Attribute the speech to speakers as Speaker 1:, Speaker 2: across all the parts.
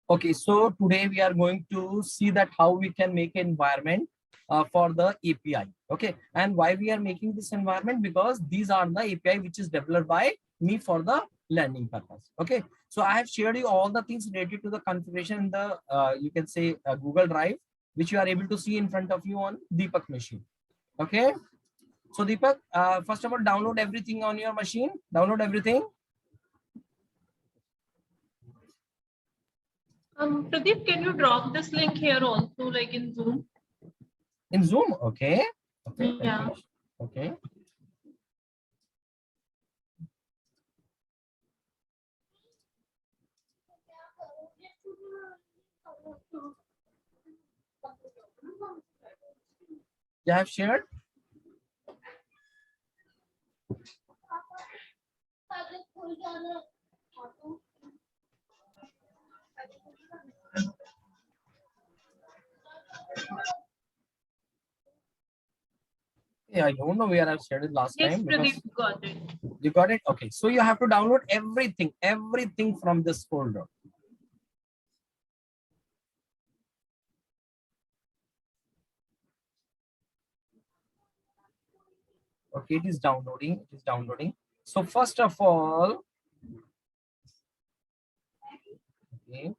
Speaker 1: Okay, so today we are going to see that how we can make an environment for the API. Okay, and why we are making this environment, because these are the API which is developed by me for the learning purpose. Okay, so I have shared you all the things related to the configuration in the you can say Google Drive, which you are able to see in front of you on Deepak machine. Okay, so Deepak, first of all, download everything on your machine. Download everything.
Speaker 2: Pradeep, can you drop this link here also, like in Zoom?
Speaker 1: In Zoom, okay. Okay.
Speaker 2: Yeah.
Speaker 1: Okay. You have shared. Yeah, I don't know where I've shared it last
Speaker 2: Yes,
Speaker 1: time.
Speaker 2: Pradeep, got it.
Speaker 1: You got it? Okay. So you have to download everything from this folder. Okay, it is downloading. It is downloading. So first of all, okay.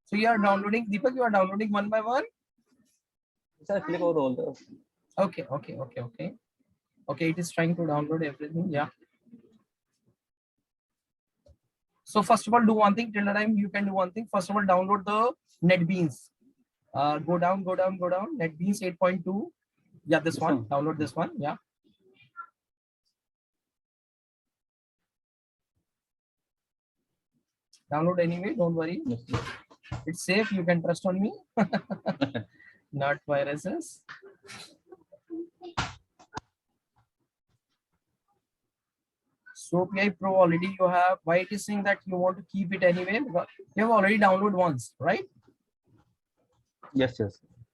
Speaker 1: So you are downloading, Deepak, you are downloading one by one.
Speaker 3: Sir, click over all the.
Speaker 1: Okay. Okay, it is trying to download everything. Yeah. So first of all, do one thing till the time you can do one thing. First of all, download the Netbeans. Go down. Netbeans 8.2. Yeah, this one. Download this one. Yeah. Download anyway. Don't worry.
Speaker 3: Yes.
Speaker 1: It's safe. You can trust on me. Not viruses. SoapUI Pro already you have. Why it is saying that you want to keep it anyway? Because you have already downloaded once, right?
Speaker 3: Yes.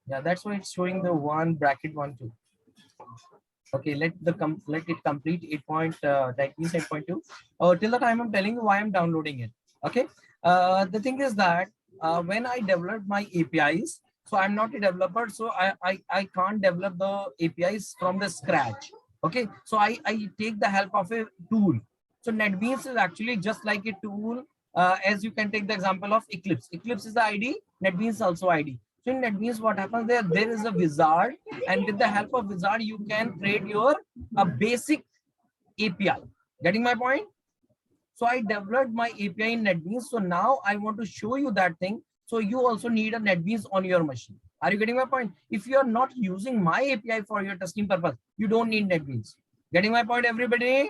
Speaker 1: Yeah, that's why it's showing the one bracket 1.2. Okay, let it complete 8.2. Till the time I'm telling you why I'm downloading it. Okay. The thing is that when I develop my APIs, so I'm not a developer, so I can't develop the APIs from the scratch. Okay, so I take the help of a tool. So Netbeans is actually just like a tool, as you can take the example of Eclipse. Eclipse is the ID, Netbeans is also ID. So in Netbeans, what happens there is a wizard, and with the help of wizard, you can create your basic API. Getting my point? So I developed my API in Netbeans. So now I want to show you that thing. So you also need a Netbeans on your machine. Are you getting my point? If you are not using my API for your testing purpose, you don't need Netbeans. Getting my point, everybody?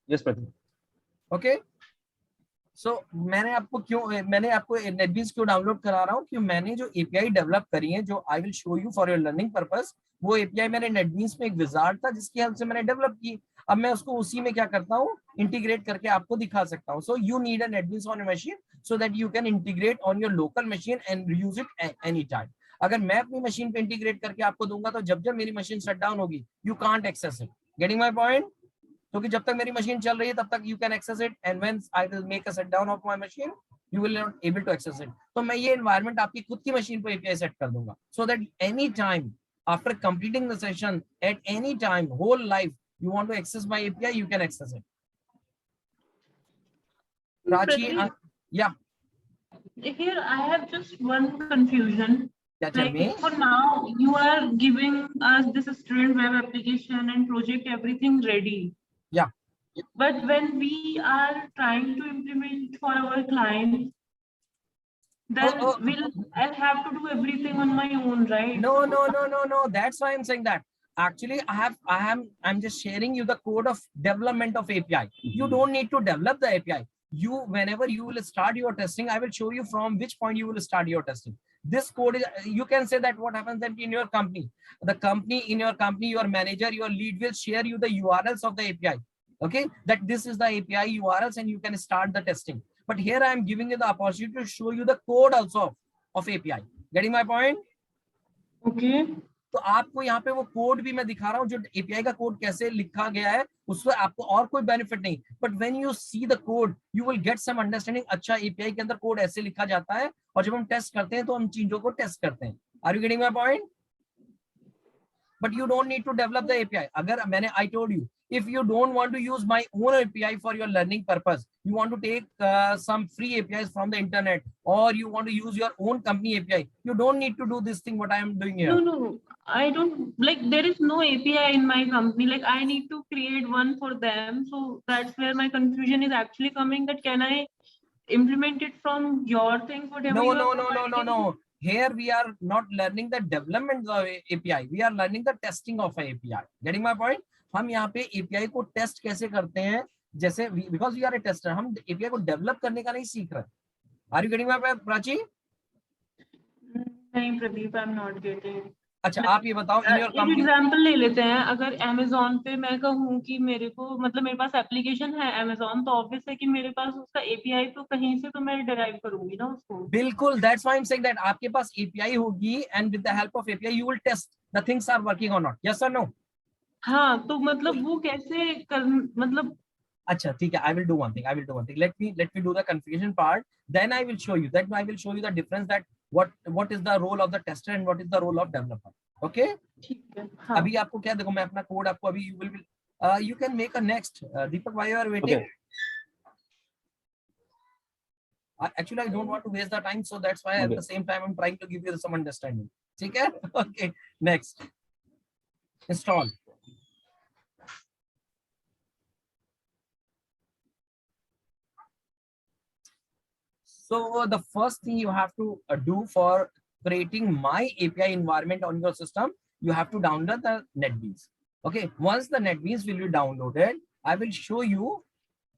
Speaker 3: Yes, Pradeep.
Speaker 1: Okay. So मैंने आपको Netbeans क्यों download करा रहा हूँ कि मैंने जो API develop करी है, जो I will show you for your learning purpose, वो API मैंने Netbeans में एक विजार्ड था जिसकी हेल्प से मैंने डेवलप की. अब मैं उसको उसी में क्या करता हूँ, इंटीग्रेट करके आपको दिखा सकता हूँ. So you need a Netbeans on your machine so that you can integrate on your local machine and use it anytime. अगर मैं अपनी मशीन पे इंटीग्रेट करके आपको दूंगा तो जब जब मेरी मशीन शट डाउन होगी, you can't access it. Getting my point? क्योंकि जब तक मेरी मशीन चल रही है तब तक you can access it, and when I will make a shut down of my machine you will not able to access it. तो मैं ये एनवायरनमेंट आपकी खुद की मशीन पे एपीआई सेट कर दूंगा, so that any time after completing the session at any time whole life you want to access my API, you can access it. Prachi, yeah.
Speaker 2: Here I have just one confusion. Like for now, you are giving us this student web application and project everything ready.
Speaker 1: Yeah.
Speaker 2: But when we are trying to implement for our clients, then I'll have to do everything on my own, right?
Speaker 1: No. That's why I'm saying that. Actually, I'm just sharing you the code of development of API. You don't need to develop the API. Whenever you will start your testing, I will show you from which point you will start your testing. This code is, you can say that what happens that in your company, your manager, your lead will share you the URLs of the API. Okay, that this is the API URLs and you can start the testing. But here I am giving you the opportunity to show you the code also of API. Getting my point?
Speaker 2: Okay.
Speaker 1: तो आपको यहाँ पे वो code भी मैं दिखा रहा हूँ, जो एपीआई का कोड कैसे लिखा गया है, उससे आपको और कोई बेनिफिट नहीं, but when you see the code you will get some understanding. अच्छा, एपीआई के अंदर कोड ऐसे लिखा जाता है, और जब हम टेस्ट करते हैं तो हम चीजों को टेस्ट करते हैं। Are you getting my point? But you don't need to develop the API. अगर मैंने I told you, if you don't want to use my own API for your learning purpose, you want to take some free APIs from the internet, or you want to use your own company API, you don't need to do this thing what I am doing here.
Speaker 2: No, I don't, like, there is no API in my company. Like, I need to create one for them. So that's where my confusion is actually coming, that can I implement it from your things, whatever you are providing?
Speaker 1: No. Here we are not learning the development of API. We are learning the testing of a API. Getting my point? हम यहाँ पे API को test कैसे करते हैं, जैसे because we are a tester, हम API को डेवलप करने का नहीं सीख रहे। Are you getting my point, Prachi?
Speaker 2: नहीं Pradeep, I am not getting.
Speaker 1: अच्छा, आप ये बताओ, इन योर
Speaker 2: एक
Speaker 1: कंपनी,
Speaker 2: एग्जांपल ले लेते हैं। अगर अमेजोन पे मैं कहूँ कि मेरे को, मतलब मेरे पास एप्लीकेशन है अमेजोन, तो ऑब्वियस है कि मेरे पास उसका एपीआई तो कहीं से तो मैं डिराइव करूंगी ना उसको।
Speaker 1: बिल्कुल, that's why I am saying that आपके पास एपीआई होगी, and with the help of API you will test the things are working or not. Yes और नो?
Speaker 2: हाँ, तो मतलब वो कैसे कर, मतलब।
Speaker 1: अच्छा ठीक है, I will do one thing. Let me do the configuration part, then I will show you the difference, that what is the role of the tester and what is the role of developer. Okay,
Speaker 2: ठीक है। हाँ।
Speaker 1: अभी आपको क्या, देखो मैं अपना code आपको अभी you can make a next, Deepak, why you are waiting?
Speaker 3: Okay.
Speaker 1: Actually I don't want to waste the time, so that's why at
Speaker 3: Okay.
Speaker 1: the same time I'm trying to give you some understanding. ठीक है? Okay, next, install. So the first thing you have to do for creating my API environment on your system, you have to download the Netbeans. Okay, once the Netbeans will be downloaded, I will show you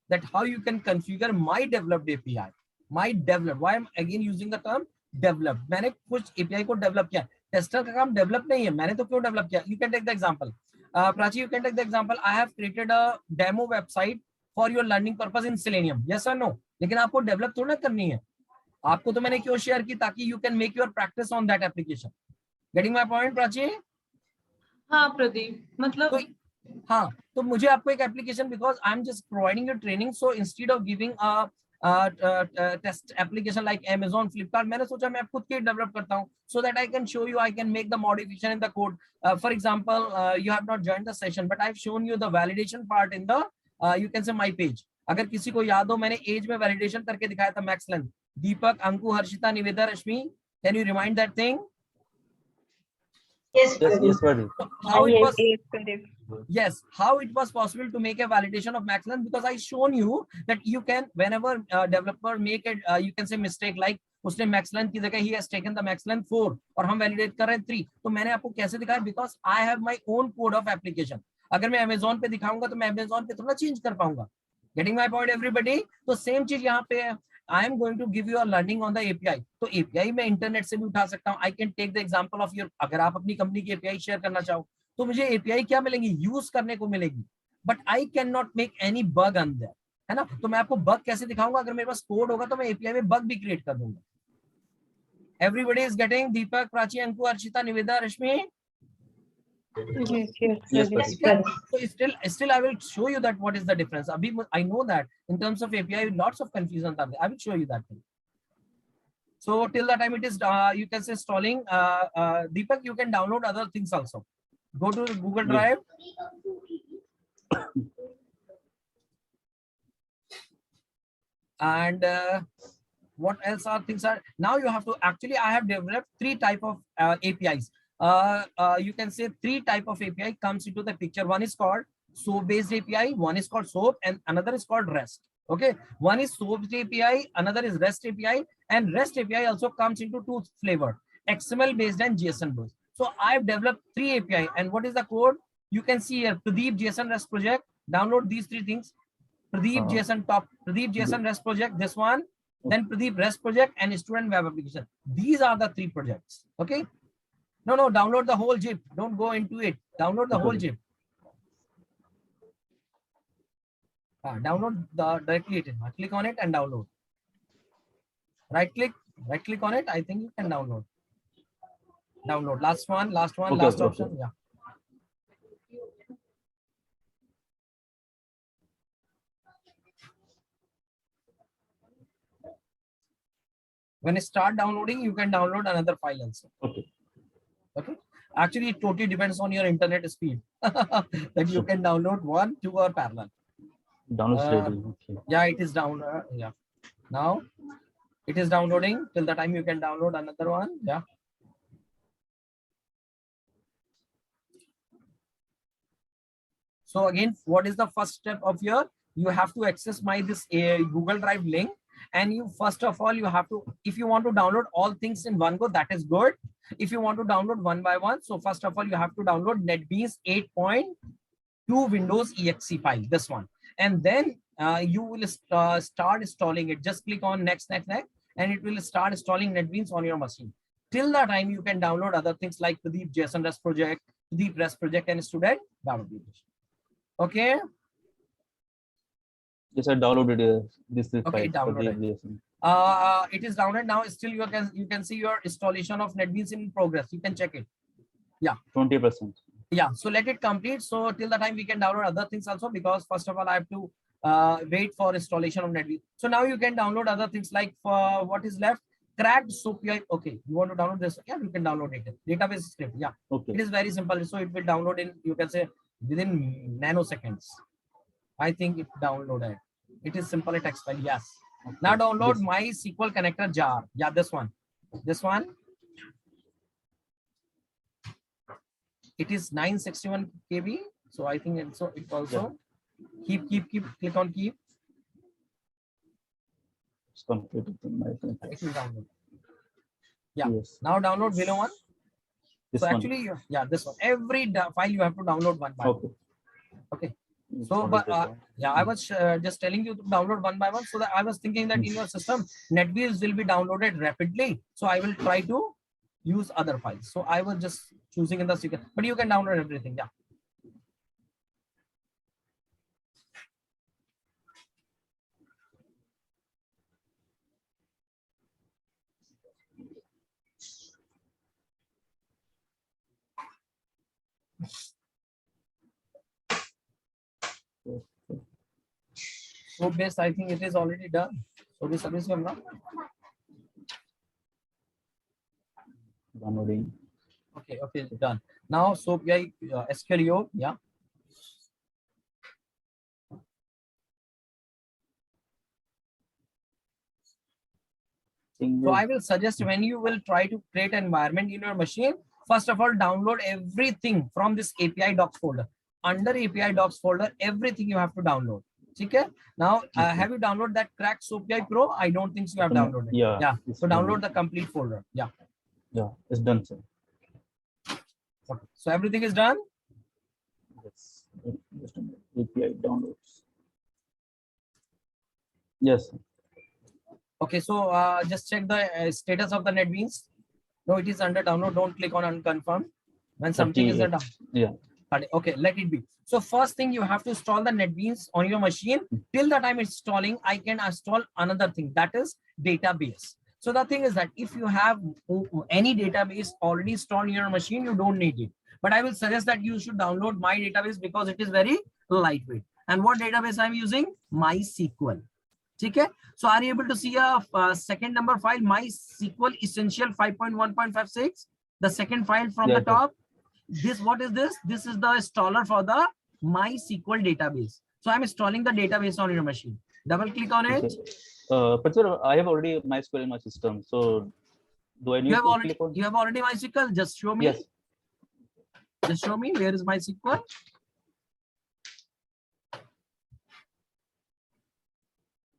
Speaker 1: that how you can configure my developed API. My developed, why I'm again using the term developed. मैंने कुछ API को develop किया, tester का काम develop नहीं है, मैंने तो क्यों develop किया? You can take the example. Prachi, you can take the example. I have created a demo website for your learning purpose in Selenium. Yes or no? लेकिन आपको डेवलप थोड़ा करनी है, आपको तो मैंने क्यों शेयर की, ताकि you can make your practice on that application. Getting my point Prachi?
Speaker 2: हाँ प्रदीप, मतलब
Speaker 1: हाँ, तो मुझे आपको एक application, because I am just providing your training, so instead of giving test application like Amazon, Flipkart, मैंने सोचा मैं खुद के डेवलप करता हूँ, so that I can show you, I can make the modification in the code. For example, you have not joined the session, but I've shown you the validation part in the you can say my page. अगर किसी को याद हो, मैंने as में validation करके दिखाया था, max length. Deepak, Anku, Harshita, Niveda, Rashmi, can you remind that thing?
Speaker 3: Yes, Pradeep.
Speaker 1: How it was, yes, how it was possible to make a validation of max length, because I shown you that you can, whenever developer make it, you can say mistake, like उसने max length की जगह he has taken the max length 4 और हम validate कर रहे हैं 3, तो मैंने आपको कैसे दिखाया, because I have my own code of application. अगर मैं Amazon पे दिखाऊंगा तो मैं Amazon पे थोड़ा चेंज कर पाऊंगा। Getting my point everybody? तो सेम चीज यहाँ पे है, I am going to give you a learning on the API. तो API मैं इंटरनेट से भी उठा सकता हूँ। I can take the example of your, अगर आप अपनी कंपनी की API शेयर करना चाहो तो मुझे API क्या मिलेंगी, यूज करने को मिलेगी, but I can not make any bug अंदर, है ना? तो मैं आपको बग कैसे दिखाऊंगा, अगर मेरे पास कोड होगा तो मैं API में बग भी क्रिएट कर दूंगा। Everybody is getting? Deepak, Prachi, Anku, Archita, Niveda, Rashmi?
Speaker 3: Yes, Pradeep.
Speaker 1: So still I will show you that what is the difference. Abhi, I know that in terms of API lots of confusion are there. I will show you that thing. So till the time it is you can say installing, Deepak, you can download other things also. Go to Google Drive. And what else are things are, now you have to, actually I have developed 3 type of APIs. You can say 3 type of API comes into the picture. One is called SOAP based API, one is called SOAP, and another is called REST. Okay, one is SOAP API, another is REST API, and REST API also comes into 2 flavor, XML based and JSON based. So I've developed 3 API, and what is the code? You can see here, Pradeep JSON REST project. Download these 3 things. Pradeep JSON top, Pradeep JSON REST project, this one, then Pradeep REST project, and student web application. These are the 3 projects. Okay. No, download the whole zip. Don't go into it. Download the whole zip. Download the directly it. Click on it and download. Right click on it. I think you can download. Download. Last one, last
Speaker 3: Okay,
Speaker 1: last
Speaker 3: okay,
Speaker 1: option.
Speaker 3: okay.
Speaker 1: Yeah. When you start downloading, you can download another file also.
Speaker 3: Okay.
Speaker 1: Okay. Actually, it totally depends on your internet speed. That you can download 1, 2, or parallel.
Speaker 3: Download's ready. Okay.
Speaker 1: Yeah, it is down. Yeah. Now it is downloading. Till the time you can download another one. Yeah. So again, what is the first step of your? You have to access my this Google Drive link, and you first of all you have to, if you want to download all things in one go, that is good. If you want to download one by one, so first of all you have to download Netbeans 8.2 Windows exe file, this one, and then you will start installing it. Just click on next, and it will start installing Netbeans on your machine. Till the time you can download other things like Pradeep JSON REST project, Pradeep REST project, and student download. Okay.
Speaker 3: Yes, I downloaded this
Speaker 1: Okay,
Speaker 3: file.
Speaker 1: downloaded. It is downloaded now. Still, you can see your installation of Netbeans in progress. You can check it. Yeah.
Speaker 3: 20%.
Speaker 1: Yeah. So let it complete. So till the time we can download other things also, because first of all I have to wait for installation of Netbeans. So now you can download other things like what is left. Cracked SoapUI. Okay, you want to download this? Yeah, you can download it. Database script. Yeah.
Speaker 3: Okay.
Speaker 1: It is very simple. So it will download in, you can say, within nanoseconds. I think it downloaded. It is simple text file. Yes.
Speaker 3: Okay.
Speaker 1: Now download
Speaker 3: Yes.
Speaker 1: MySQL connector jar. Yeah, this one. This one. It is 961 KB. So I think it also keep. Click on keep.
Speaker 3: It's completed.
Speaker 1: It will download. Yeah.
Speaker 3: Yes.
Speaker 1: Now download below one.
Speaker 3: This
Speaker 1: So
Speaker 3: one.
Speaker 1: actually, yeah, this one. Every file you have to download one by one.
Speaker 3: Okay.
Speaker 1: Okay.
Speaker 3: It's
Speaker 1: So, but
Speaker 3: already
Speaker 1: yeah, I was just telling you to download one by one. So that I was thinking that in your system, Netbeans will be downloaded rapidly. So I will try to use other files. So I was just choosing in the secret, but you can download everything. Yeah. So based, I think it is already done. So this service will not.
Speaker 3: downloading.
Speaker 1: Okay, okay, done. Now SoapUI SQL, yeah. So I will suggest when you will try to create an environment in your machine, first of all, download everything from this API docs folder. Under API docs folder, everything you have to download. Okay. Now, have you downloaded that cracked SoapUI Pro? I don't think you have downloaded.
Speaker 3: Yeah.
Speaker 1: Yeah. So download the complete folder. Yeah.
Speaker 3: Yeah, it's done, sir.
Speaker 1: Okay. So everything is done.
Speaker 3: Yes. Just a minute. API downloads. Yes.
Speaker 1: Okay. So just check the status of the Netbeans. No, it is under download. Don't click on unconfirm. When something is done.
Speaker 3: Yeah.
Speaker 1: Okay, let it be. So first thing, you have to install the Netbeans on your machine. Till the time it's installing, I can install another thing, that is database. So the thing is that if you have any database already installed in your machine, you don't need it. But I will suggest that you should download my database because it is very lightweight. And what database I'm using? MySQL. Okay. So are you able to see a second number file, MySQL Essential 5.1.56? The second file from the top. This, what is this? This is the installer for the MySQL database. So I'm installing the database on your machine. Double click on it.
Speaker 3: But sir, I have already MySQL in my system. So do I need to click on?
Speaker 1: You have already MySQL? Just show me.
Speaker 3: Yes.
Speaker 1: Just show me where is MySQL.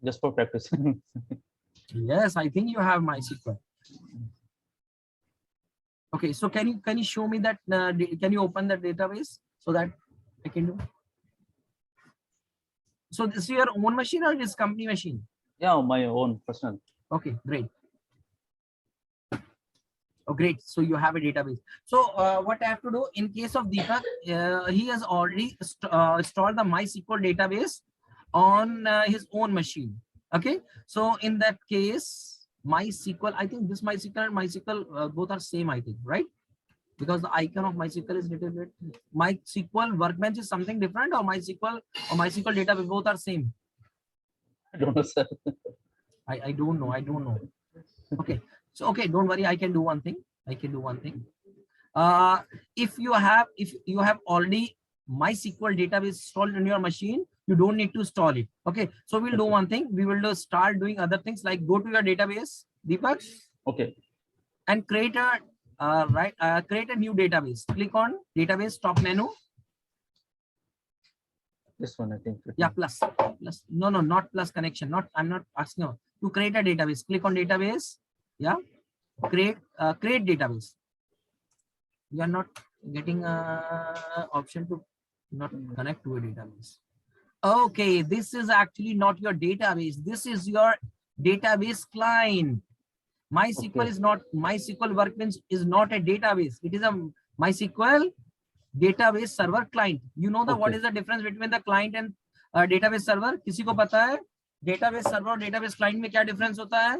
Speaker 3: Just for practice.
Speaker 1: Yes, I think you have MySQL. Okay, so can you show me that? Can you open the database so that I can do? So this is your own machine or this company machine?
Speaker 3: Yeah, my own personal.
Speaker 1: Okay, great. Oh, great. So you have a database. So what I have to do in case of Deepak, he has already installed the MySQL database on his own machine. Okay. So in that case, MySQL, I think this MySQL and MySQL both are same, I think, right? because the icon of MySQL is little bit. MySQL Workbench is something different, or MySQL database, both are same?
Speaker 3: I don't know, sir.
Speaker 1: I don't know. I don't know. Okay. So, okay, don't worry. I can do one thing. If you have already MySQL database installed in your machine, you don't need to install it. Okay. So we'll do one thing. We will start doing other things, like go to your database, Deepak.
Speaker 3: Okay.
Speaker 1: And create a create a new database. Click on database, top menu.
Speaker 3: This one, I think.
Speaker 1: Yeah, plus. No, not plus connection. I'm not asking you to create a database. Click on database. Yeah, create database. You are not getting option to not connect to a database. Okay, this is actually not your database. This is your database client. MySQL is not, MySQL Workbench is not a database. It is a MySQL database server client. You know what is the difference between the client and database server? किसी को पता है database server और database client में क्या difference होता है?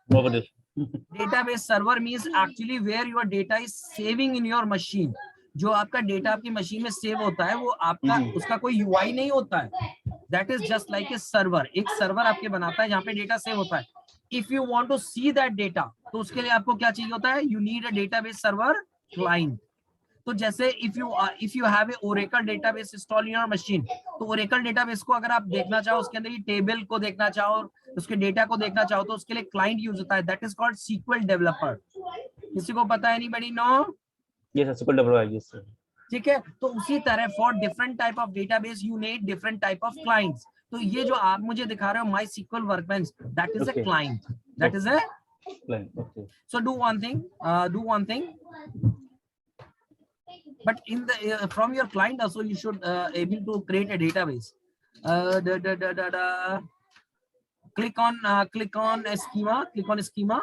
Speaker 3: Nobody.
Speaker 1: Database server means actually where your data is saving in your machine. जो आपका डेटा आपकी मशीन में सेव होता है वो आपका उसका कोई यूआई नहीं होता है. That is just like a server. एक सर्वर आपके बनाता है जहाँ पे डेटा सेव होता है. If you want to see that data, तो उसके लिए आपको क्या चाहिए होता है? You need a database server client. तो जैसे if you have a Oracle database installed in your machine, तो Oracle database को अगर आप देखना चाहो, उसके अंदर ये टेबल को देखना चाहो, उसके डेटा को देखना चाहो, तो उसके लिए क्लाइंट यूज होता है. That is called SQL developer. किसी को पता है? Anybody know?
Speaker 3: Yes, SQL developer. Yes, sir.
Speaker 1: ठीक है. तो उसी तरह for different type of database you need different type of clients. तो ये जो आप मुझे दिखा रहे हो MySQL Workbench, that is a client. That is a
Speaker 3: client. Okay.
Speaker 1: So do one thing. But in the from your client also you should able to create a database. Click on a schema. Click on a schema.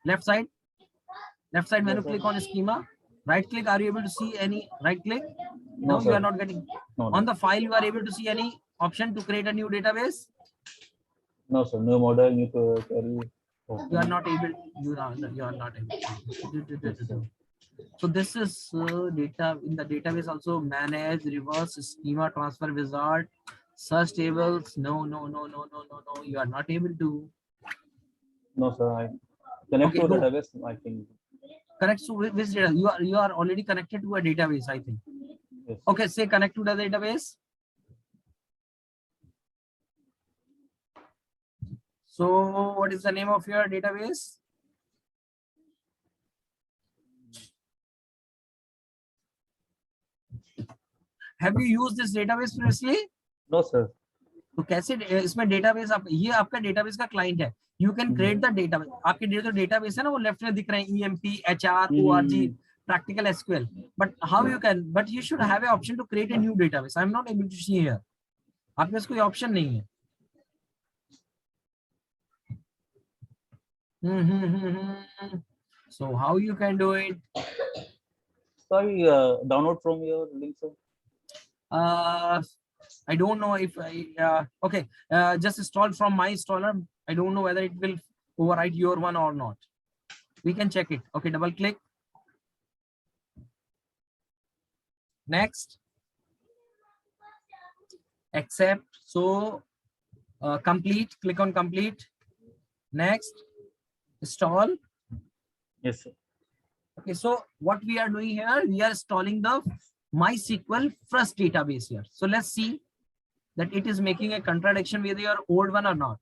Speaker 1: Left side menu. Click on a schema. Right click. Are you able to see any? Right click. No, you are not getting.
Speaker 3: No,
Speaker 1: on the file you are able to see any option to create a new database?
Speaker 3: No, sir. New model, new query.
Speaker 1: You are not able. You are not able. So this is data in the database also. Manage, reverse, schema, transfer wizard, search tables. No. You are not able to.
Speaker 3: No, sir. I connect to database. I think.
Speaker 1: Connect to which data? You are already connected to a database, I think.
Speaker 3: Yes.
Speaker 1: Okay, say connect to the database. So what is the name of your database? Have you used this database previously?
Speaker 3: No, sir.
Speaker 1: तो कैसे इसमें database आप ये आपका database का client है. You can create the database. आपके जो डेटाबेस है ना वो लेफ्ट में दिख रहे हैं EMP, HR, ORG, practical SQL. But how you can? But you should have an option to create a new database. I'm not able to see here. आपके पास कोई ऑप्शन नहीं है. So how you can do it?
Speaker 3: Sorry, download from your link, sir.
Speaker 1: I don't know if I okay. Just install from my installer. I don't know whether it will overwrite your one or not. We can check it. Okay, double click. Next. Accept. So complete. Click on complete. Next. Install.
Speaker 3: Yes, sir.
Speaker 1: Okay, so what we are doing here, we are installing the MySQL first database here. So let's see that it is making a contradiction with your old one or not.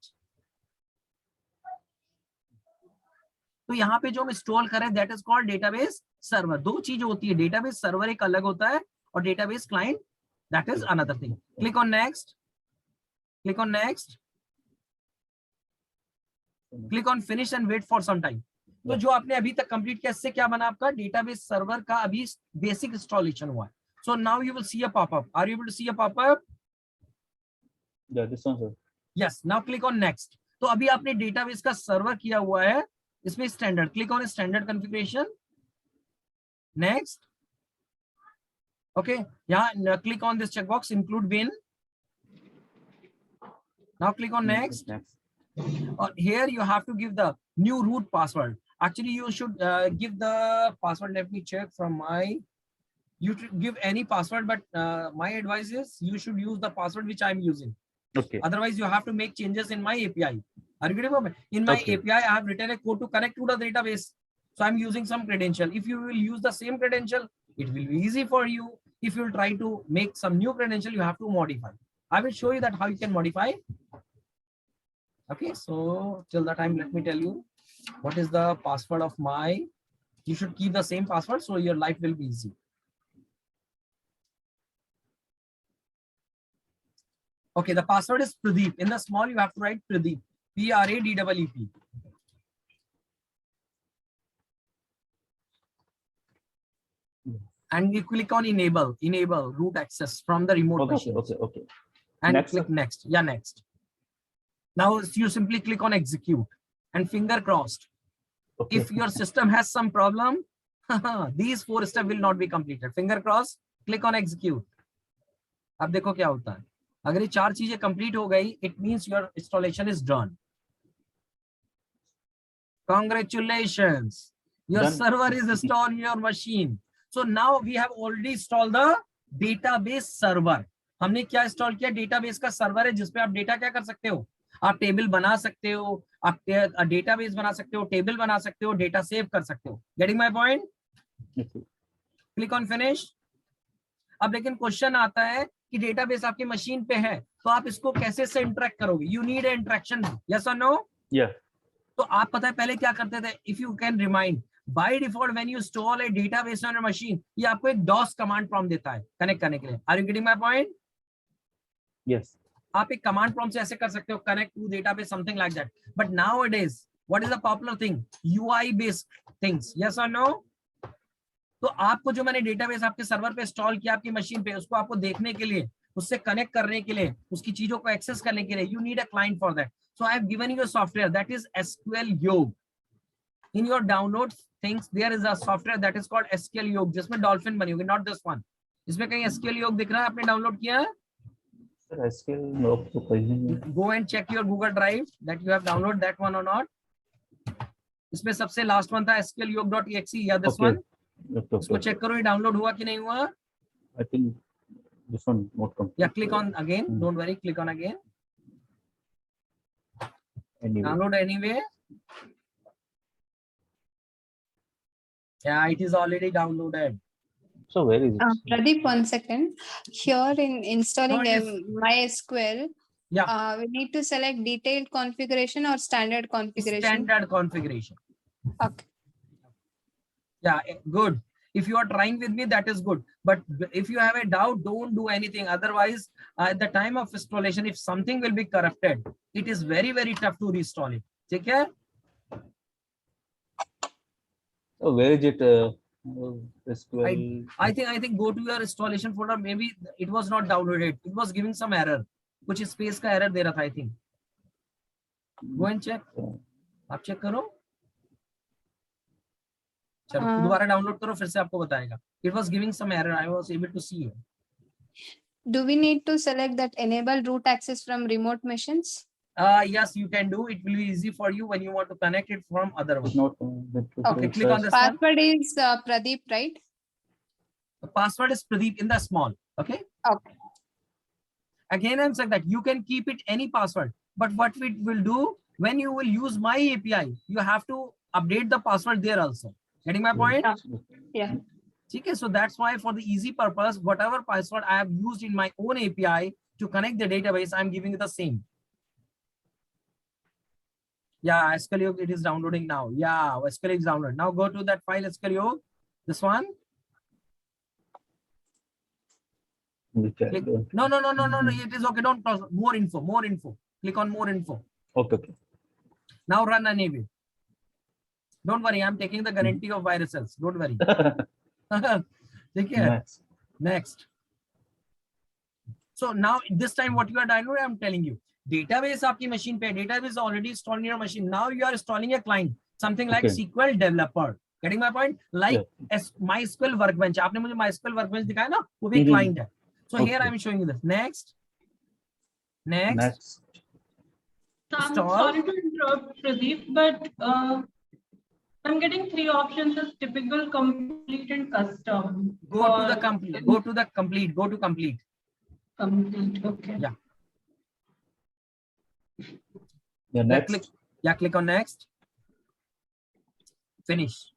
Speaker 1: तो यहाँ पे जो हम install करें that is called database server. दो चीज होती है, database server एक अलग होता है और database client that is another thing. Click on next. Click on next. Click on finish and wait for some time. तो जो आपने अभी तक कंप्लीट किया इससे क्या बना आपका डेटाबेस सर्वर का अभी बेसिक इंस्टॉलेशन हुआ है. So now you will see a pop-up. Are you able to see a pop-up?
Speaker 3: Yeah, this one, sir.
Speaker 1: Yes. Now click on next. तो अभी आपने डेटाबेस का सर्वर किया हुआ है इसमें standard. Click on standard configuration. Next. Okay, यहाँ click on this checkbox include bin. Now click on next. Or here you have to give the new root password. Actually, you should give the password. Let me check from my. You should give any password, but my advice is you should use the password which I'm using.
Speaker 3: Okay.
Speaker 1: Otherwise, you have to make changes in my API. Are you getting it? In my API, I have written a code to connect to the database. So I'm using some credential. If you will use the same credential, it will be easy for you. If you will try to make some new credential, you have to modify. I will show you that how you can modify. Okay, so till the time, let me tell you what is the password of my. You should keep the same password so your life will be easy. Okay, the password is Pradeep. In the small, you have to write Pradeep. Pradeep. And you click on enable root access from the remote machine.
Speaker 3: Okay.
Speaker 1: And
Speaker 3: next,
Speaker 1: click next. Yeah, next. Now you simply click on execute and finger crossed.
Speaker 3: Okay.
Speaker 1: If your system has some problem, these 4 steps will not be completed. Finger crossed, click on execute. अब देखो क्या होता है. अगर ये 4 चीजें complete हो गई, it means your installation is done. Congratulations. Your server is installed in your machine. So now we have already installed the database server. हमने क्या install किया? Database का server है जिसपे आप data क्या कर सकते हो? आप टेबल बना सकते हो, आप डेटाबेस बना सकते हो, टेबल बना सकते हो, डेटा सेव कर सकते हो. Getting my point? Click on finish. अब लेकिन क्वेश्चन आता है कि डेटाबेस आपकी मशीन पे है, तो आप इसको कैसे से इंटरेक्ट करोगे? You need a interaction. Yes और नो?
Speaker 3: यस.
Speaker 1: तो आप पता है पहले क्या करते थे? If you can remind, by default when you install A database on your machine, ये आपको एक डॉस कमांड प्रॉम्प्ट देता है कनेक्ट करने के लिए. Are you getting my point?
Speaker 3: Yes.
Speaker 1: आप एक कमांड प्रॉम्प्ट से ऐसे कर सकते हो, connect to database, something like that. But nowadays what is the popular thing? UI based things. Yes और नो? तो आपको जो मैंने डेटाबेस आपके सर्वर पे इंस्टॉल किया आपकी मशीन पे, उसको आपको देखने के लिए, उससे कनेक्ट करने के लिए, उसकी चीजों को एक्सेस करने के लिए, you need a client for that. So I have given you a software that is SQL Yog. In your downloads things, there is a software that is called SQL Yog, जिसमें dolphin बनी होगी, not this one. इसमें कहीं SQL Yog दिख रहा है? आपने download किया है?
Speaker 3: Sir, SQL Yog तो कहीं नहीं है.
Speaker 1: Go and check your Google Drive that you have downloaded that one or not. इसमें सबसे लास्ट वन था SQL Yog.exe या this one. इसको चेक करो ये डाउनलोड हुआ कि नहीं हुआ.
Speaker 3: I think this one not complete.
Speaker 1: Yeah, click on again. Don't worry, click on again.
Speaker 3: Anyway.
Speaker 1: Download anyway. Yeah, it is already downloaded.
Speaker 3: So where is it?
Speaker 4: Pradeep, 1 second. Here in installing MySQL,
Speaker 1: yeah,
Speaker 4: we need to select detailed configuration or standard configuration.
Speaker 1: Standard configuration.
Speaker 4: Okay.
Speaker 1: Yeah, good. If you are trying with me, that is good. But if you have a doubt, don't do anything. Otherwise, at the time of installation, if something will be corrupted, it is very, very tough to reinstall it. Take care.
Speaker 3: So where is it? SQL.
Speaker 1: I think go to your installation folder. Maybe it was not downloaded. It was giving some error. कुछ space का error दे रहा था, I think. Go and check. आप check करो. चलो दोबारा download करो, फिर से आपको बताएगा. It was giving some error. I was able to see it.
Speaker 4: Do we need to select that enable root access from remote machines?
Speaker 1: Yes, you can do. It will be easy for you when you want to connect it from other one.
Speaker 4: Okay,
Speaker 1: click on this
Speaker 4: password
Speaker 1: one.
Speaker 4: Is Pradeep, right?
Speaker 1: The password is Pradeep in the small. Okay.
Speaker 4: Okay.
Speaker 1: Again, I'm saying that you can keep it any password, but what we will do when you will use my API, you have to update the password there also. Getting my point?
Speaker 4: Yeah.
Speaker 1: Okay, so that's why for the easy purpose, whatever password I have used in my own API to connect the database, I'm giving it the same. Yeah, SQL Yog, it is downloading now. Yeah, SQL is downloaded. Now go to that file SQL Yog. This one. Click. No. It is okay. Don't pause. More info. Click on more info.
Speaker 3: Okay.
Speaker 1: Now run anyway. Don't worry, I'm taking the guarantee of viruses. Don't worry. Take care. Next. So now this time what you are downloading, I'm telling you. Database आपकी machine पे, database already installed in your machine. Now you are installing a client, something like SQL developer. Getting my point? Like MySQL workbench. आपने मुझे MySQL workbench दिखाया ना, वो भी client है. So here I'm showing you this. Next.
Speaker 2: So I'm sorry to interrupt, Pradeep, but I'm getting three options as typical, complete, and custom.
Speaker 1: Go to the complete. Go to the complete. Go to complete.
Speaker 2: Complete. Okay.
Speaker 1: Yeah.
Speaker 3: Yeah, next.
Speaker 1: Click on next. Finish.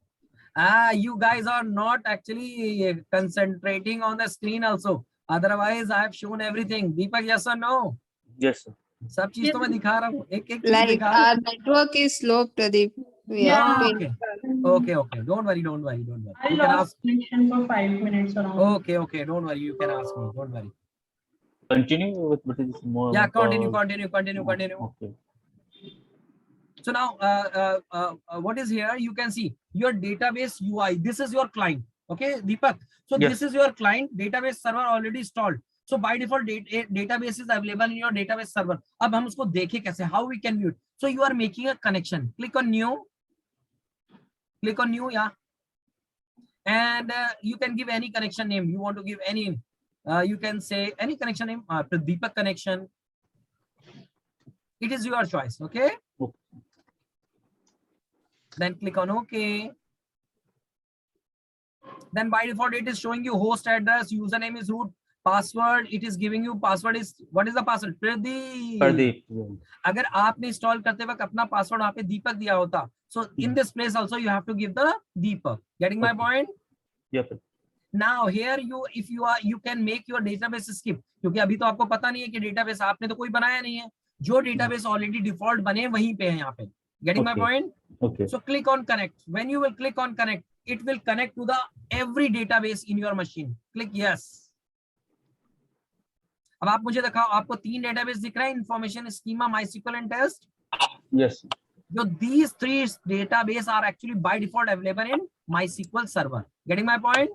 Speaker 1: You guys are not actually concentrating on the screen also. Otherwise, I have shown everything. Deepak, yes or no?
Speaker 3: Yes, sir.
Speaker 1: सब चीज तो मैं दिखा रहा हूँ. एक चीज
Speaker 4: Like
Speaker 1: दिखा रहा
Speaker 4: our network is slow, Pradeep. We are
Speaker 1: हूँ. Okay. Don't worry.
Speaker 2: I
Speaker 1: You can ask.
Speaker 2: lost connection for 5 minutes around.
Speaker 1: Okay. Don't worry. You can ask me. Don't worry.
Speaker 3: Continue with what is more.
Speaker 1: Yeah, continue.
Speaker 3: Okay.
Speaker 1: So now, what is here? You can see your database UI. This is your client. Okay, Deepak. So
Speaker 3: Yes.
Speaker 1: This is your client database server already installed. So by default, database is available in your database server. अब हम उसको देखें कैसे? How we can view it? So you are making a connection. Click on new. Yeah. And you can give any connection name. You want to give any. You can say any connection name. Deepak connection. It is your choice. Okay. Then click on OK. Then by default, it is showing you host address, username is root, password. It is giving you password is, what is the password? Pradeep. अगर आपने install करते वक्त अपना password वहाँ पे दीपक दिया होता. So in this place also you have to give the Deepak. Getting my point?
Speaker 3: Yep.
Speaker 1: Now here you can make your database skip. क्योंकि अभी तो आपको पता नहीं है कि database आपने तो कोई बनाया नहीं है. जो database already default बने वहीं पे है यहाँ पे. Getting my point?
Speaker 3: Okay.
Speaker 1: So click on connect. When you will click on connect, it will connect to the every database in your machine. Click yes. अब आप मुझे दिखाओ, आपको 3 database दिख रहा है, information schema, MySQL and test.
Speaker 3: Yes.
Speaker 1: So these 3 database are actually by default available in MySQL server. Getting my point?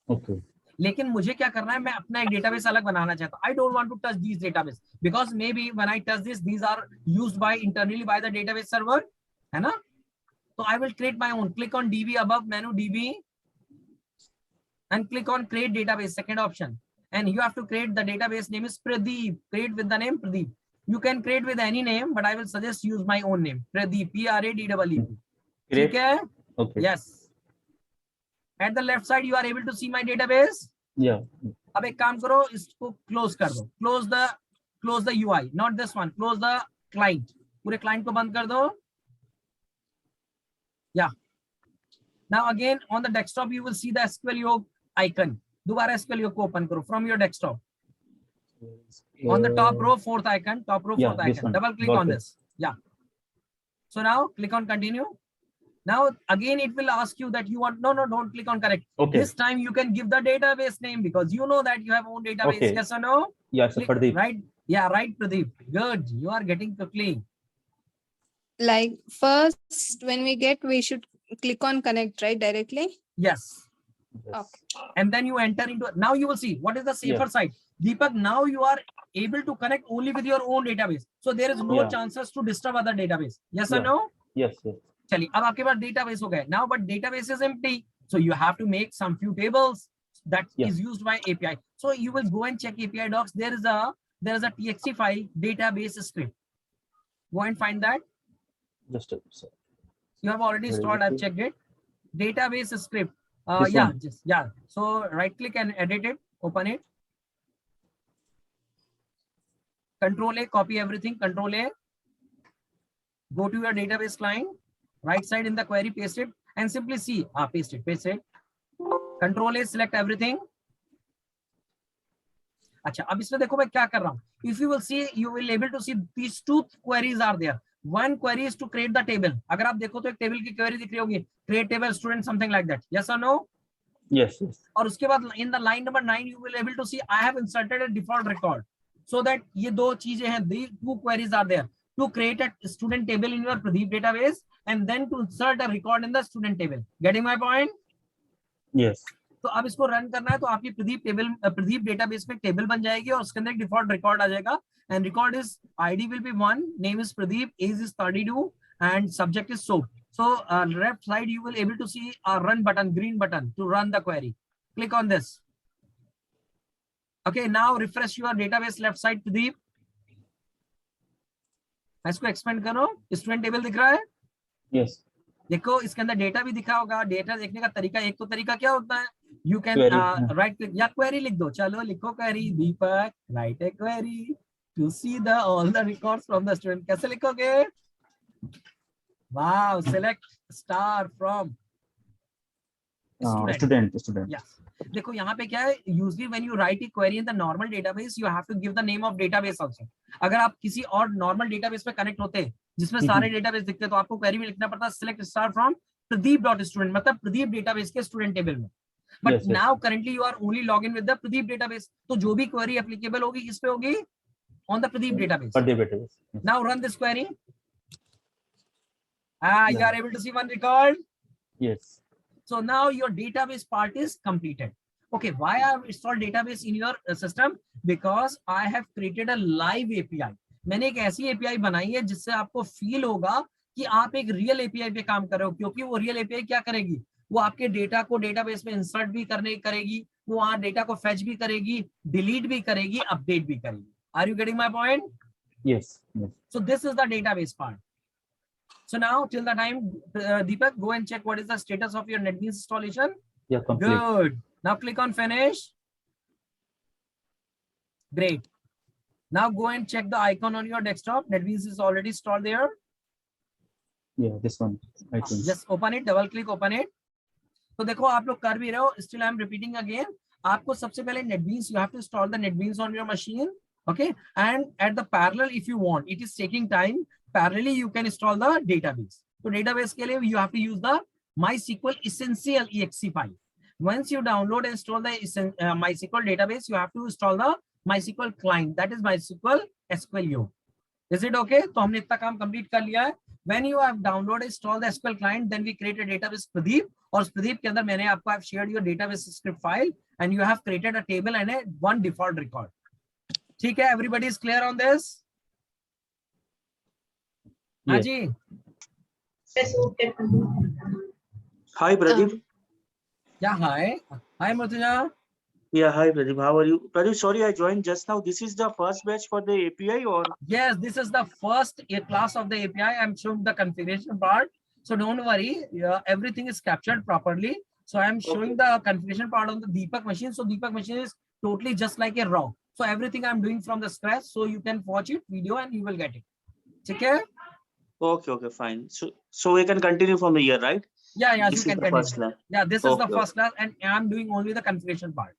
Speaker 3: Okay.
Speaker 1: लेकिन मुझे क्या करना है, मैं अपना एक डेटाबेस अलग बनाना चाहता हूं. I don't want to touch these database because maybe when I touch this, these are used by internally by the database server, है ना? So I will create my own. Click on DB above menu DB and click on create database, second option. And you have to create the database name is Pradeep. Create with the name Pradeep. You can create with any name, but I will suggest use my own name. Pradeep, Pradeep.
Speaker 3: Great.
Speaker 1: Okay?
Speaker 3: Okay.
Speaker 1: Yes. At the left side, you are able to see my database.
Speaker 3: Yeah.
Speaker 1: अब एक काम करो, इसको close कर दो. Close the UI, not this one. Close the client. पूरे client को बंद कर दो. Yeah. Now again on the desktop you will see the SQL Yoke icon. दोबारा SQL Yoke को open करो from your desktop. On the top row, fourth icon. Top row, fourth icon. Double click on this. Yeah. So now click on continue. Now again it will ask you that you want, no, don't click on correct.
Speaker 3: Okay.
Speaker 1: This time you can give the database name because you know that you have own database.
Speaker 3: Okay.
Speaker 1: Yes or no?
Speaker 3: Yes, Pradeep.
Speaker 1: Right. Yeah, right, Pradeep. Good. You are getting quickly.
Speaker 4: Like first, when we get, we should click on connect, right? Directly.
Speaker 1: Yes.
Speaker 4: Okay.
Speaker 1: And then you enter into, now you will see what is the safer side. Deepak, now you are able to connect only with your own database. So there is no chances to disturb other database. Yes or no?
Speaker 3: Yes.
Speaker 1: चलिए, अब आपके पास database हो गए. Now, but database is empty. So you have to make some few tables that is used by API. So you will go and check API docs. There is a txt file, database script. Go and find that.
Speaker 3: Just a sec.
Speaker 1: You have already installed. I've checked it. Database script.
Speaker 3: This one.
Speaker 1: So right click and edit it. Open it. Control A, copy everything. Control A. Go to your database client. Right side in the query, paste it and simply see. Paste it. Control A, select everything. अच्छा, अब इसमें देखो मैं क्या कर रहा हूँ. If you will see, you will able to see these 2 queries are there. One query is to create the table. अगर आप देखो तो एक टेबल की query दिख रही होगी. Create table student something like that. Yes or no?
Speaker 3: Yes.
Speaker 1: और उसके बाद in the line number 9 you will able to see I have inserted a default record. So that ये 2 चीजें हैं. These 2 queries are there to create a student table in your Pradeep database and then to insert a record in the student table. Getting my point?
Speaker 3: Yes.
Speaker 1: तो अब इसको run करना है तो आपकी प्रदीप डेटाबेस में टेबल बन जाएगी और उसके अंदर एक डिफॉल्ट रिकॉर्ड आ जाएगा and record is ID will be 1, name is Pradeep, age is 32 and subject is SOAP. So left side you will able to see a run button, green button to run the query. Click on this. Okay, now refresh your database left side Pradeep. इसको expand करो. Student table दिख रहा है?
Speaker 3: Yes.
Speaker 1: देखो इसके अंदर data भी दिखा होगा। डेटा देखने का तरीका, एक तो तरीका क्या होता है, यू कैन राइट क्लिक या क्वेरी लिख दो। चलो लिखो query, Deepak write a query to see the all the records from the student. कैसे लिखोगे? Wow, select star from
Speaker 3: student.
Speaker 1: Yes. देखो यहाँ पे क्या है, usually when you write a query in the normal database you have to give the name of database also. अगर आप किसी और नॉर्मल डेटाबेस पे कनेक्ट होते हैं जिसमें सारे डेटाबेस दिखते हैं तो आपको क्वेरी में लिखना पड़ता है select star from Pradeep dot student, मतलब प्रदीप डेटाबेस के स्टूडेंट टेबल में। But now currently you are only log in with the Pradeep database, तो जो भी क्वेरी एप्लीकेबल होगी किस पे होगी? On the Pradeep database. Now run this query. You are able to see one record?
Speaker 3: Yes.
Speaker 1: So now your database part is completed. Okay, why I have installed database in your system? Because I have created a live API. मैंने एक ऐसी API बनाई है जिससे आपको feel होगा कि आप एक रियल API पे काम कर रहे हो, क्योंकि वो रियल API क्या करेगी, वो आपके डेटा को डेटाबेस में इंसर्ट भी करेगी, वो वहां डेटा को फेच भी करेगी, डिलीट भी करेगी, अपडेट भी करेगी। Are you getting my point?
Speaker 3: Yes.
Speaker 1: So this is the database part. So now till the time, Deepak, go and check what is the status of your Netbeans installation.
Speaker 3: Yeah, complete.
Speaker 1: Good. Now click on finish. Great. Now go and check the icon on your desktop. Netbeans is already installed there.
Speaker 3: Yeah, this one. I think.
Speaker 1: Just open it, double click, open it. तो देखो आप लोग कर भी रहे हो, still I am repeating again. आपको सबसे पहले Netbeans, you have to install the Netbeans on your machine. Okay, and at the parallel, if you want, it is taking time. Parallelly, you can install the database. So database के लिए you have to use the MySQL Essential exe file. Once you download and install the MySQL database, you have to install the MySQL client. That is MySQL SQL. Is it okay? तो हमने इतना काम complete कर लिया है. When you have downloaded install the SQL client, then we create a database Pradeep. और उस Pradeep के अंदर मैंने आपको I've shared your database script file, and you have created a table and a one default record. ठीक है? Everybody is clear on this?
Speaker 3: Yes.
Speaker 1: Haji.
Speaker 5: Hi, Pradeep.
Speaker 1: Yeah, hi. Hi, Murtuja.
Speaker 5: Yeah, hi, Pradeep. How are you? Pradeep, sorry, I joined just now. This is the first batch for the API or?
Speaker 1: Yes, this is the first class of the API. I'm showing the configuration part. So don't worry, everything is captured properly. So I'm showing the configuration part on the Deepak machine. So Deepak machine is totally just like a raw. So everything I'm doing from the scratch. So you can watch it video and you will get it. Okay?
Speaker 5: Okay, fine. So we can continue from here, right?
Speaker 1: Yeah,
Speaker 5: This
Speaker 1: you
Speaker 5: is
Speaker 1: can
Speaker 5: the first
Speaker 1: continue.
Speaker 5: class.
Speaker 1: Yeah, this is the first class, and I'm doing only the configuration part.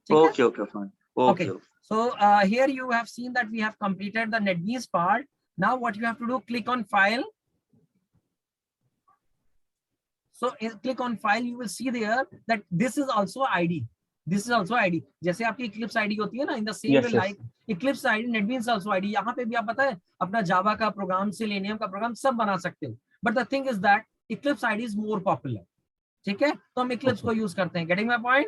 Speaker 5: Okay, fine. Okay.
Speaker 1: So here you have seen that we have completed the Netbeans part. Now what you have to do, click on file. So click on file, you will see there that this is also ID. This is also ID. जैसे आपकी Eclipse ID होती है ना, in the same way like Eclipse ID, Netbeans also ID. यहाँ पे भी आप पता है अपना Java का प्रोग्राम, Selenium का प्रोग्राम सब बना सकते हो. But the thing is that Eclipse ID is more popular. ठीक है, तो हम Eclipse को यूज करते हैं. Getting my point?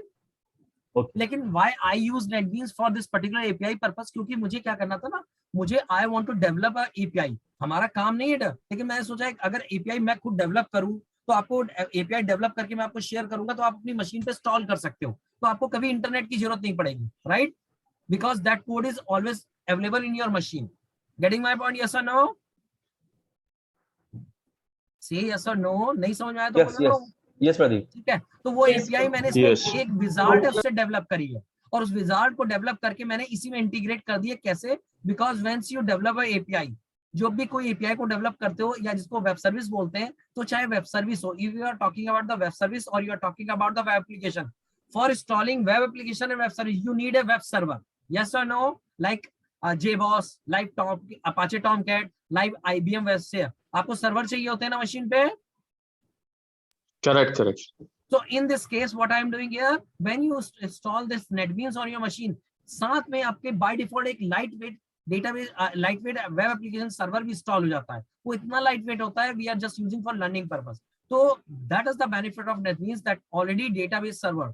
Speaker 1: लेकिन why I use Netbeans for this particular API purpose? क्योंकि मुझे क्या करना था ना, मुझे I want to develop a API. हमारा काम नहीं है, लेकिन मैंने सोचा अगर API मैं खुद डेवलप करूं तो आपको API डेवलप करके मैं आपको शेयर करूंगा तो आप अपनी मशीन पे इंस्टॉल कर सकते हो, तो आपको कभी इंटरनेट की जरूरत नहीं पड़ेगी, right? Because that code is always available in your machine. Getting my point? Yes और नो? से यस और नो? नहीं समझ में आया तो बोलो.
Speaker 3: Yes, Pradeep.
Speaker 1: ठीक है, तो वो API मैंने एक विजार्ड है उससे डेवलप करी है, और उस विजार्ड को डेवलप करके मैंने इसी में इंटीग्रेट कर दिया. कैसे? Because whence you develop a API, जो भी कोई API को डेवलप करते हो या जिसको वेब सर्विस बोलते हैं, तो चाहे वेब सर्विस हो, if you are talking about the web service और you are talking about the web application, for installing web application and web service you need a web server. Yes और no? Like JBoss, like Apache Tomcat, like IBM web से आपको server चाहिए होते हैं ना machine पे.
Speaker 5: Correct.
Speaker 1: So in this case, what I am doing here, when you install this Netbeans on your machine, साथ में आपके by default एक lightweight database, lightweight web application server भी install हो जाता है. वो इतना lightweight होता है, we are just using for learning purpose. So that is the benefit of Netbeans, that already database server,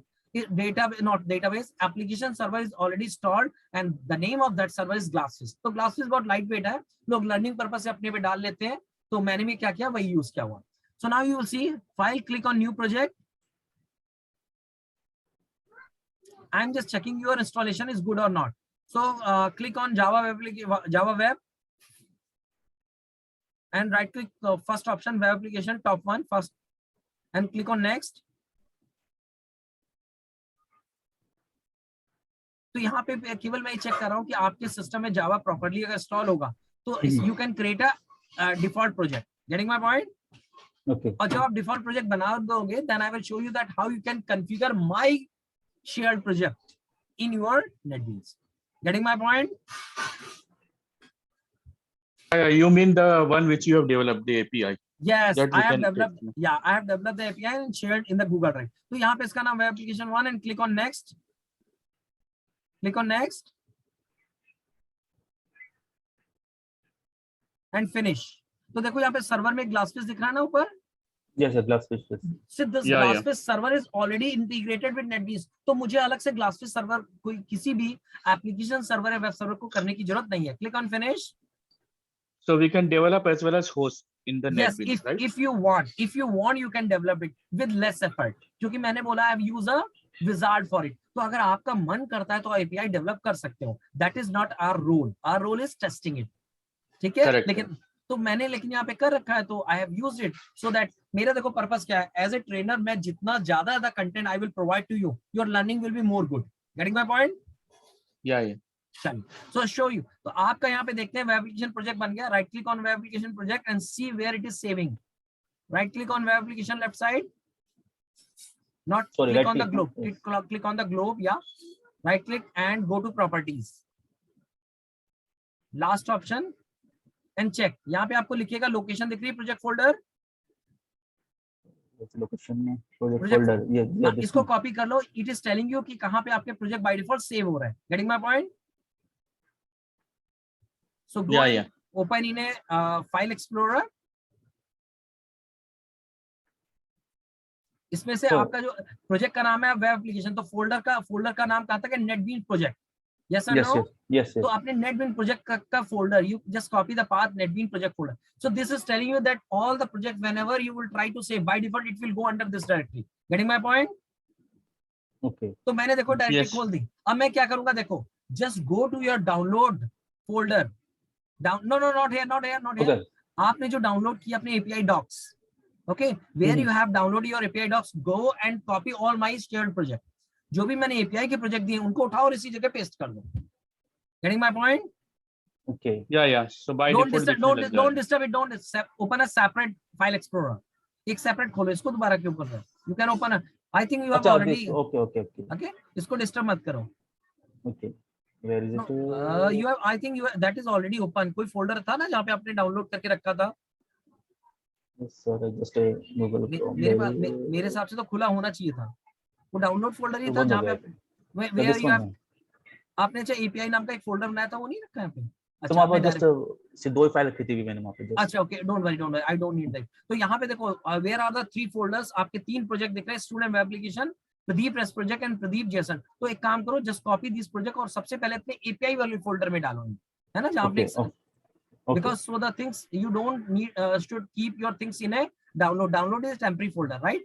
Speaker 1: application server is already installed, and the name of that server is Glassfish. तो Glassfish बहुत lightweight है, लोग learning purpose से अपने पे डाल लेते हैं, तो मैंने भी क्या किया, वही यूज किया हुआ. So now you will see file, click on new project. I'm just checking your installation is good or not. So click on Java Web, and right click first option, web application, top one first, and click on next. तो यहाँ पे केवल मैं check कर रहा हूँ कि आपके सिस्टम में जावा प्रॉपर्ली अगर इंस्टॉल होगा तो you can create a default project. Getting my point?
Speaker 3: Okay.
Speaker 1: और जब आप डिफॉल्ट प्रोजेक्ट बना दोगे then I will show you that how you can configure my shared project in your Netbeans. Getting my point?
Speaker 5: You mean the one which you have developed, the API?
Speaker 1: Yes,
Speaker 5: That
Speaker 1: I
Speaker 5: we
Speaker 1: have
Speaker 5: can
Speaker 1: developed.
Speaker 5: take.
Speaker 1: Yeah, I have developed the API and shared in the Google Drive. तो यहाँ पे इसका नाम web application 1 and click on next. Click on next and finish. तो देखो यहाँ पे server में ग्लासफिश दिख रहा है ना ऊपर.
Speaker 3: Yes, sir. Glassfish. Yes.
Speaker 1: So this Glassfish server is already integrated with Netbeans. तो मुझे अलग से Glassfish server कोई किसी भी एप्लीकेशन सर्वर या वेब सर्वर को करने की जरूरत नहीं है. Click on finish.
Speaker 5: So we can develop as well as host in the
Speaker 1: Yes,
Speaker 5: Netbeans, right?
Speaker 1: if you want, you can develop it with less effort. क्योंकि मैंने बोला I have used a wizard for it. तो अगर आपका मन करता है तो API डेवलप कर सकते हो. That is not our role. Our role is testing it. ठीक है? लेकिन तो मैंने यहाँ पे कर रखा है तो I have used it so that मेरा देखो पर्पस क्या है. As a trainer मैं जितना ज्यादा content I will provide to you, your learning will be more good. Getting my point?
Speaker 5: Yeah.
Speaker 1: चलिए, so show you. तो आपका यहाँ पे देखते हैं वेब एप्लीकेशन प्रोजेक्ट बन गया. Right click on web application project and see where it is saving. Right click on web application left side, not click on the globe. Click on the globe. Yeah, right click and go to properties. Last option and check. यहाँ पे आपको लिखिएगा location दिख रही है project folder.
Speaker 3: Location में project folder ये
Speaker 1: इसको कॉपी कर लो. इट इज टेलिंग यू कि कहाँ पे आपके प्रोजेक्ट बाय डिफॉल्ट सेव हो रहा है. Getting my point? So go and open in a file explorer. इसमें से आपका जो प्रोजेक्ट का नाम है वेब एप्लीकेशन, तो फोल्डर का नाम कहाँ तक है? NetBeans project. यस और नो?
Speaker 3: Yes.
Speaker 1: तो आपने नेटबीन्स प्रोजेक्ट का folder, you just copy the path NetBeans project folder. So this is telling you that all the project whenever you will try to save by default it will go under this directory. Getting my point?
Speaker 3: Okay.
Speaker 1: तो मैंने देखो directory खोल दी. अब मैं क्या करूंगा? देखो, just go to your download folder. No, not here. आपने जो डाउनलोड किया अपने API docs, okay, where you have downloaded your API docs, go and copy all my shared project. जो भी मैंने API के प्रोजेक्ट दिए उनको उठाओ और इसी जगह पेस्ट कर दो. Getting my point?
Speaker 3: Okay.
Speaker 5: Yeah. So by
Speaker 1: don't
Speaker 5: default,
Speaker 1: don't disturb it. Don't open a separate file explorer. एक सेपरेट खोलो. इसको दोबारा क्यों कर रहे हो? You can open a. I think you have already. Okay. इसको डिस्टर्ब मत करो.
Speaker 3: Okay. Where is it?
Speaker 1: You have. I think you have, that is already open. कोई फोल्डर था ना जहाँ पे आपने डाउनलोड करके रखा था?
Speaker 3: Yes, sir. Just a Google Chrome.
Speaker 1: मेरे हिसाब से तो खुला होना चाहिए था. वो डाउनलोड फोल्डर ही था जहाँ पे where you have. आपने चाहे API नाम का एक फोल्डर बनाया था वो नहीं रखा है यहाँ पे?
Speaker 3: तो वहाँ पर जस्ट दो फाइल रखी थी मैंने वहाँ पे.
Speaker 1: अच्छा, okay, don't worry, I don't need that. तो यहाँ पे देखो वेयर आर द 3 फोल्डर्स. आपके 3 प्रोजेक्ट दिख रहे हैं, student web application, Pradeep rest project and Pradeep Jason. तो एक काम करो, जस्ट कॉपी दिस प्रोजेक्ट और सबसे पहले अपने API वाले फोल्डर में डालो, है ना, जहाँ पे because so the things you don't need should keep your things in a download is temporary folder, right?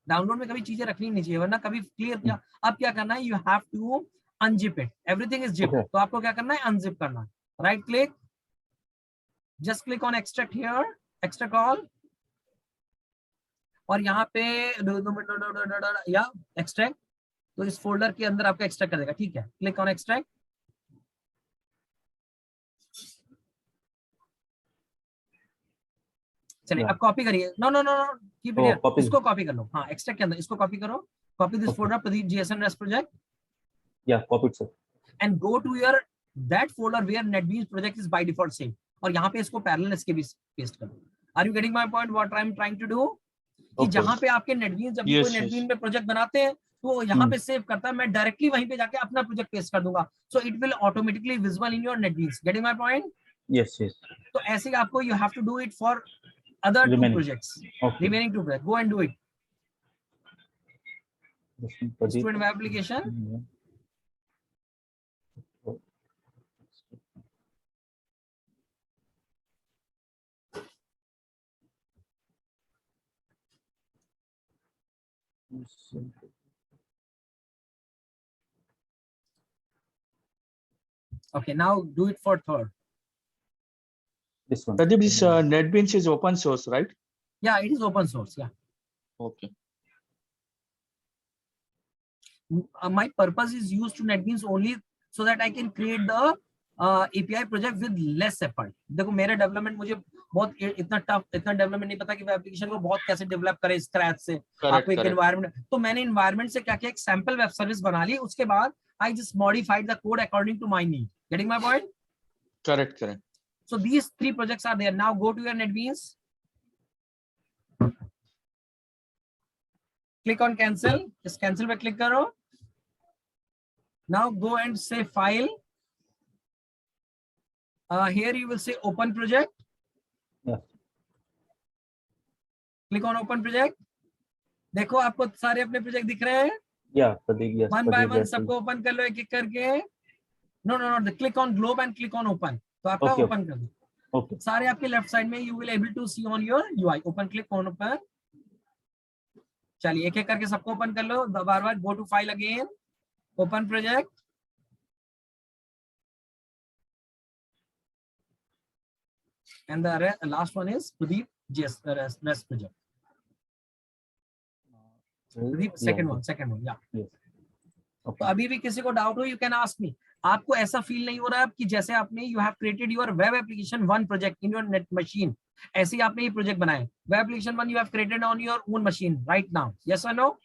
Speaker 1: Download में कभी चीजें रखनी नहीं चाहिए वरना कभी क्लियर किया. अब क्या करना है? You have to unzip it. Everything is zip. तो आपको क्या करना है? अनजिप करना. Right click, just click on extract here, extract all, और यहाँ पे या एक्सट्रैक्ट. तो इस फोल्डर के अंदर आपका एक्सट्रैक्ट कर देगा. ठीक है, क्लिक ऑन एक्सट्रैक्ट. चलिए अब कॉपी करिए. No keep it. इसको कॉपी कर लो. हाँ, एक्सट्रैक्ट के अंदर इसको कॉपी करो. Copy this folder Pradeep JSON rest project.
Speaker 3: Yeah copied sir. And
Speaker 1: go to your that folder where NetBeans project is by default save. और यहाँ पे इसको पैरेलल इसके भी पेस्ट कर दो. Are you getting my point? What I am trying to do कि जहाँ पे आपके नेटबीन्स, जब कोई नेटबीन्स में प्रोजेक्ट बनाते हैं तो यहाँ पे सेव करता है, मैं डायरेक्टली वहीं पे जाके अपना प्रोजेक्ट पेस्ट कर दूंगा. So it will automatically visible in your NetBeans. Getting my point?
Speaker 3: Yes.
Speaker 1: तो ऐसे आपको you have to do it for other two projects. Remaining 2 projects. Go and do it. Student web application. Okay, now do it for third.
Speaker 3: This one.
Speaker 5: Pradeep, this Netbeans is open source, right?
Speaker 1: Yeah, it is open source. Yeah.
Speaker 5: Okay.
Speaker 1: My purpose is used to Netbeans only so that I can create the API project with less effort. देखो मेरा development मुझे बहुत इतना development नहीं पता कि मैं application को बहुत कैसे डेवलप करें स्क्रैच से। आपको एक एनवायरनमेंट, तो मैंने एनवायरनमेंट से क्या किया, एक सैंपल वेब सर्विस बना ली, उसके बाद I just modified the code according to my need. Getting my point?
Speaker 5: Correct.
Speaker 1: So these 3 projects are there. Now go to your Netbeans. Click on cancel. Just cancel पे click करो. Now go and say file. Here you will say open project.
Speaker 3: Yeah.
Speaker 1: Click on open project. देखो आपको सारे अपने project दिख रहे हैं?
Speaker 3: Yeah, Pradeep, yes.
Speaker 1: One by
Speaker 3: Pradeep,
Speaker 1: one
Speaker 3: yes.
Speaker 1: सबको ओपन कर लो एक एक करके. No. Click on globe and click on open. तो आपका
Speaker 3: Okay.
Speaker 1: ओपन कर दो.
Speaker 3: Okay.
Speaker 1: सारे आपके लेफ्ट साइड में you will able to see on your UI. Open, click on open. चलिए एक एक करके सबको ओपन कर लो. बार-बार go to file again. Open project. And the last one is Pradeep REST project. Pradeep, second one, yeah.
Speaker 3: Yes. Okay.
Speaker 1: तो अभी भी किसी को डाउट हो, you can ask me. आपको ऐसा फील नहीं हो रहा है कि जैसे आपने you have created your web application one project in your net machine, ऐसे ही आपने ये प्रोजेक्ट बनाया. Web application one you have created on your own machine right now. Yes or no?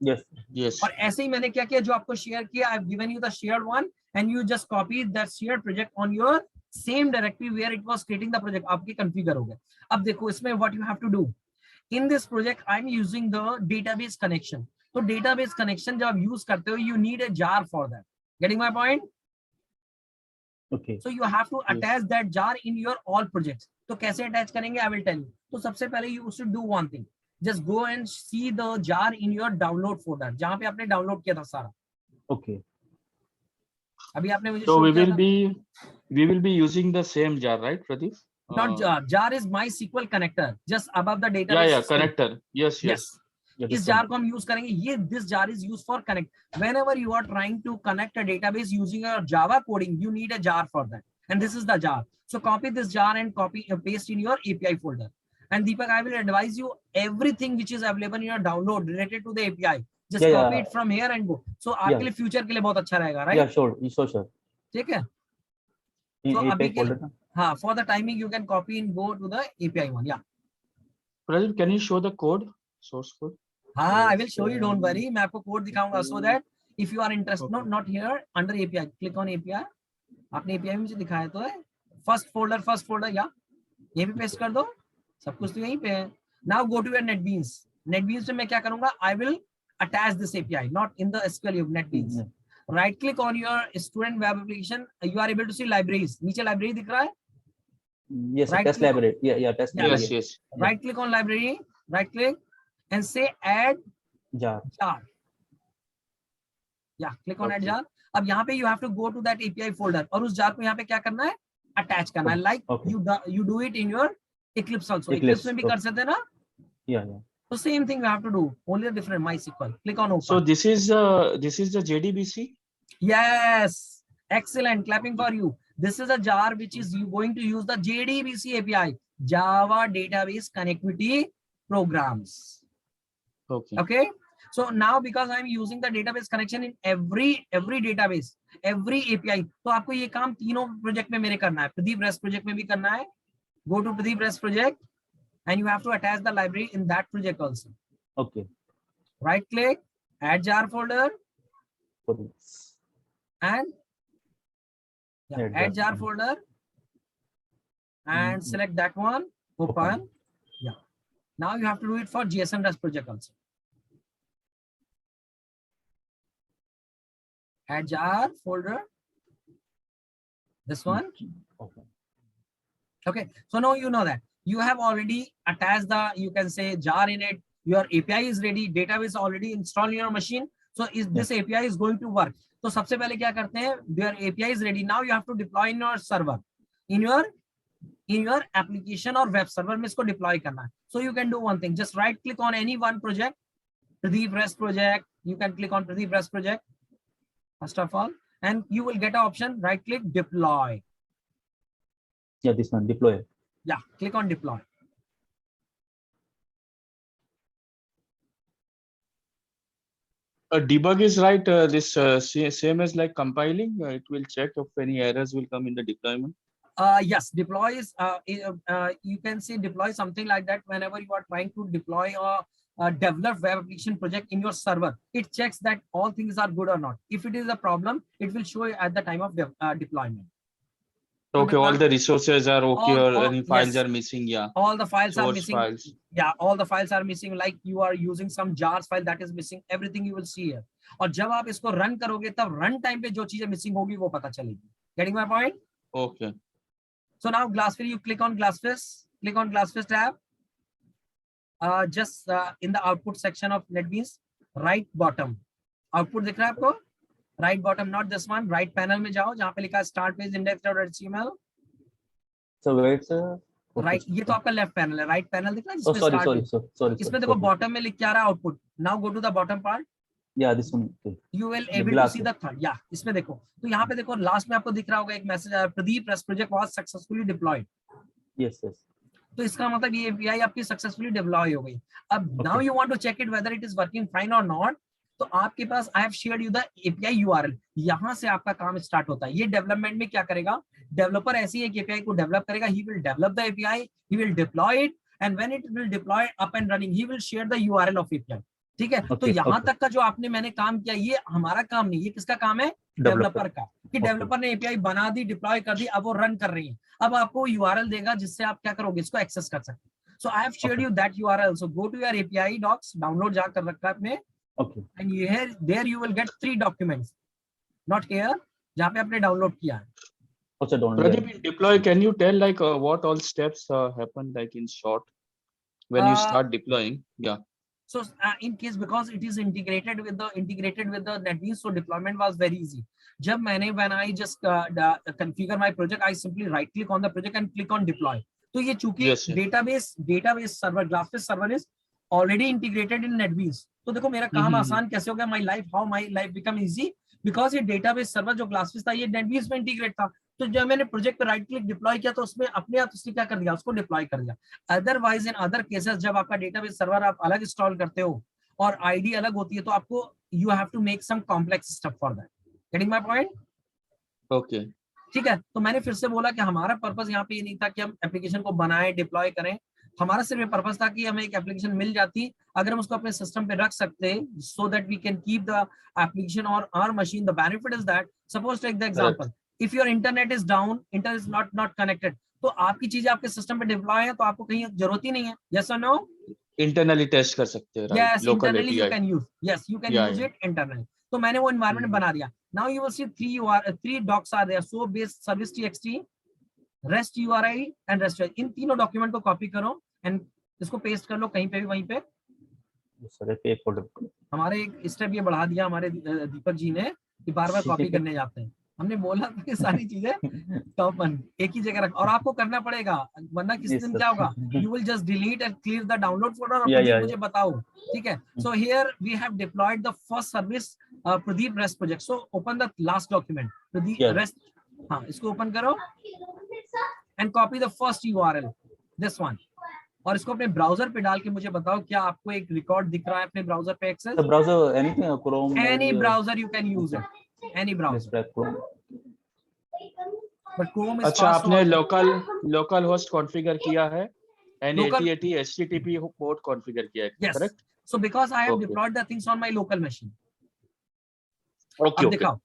Speaker 5: Yes.
Speaker 1: और ऐसे ही मैंने क्या किया, जो आपको शेयर किया, I've given you the shared one and you just copy that shared project on your same directory where it was creating the project. आपकी configure हो गया. अब देखो इसमें what you have to do. In this project I'm using the database connection. तो database connection जब आप use करते हो, you need a jar for that. Getting my point?
Speaker 3: Okay.
Speaker 1: So you have to attach that jar in your all projects. तो कैसे attach करेंगे? I will tell you. तो सबसे पहले you should do one thing. Just go and see the jar in your download folder, जहाँ पे आपने download किया था सारा.
Speaker 3: Okay.
Speaker 1: अभी आपने मुझे
Speaker 5: So
Speaker 1: show
Speaker 5: we
Speaker 1: किया
Speaker 5: will
Speaker 1: था.
Speaker 5: be using the same jar, right, Pradeep?
Speaker 1: Not jar. Jar is Mysql connector, just above the database.
Speaker 5: Yeah,
Speaker 1: string.
Speaker 5: connector. Yes.
Speaker 3: Yeah,
Speaker 1: इस
Speaker 3: this
Speaker 1: jar
Speaker 3: one.
Speaker 1: को हम use करेंगे. ये this jar is used for connect. Whenever you are trying to connect a database using a Java coding, you need a jar for that. And this is the jar. So copy this jar and paste in your API folder. And Deepak, I will advise you everything which is available in your download related to the API. Just copy it from here and go. So आपके लिए future के लिए बहुत अच्छा रहेगा, right?
Speaker 3: Yeah, sure.
Speaker 1: ठीक है.
Speaker 3: In
Speaker 1: So
Speaker 3: API folder.
Speaker 1: हाँ, for the timing you can copy and go to the API one. Yeah.
Speaker 5: Pradeep, can you show the code, source code?
Speaker 1: हाँ, I will show you. Don't worry. मैं आपको code दिखाऊंगा so that if you are interested,
Speaker 5: Okay.
Speaker 1: not here under API. Click on API. आपने API में मुझे दिखाया तो है. First folder या ये भी पेस्ट कर दो. सब कुछ तो यहीं पे है. Now go to your Netbeans. Netbeans में मैं क्या करूँगा? I will attach this API, not in the SQL of Netbeans. Right click on your student web application. You are able to see libraries. नीचे library दिख रहा है?
Speaker 3: Yes,
Speaker 1: Right
Speaker 3: test
Speaker 1: click on-
Speaker 3: library. Yeah, test
Speaker 1: Yeah,
Speaker 3: library.
Speaker 5: Yes.
Speaker 1: Right click on library. Right click and say add
Speaker 3: Jar.
Speaker 1: jar. Yeah, click on add
Speaker 5: Okay.
Speaker 1: jar. अब यहाँ पे you have to go to that API folder और उस jar को यहाँ पे क्या करना है? Attach करना है. Like you do it in your Eclipse also. Eclipse में भी कर सकते हैं ना?
Speaker 3: Yeah.
Speaker 1: So same thing we have to do. Only a different MySQL. Click on open.
Speaker 5: So this is the JDBC.
Speaker 1: Yes, excellent. Clapping for you. This is a jar which is you going to use the JDBC API, Java Database Connectivity Programs. Okay. So now because I'm using the database connection in every database, every API, तो आपको ये काम तीनों project में मेरे करना है. Pradeep REST project में भी करना है. Go to Pradeep REST project and you have to attach the library in that project also.
Speaker 3: Okay.
Speaker 1: Right click, add jar folder
Speaker 3: For this.
Speaker 1: and add jar folder and select that one, open. Yeah. Now you have to do it for JSON REST project also. Add jar folder. This one. Okay. So now you know that you have already attached the, you can say, jar in it. Your API is ready. Database already installed in your machine. So this API is going to work. So सबसे पहले क्या करते हैं? Your API is ready. Now you have to deploy in your server, in your application or web server में इसको deploy करना है. So you can do one thing. Just right click on any one project. Pradeep REST project. You can click on Pradeep REST project first of all, and you will get an option. Right click, deploy.
Speaker 3: Yeah, this one, deploy.
Speaker 1: Yeah, click on deploy.
Speaker 5: Debug is right. Same as like compiling. It will check if any errors will come in the deployment.
Speaker 1: Yes, deploy is you can say deploy something like that whenever you are trying to deploy or develop web application project in your server. It checks that all things are good or not. If it is a problem, it will show you at the time of deployment.
Speaker 5: Okay, all the resources are okay, or any files
Speaker 1: yes,
Speaker 5: are missing. Yeah,
Speaker 1: all the files are
Speaker 5: source
Speaker 1: missing.
Speaker 5: files.
Speaker 1: Yeah, all the files are missing. Like you are using some jars file that is missing. Everything you will see here. और जब आप इसको run करोगे तब run time पे जो चीजें missing होगी वो पता चलेगी. Getting my point?
Speaker 5: Okay.
Speaker 1: So now Glassfish, you click on Glassfish. Click on Glassfish tab. Just in the output section of Netbeans, right bottom. Output दिख रहा है आपको? Right bottom, not this one. Right panel में जाओ जहाँ पे लिखा है start page index.html.
Speaker 3: So where it's
Speaker 1: Right, ये तो आपका लेफ्ट पैनल है. राइट पैनल दिख रहा है
Speaker 3: oh,
Speaker 1: जिसमें
Speaker 3: sorry.
Speaker 1: इसमें देखो बॉटम में लिख के आ रहा है output. Now go to the bottom part.
Speaker 3: Yeah, this one. Okay.
Speaker 1: You will able to see the third. Yeah, इसमें देखो. तो यहाँ पे देखो लास्ट में आपको दिख रहा होगा एक मैसेज आया, Pradeep REST project was successfully deployed.
Speaker 3: Yes.
Speaker 1: तो इसका मतलब ये API आपकी सक्सेसफुली डिप्लॉय हो गई. अब now you want to check it whether it is working fine और नॉट. तो आपके पास I have shared you the API URL. यहाँ से आपका काम स्टार्ट होता है. ये डेवलपमेंट में क्या करेगा, डेवलपर ऐसी एक API को डेवलप करेगा. He will develop the API, he will deploy it, and when it will deploy up and running he will share the URL of API. ठीक है. तो यहाँ तक का जो आपने मैंने काम किया ये हमारा काम नहीं, ये किसका काम है, डेवलपर का. कि डेवलपर ने API बना दी, डिप्लॉय कर दी, अब वो रन कर रही है. अब आपको URL देगा जिससे आप क्या करोगे, इसको एक्सेस कर सकते. So I have shared you that URL. So go to your API docs, download जा कर रखा है आपने.
Speaker 3: Okay.
Speaker 1: And here there you will get 3 documents. Not here, जहाँ पे आपने डाउनलोड किया है.
Speaker 3: Also don't.
Speaker 5: Pradeep, in deploy, can you tell like what all steps happen like in short when you start deploying? Yeah.
Speaker 1: So in case because it is integrated with the Netbeans, so deployment was very easy. When I just configure my project, I simply right click on the project and click on deploy. तो ये चूंकि database server, Glassfish server is already integrated in Netbeans. तो देखो मेरा काम आसान कैसे हो गया, how my life become easy because ये database server जो Glassfish था ये Netbeans में integrate था. तो जब मैंने प्रोजेक्ट पे राइट क्लिक डिप्लॉय किया तो उसमें अपने आप उसने क्या कर दिया, उसको डिप्लॉय कर दिया. अदरवाइज इन अदर केसेस जब आपका डेटाबेस सर्वर आप अलग इंस्टॉल करते हो और आईडी अलग होती है तो आपको you have to make some complex stuff for that. Getting my point?
Speaker 5: Okay,
Speaker 1: ठीक है. तो मैंने फिर से बोला कि हमारा पर्पस यहाँ पे ये नहीं था कि हम एप्लीकेशन को बनाएं, डिप्लॉय करें. हमारा सिर्फ पर्पस था कि हमें एक एप्लीकेशन मिल जाती, अगर हम उसको अपने सिस्टम पे रख सकते so that we can keep the application और our machine. The benefit is that suppose take the example, if your internet is down, internet is not connected, तो आपकी चीजें आपके सिस्टम पे डिप्लॉय है तो आपको कहीं जरूरत ही नहीं है. yes or no?
Speaker 5: Internally test कर सकते हैं, right?
Speaker 1: yes, internally you can use, yes you can use it internally. तो मैंने वो environment बना दिया. now you will see three docs are there, so based service txt, rest URI and rest. इन तीनों document को कॉपी करो and इसको paste कर लो कहीं पे भी, वहीं पे. हमारे एक स्टेप ये बढ़ा दिया हमारे दीपक जी ने कि बार बार कॉपी करने जाते हैं. हमने बोला था कि सारी चीजें टॉप वन एक ही जगह रख, और आपको करना पड़ेगा वरना किसी दिन क्या होगा, you will just delete and clear the download folder और मुझे बताओ. ठीक है. So here we have deployed the first service Pradeep rest project. So open the last document Pradeep rest. हाँ, इसको ओपन करो and copy the first URL, this one, और इसको अपने ब्राउजर पे डाल के मुझे बताओ क्या आपको एक रिकॉर्ड दिख रहा है अपने ब्राउजर पे access.
Speaker 3: Browser anything, Chrome,
Speaker 1: any browser you can use it, any browser. But Chrome is
Speaker 5: अच्छा, आपने लोकल होस्ट कॉन्फ़िगर किया है and 8080 HTTP पोर्ट कॉन्फ़िगर किया है, correct?
Speaker 1: So because I have deployed the things on my local machine.
Speaker 5: Okay, okay.
Speaker 1: दिखाओ.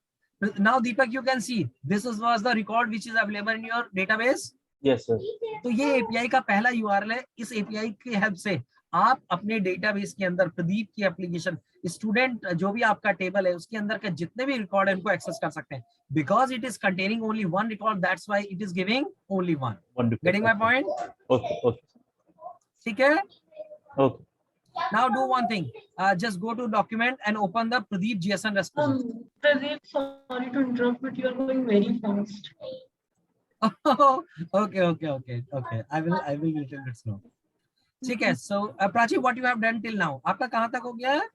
Speaker 1: Now Deepak, you can see this was the record which is available in your database.
Speaker 3: Yes sir.
Speaker 1: तो ये API का पहला URL है. इस API की help से आप अपने डेटाबेस के अंदर प्रदीप की एप्लीकेशन स्टूडेंट जो भी आपका टेबल है उसके अंदर के जितने भी रिकॉर्ड है उनको एक्सेस कर सकते हैं. Because it is containing only one record, that's why it is giving only one. Getting my point?
Speaker 3: Okay.
Speaker 1: ठीक है.
Speaker 3: Okay.
Speaker 1: Now do one thing, just go to document and open the Pradeep JSON REST project.
Speaker 2: Pradeep, sorry to interrupt, but you are going very fast.
Speaker 1: Okay. I will little bit slow. ठीक है. So Prachi, what you have done till now, आपका कहाँ तक हो गया है?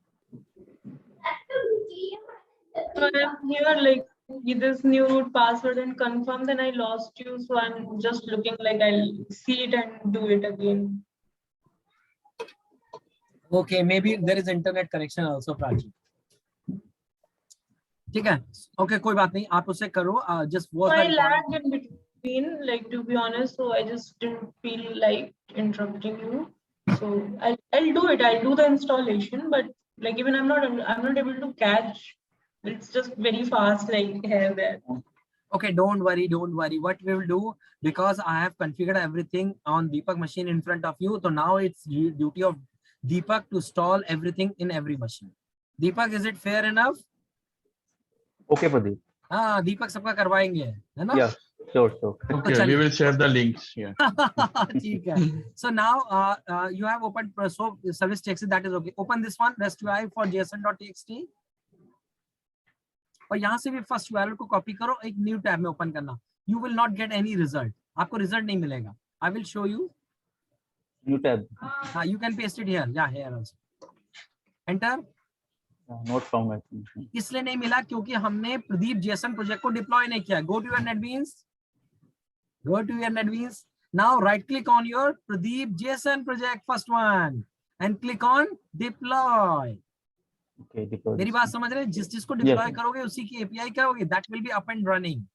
Speaker 2: So I am here like this new root password and confirm, then I lost you. So I'm just looking like I'll see it and do it again.
Speaker 1: Okay, maybe there is internet connection also, Prachi. ठीक है, okay, कोई बात नहीं, आप उसे करो, just watch the
Speaker 2: I
Speaker 1: recording.
Speaker 2: lagged in between, like, to be honest, so I just didn't feel like interrupting you. So I'll do it. I'll do the installation, but like even I'm not able to catch. It's just very fast, like here there.
Speaker 1: Okay, don't worry. What we will do, because I have configured everything on Deepak machine in front of you, so now it's duty of Deepak to install everything in every machine. Deepak, is it fair enough?
Speaker 3: Okay, Pradeep.
Speaker 1: हाँ, दीपक सबका करवाएंगे, है ना?
Speaker 3: Yeah, sure.
Speaker 6: Okay, we will share the links here.
Speaker 1: ठीक है. So now you have opened Soap service checks, that is okay. Open this one, REST-UI for json.txt. और यहाँ से भी फर्स्ट URL को कॉपी करो, एक न्यू टैब में ओपन करना. You will not get any result. आपको रिजल्ट नहीं मिलेगा. I will show you.
Speaker 3: New tab.
Speaker 1: You can paste it here. Yeah, here also. Enter.
Speaker 3: Not found. I think.
Speaker 1: इसलिए नहीं मिला क्योंकि हमने प्रदीप JSON प्रोजेक्ट को डिप्लॉय नहीं किया. Go to your Netbeans. Go to your Netbeans. Now right click on your Pradeep JSON project, first one, and click on deploy.
Speaker 3: Okay, deploy.
Speaker 1: मेरी बात समझ रहे हैं? जिस जिसको डिप्लॉय करोगे उसी की API क्या होगी? That will be up and running.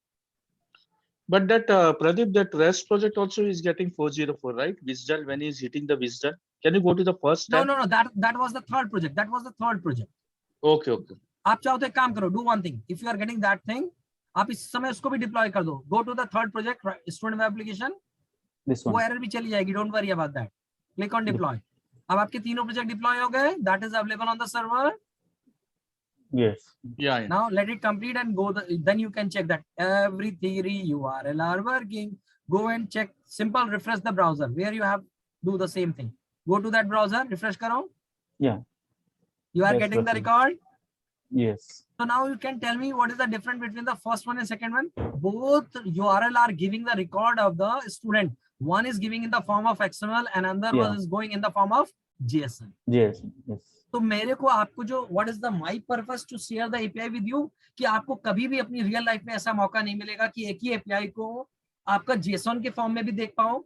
Speaker 5: But that Pradeep, that REST project also is getting 404, right? Visual, when he's hitting the visual. Can you go to the first tab?
Speaker 1: No. That was the third project. That was the third project.
Speaker 5: Okay.
Speaker 1: आप चाहो तो एक काम करो. Do one thing. If you are getting that thing, आप इस समय उसको भी डिप्लॉय कर दो. Go to the third project, student web application.
Speaker 3: This one.
Speaker 1: वो एरर भी चली जाएगी. Don't worry about that. Click on deploy. अब आपके तीनों प्रोजेक्ट डिप्लॉय हो गए. That is available on the server.
Speaker 5: Yeah.
Speaker 1: Now let it complete and go. Then you can check that every three URL are working. Go and check. Simple refresh the browser where you have do the same thing. Go to that browser. Refresh karo.
Speaker 3: Yeah.
Speaker 1: You are
Speaker 3: Yes,
Speaker 1: getting the
Speaker 3: perfect.
Speaker 1: record.
Speaker 3: Yes.
Speaker 1: So now you can tell me what is the difference between the first one and second one. Both URL are giving the record of the student. One is giving in the form of XML and another one is going in the form of JSON.
Speaker 3: Yes.
Speaker 1: तो मेरे को आपको जो what is the my purpose to share the API with you, कि आपको कभी भी अपनी रियल लाइफ में ऐसा मौका नहीं मिलेगा कि एक ही API को आपका JSON के फॉर्म में भी देख पाओ,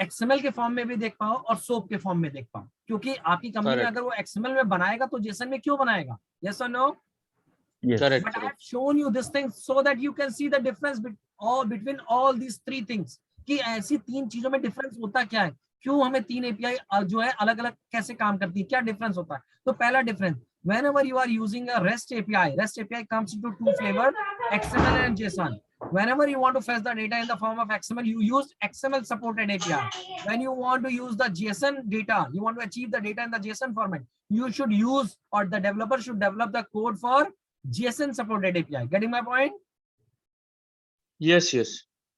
Speaker 1: XML के फॉर्म में भी देख पाओ और SOAP के फॉर्म में देख पाओ. क्योंकि आपकी कंपनी अगर वो XML में बनाएगा तो JSON में क्यों बनाएगा? Yes or no?
Speaker 3: Yes.
Speaker 5: Correct.
Speaker 1: But I have shown you this thing so that you can see the difference between all these three things. कि ऐसी तीन चीजों में डिफरेंस होता क्या है, क्यों हमें तीन एपीआई जो है अलग अलग कैसे काम करती है, क्या डिफरेंस होता है. तो पहला difference, whenever you are using a REST API comes into two flavor, XML and JSON. Whenever you want to fetch the data in the form of XML, you use XML supported API. When you want to use the JSON data, you want to achieve the data in the JSON format, you should use, or the developer should develop the code for JSON supported API. Getting my point?
Speaker 5: Yes.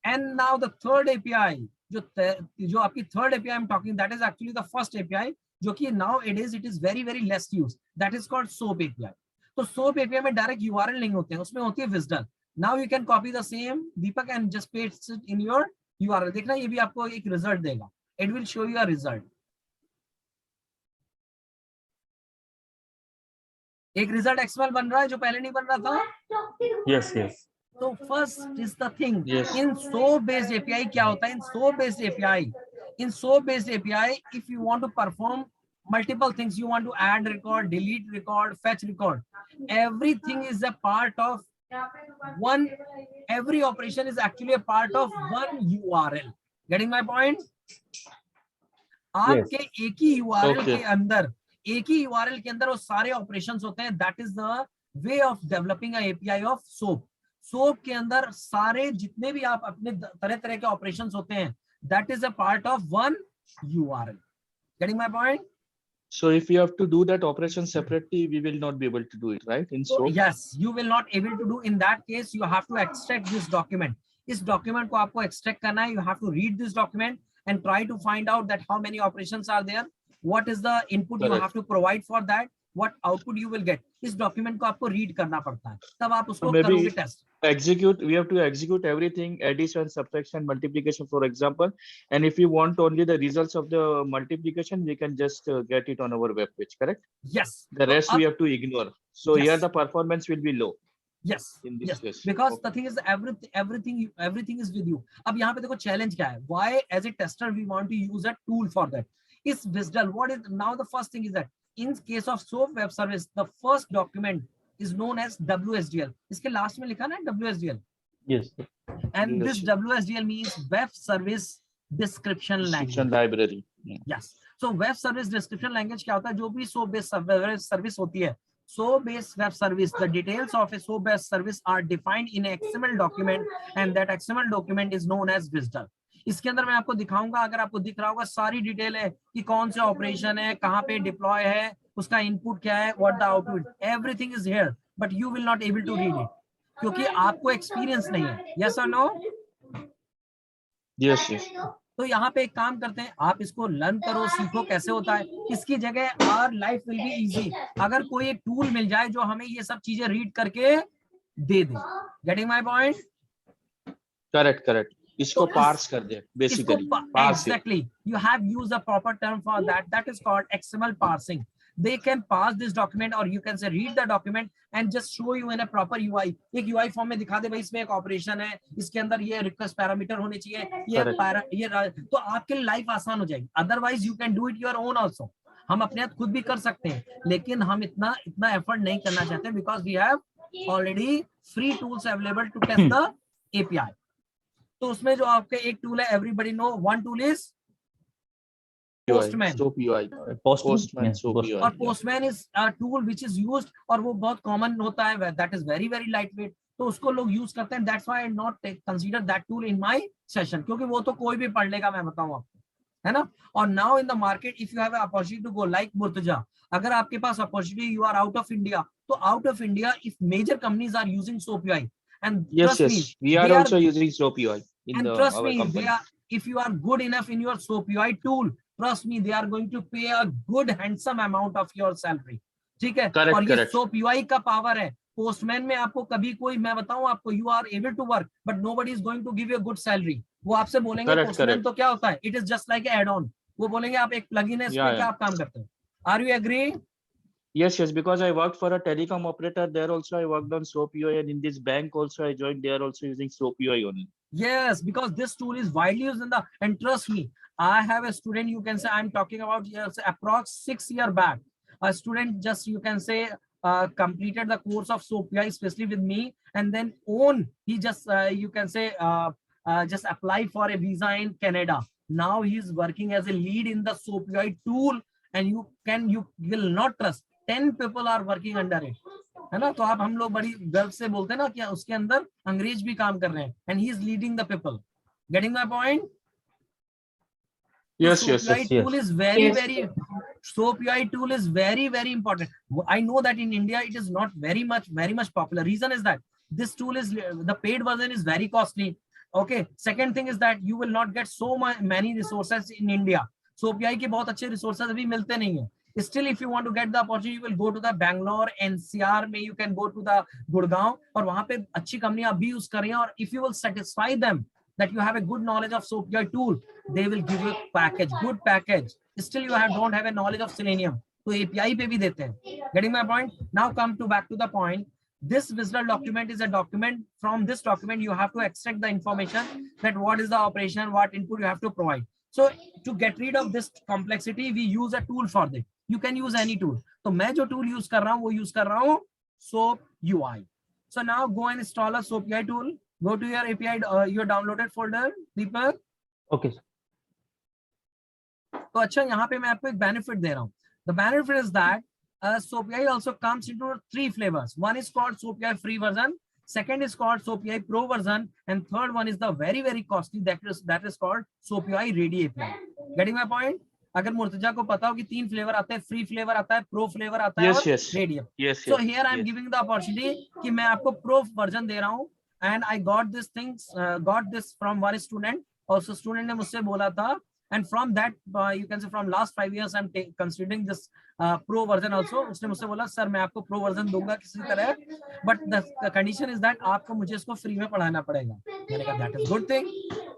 Speaker 1: And now the third API, जो आपकी third API I'm talking, that is actually the first API, जो कि nowadays it is very less used. That is called SOAP API. तो SOAP API में direct URL नहीं होते हैं, उसमें होती है WSDL. Now you can copy the same, Deepak, and just paste it in your URL. देखना ये भी आपको एक result देगा. It will show you a result. एक result XML बन रहा है जो पहले नहीं बन रहा था.
Speaker 3: Yes.
Speaker 1: So first is the thing.
Speaker 5: Yes.
Speaker 1: In SOAP-based API क्या होता है? In SOAP-based API, if you want to perform multiple things, you want to add record, delete record, fetch record, everything is a part of one. Every operation is actually a part of one URL. Getting my point? आपके एक ही URL के अंदर, वो सारे operations होते हैं. That is the way of developing a API of SOAP. SOAP के अंदर सारे जितने भी आप अपने तरह के ऑपरेशंस होते हैं, that is a part of one URL. Getting my point?
Speaker 5: So if you have to do that operation separately, we will not be able to do it, right? In
Speaker 1: So
Speaker 5: SOAP?
Speaker 1: yes, you will not able to do. In that case, you have to extract this document. इस document को आपको extract करना है. You have to read this document and try to find out that how many operations are there, what is the input you have to provide for that, what output you will get. इस document को आपको read करना पड़ता है, तब आप उसको करोगे test.
Speaker 5: We have to execute everything, addition, subtraction, multiplication, for example. And if you want only the results of the multiplication, we can just get it on our web page, correct?
Speaker 1: Yes.
Speaker 5: The rest we have to ignore. So
Speaker 1: Yes.
Speaker 5: here the performance will be low.
Speaker 1: Yes,
Speaker 5: in this
Speaker 1: yes,
Speaker 5: case.
Speaker 1: because
Speaker 5: Okay.
Speaker 1: the thing is everything is with you. अब यहाँ पे देखो challenge क्या है? Why as a tester we want to use a tool for that? Is Visdal. What is now the first thing is that in case of SOAP web service, the first document is known as WSDL. इसके last में लिखा ना WSDL.
Speaker 3: Yes.
Speaker 1: And
Speaker 5: Yes,
Speaker 1: this
Speaker 5: sir.
Speaker 1: WSDL means web service description
Speaker 5: Description
Speaker 1: language.
Speaker 5: library. Yeah.
Speaker 1: Yes. So web service description language क्या होता है? जो भी SOAP based service होती है, SOAP based web service, the details of a SOAP based service are defined in an XML document, and that XML document is known as WSDL. इसके अंदर मैं आपको दिखाऊंगा, अगर आपको दिख रहा होगा सारी डिटेल है कि कौन से ऑपरेशन है, कहाँ पे डिप्लॉय है, उसका इनपुट क्या है, what the output, everything is here, but you will not able to read it क्योंकि आपको एक्सपीरियंस नहीं है. यस और नो?
Speaker 5: Yes, yes.
Speaker 1: तो यहाँ पे एक काम करते हैं, आप इसको लर्न करो, सीखो कैसे होता है. इसकी जगह our life will be easy अगर कोई एक टूल मिल जाए जो हमें ये सब चीजें रीड करके दे दे. Getting my point?
Speaker 5: Correct, correct. इसको
Speaker 1: तो
Speaker 5: parse कर दे basically. Parse it.
Speaker 1: Exactly. You have used a proper term for that. That is called XML parsing. They can parse this document, or you can say read the document and just show you in a proper UI. एक UI form में दिखा दे भाई इसमें एक operation है, इसके अंदर ये रिक्वेस्ट पैरामीटर होने चाहिए, ये तो आपके लिए लाइफ आसान हो जाएगी. Otherwise you can do it your own also. हम अपने हाथ खुद भी कर सकते हैं, लेकिन हम इतना एफर्ट नहीं करना चाहते because we have already free tools available to test the API. तो उसमें जो आपके एक टूल है, everybody know, one tool is Postman.
Speaker 5: Postman, SoapUI.
Speaker 1: और Postman is a tool which is used, और वो बहुत कॉमन होता है, that is very very light weight, तो उसको लोग यूज करते हैं. That's why I not consider that tool in my session, क्योंकि वो तो कोई भी पढ़ लेगा, मैं बताऊं आपको, है ना. और now in the market if you have a opportunity to go like Murtaza, अगर आपके पास opportunity, you are out of India, तो out of India if major companies are using SoapUI, and
Speaker 5: Yes,
Speaker 1: trust me,
Speaker 5: yes. We are
Speaker 1: they
Speaker 5: also using SoapUI in
Speaker 1: and
Speaker 5: the
Speaker 1: trust
Speaker 5: our
Speaker 1: me,
Speaker 5: company.
Speaker 1: they are, if you are good enough in your SoapUI tool, trust me, they are going to pay a good handsome amount of your salary. ठीक है.
Speaker 5: Correct,
Speaker 1: और ये
Speaker 5: correct.
Speaker 1: SoapUI का power है. Postman में आपको कभी कोई, मैं बताऊं आपको, you are able to work but nobody is going to give you good salary. वो आपसे बोलेंगे
Speaker 5: Correct,
Speaker 1: पोस्टमैन
Speaker 5: correct.
Speaker 1: तो क्या होता है, it is just like add on. वो बोलेंगे आप एक प्लगइन है, इस पे
Speaker 5: Yeah,
Speaker 1: क्या
Speaker 5: yeah.
Speaker 1: आप काम करते हो. Are you agree?
Speaker 5: Yes, yes, because I worked for a telecom operator. There also I worked on SoapUI, and in this bank also I joined. They are also using SoapUI only.
Speaker 1: Yes, because this tool is widely used in the, and trust me, I have a student, you can say, I'm talking about years, approx 6 years back. A student just, you can say, completed the course of SoapUI, especially with me, and then he just, you can say, just apply for a visa in Canada. Now he's working as a lead in the SoapUI tool, and you will not trust, 10 people are working under it. है ना. तो आप, हम लोग बड़ी गर्व से बोलते हैं ना कि उसके अंदर अंग्रेज भी काम कर रहे हैं, and he is leading the people. Getting my point?
Speaker 5: Yes,
Speaker 1: So
Speaker 5: yes,
Speaker 1: SoapUI
Speaker 5: yes.
Speaker 1: tool is SoapUI tool is very, very important. I know that in India it is not very much popular. Reason is that this tool is, the paid version is very costly. Okay. Second thing is that you will not get so many resources in India. SoapUI के बहुत अच्छे resources अभी मिलते नहीं है. Still, if you want to get the opportunity, you will go to the Bangalore, NCR में, you can go to the Gurgaon, और वहाँ पे अच्छी कंपनियां अभी यूज कर रही हैं. और if you will satisfy them that you have a good knowledge of SoapUI tool, they will give you a package, good package. Still, you don't have a knowledge of Selenium, तो API पे भी देते हैं. Getting my point? Now come to back to the point. This visual document is a document. From this document, you have to extract the information that what is the operation, what input you have to provide. So to get rid of this complexity, we use a tool for that. You can use any tool. तो मैं जो tool use कर रहा हूँ, वो use कर रहा हूँ SoapUI. So now go and install a SoapUI tool. Go to your API, your downloaded folder, Deepak.
Speaker 3: Okay.
Speaker 1: तो अच्छा, यहाँ पे मैं आपको एक benefit दे रहा हूँ. The benefit is that SoapUI also comes into 3 flavors. One is called SoapUI free version. Second is called SoapUI Pro version, and third one is the very, very costly, that is called SoapUI Ready API. Getting my point? अगर मुर्तजा को पता हो कि 3 flavour आते हैं, free flavour आता है, pro flavour आता है, और radium. So here I am giving the opportunity कि मैं आपको प्रो वर्जन दे रहा हूँ, and I got this from one student. और उस स्टूडेंट ने मुझसे बोला था and from that you can say from last 5 years I'm considering this pro version also. उसने मुझसे बोला सर मैं आपको pro version दूंगा किसी तरह, but the condition is that आपको मुझे इसको free में पढ़ाना पड़ेगा. मैंने कहा that is good thing.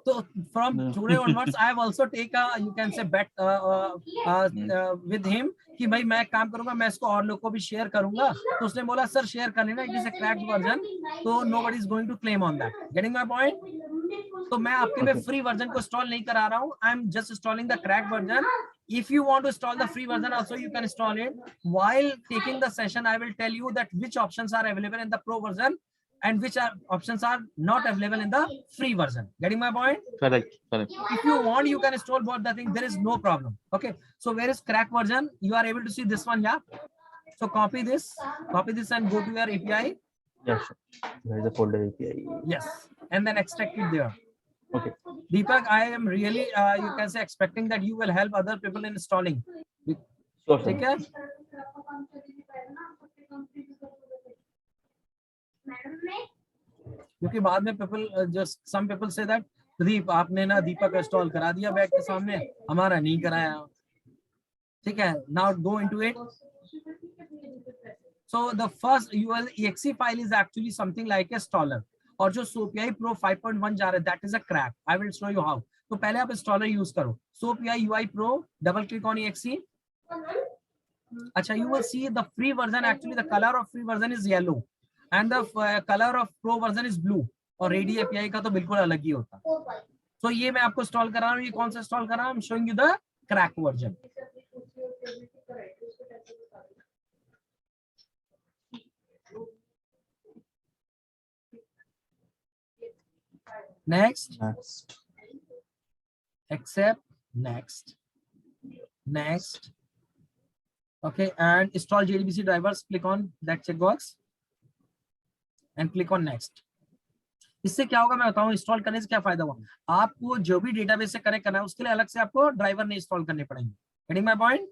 Speaker 1: So from today onwards I have also take a you can say bet with him कि भाई मैं काम करूंगा, मैं इसको और लोगों को भी शेयर करूंगा. तो उसने बोला सर शेयर कर लेना, it is a cracked version, so nobody is going to claim on that. Getting my point? तो मैं आपके लिए फ्री वर्जन को इंस्टॉल नहीं करा रहा हूँ. आई am just installing the crack version. If you want to install the free version also, you can install it. While taking the session, I will tell you that which options are available in the pro version and which options are not available in the free version. Getting my point?
Speaker 5: Correct. Correct.
Speaker 1: If you want, you can install both the things. There is no problem. Okay. So where is crack version? You are able to see this one, yeah? So copy this and go to your API.
Speaker 3: Yeah, sure. There is a folder API.
Speaker 1: Yes. And then extract it there.
Speaker 3: Okay.
Speaker 1: Deepak, I am really, you can say, expecting that you will help other people in installing.
Speaker 3: Sure,
Speaker 1: ठीक है? क्योंकि बाद में people just some people say that Pradeep आपने ना दीपक install करा दिया बैठ के सामने, हमारा नहीं कराया. ठीक है? Now go into it. So the first exe file is actually something like a installer. और जो SoapUI Pro 5.1 जा रहा है, that is a crack. I will show you how. तो पहले आप installer use करो. SoapUI UI Pro, double click on exe. अच्छा, you will see the free version. Actually, the color of free version is yellow, and the color of Pro version is blue. और Ready API का तो बिल्कुल अलग ही होता. So ये मैं आपको install करा रहा हूँ. ये कौन सा install करा रहा हूँ? I'm showing you the crack version. Next, accept, next. Okay, and install Jdbc drivers. Click on that checkbox and click on next. इससे क्या होगा मैं बताऊं. इंस्टॉल करने से क्या फायदा हुआ. आपको जो भी डेटाबेस से कनेक्ट करना है उसके लिए अलग से आपको ड्राइवर नहीं इंस्टॉल करने पड़ेंगे. Getting my point?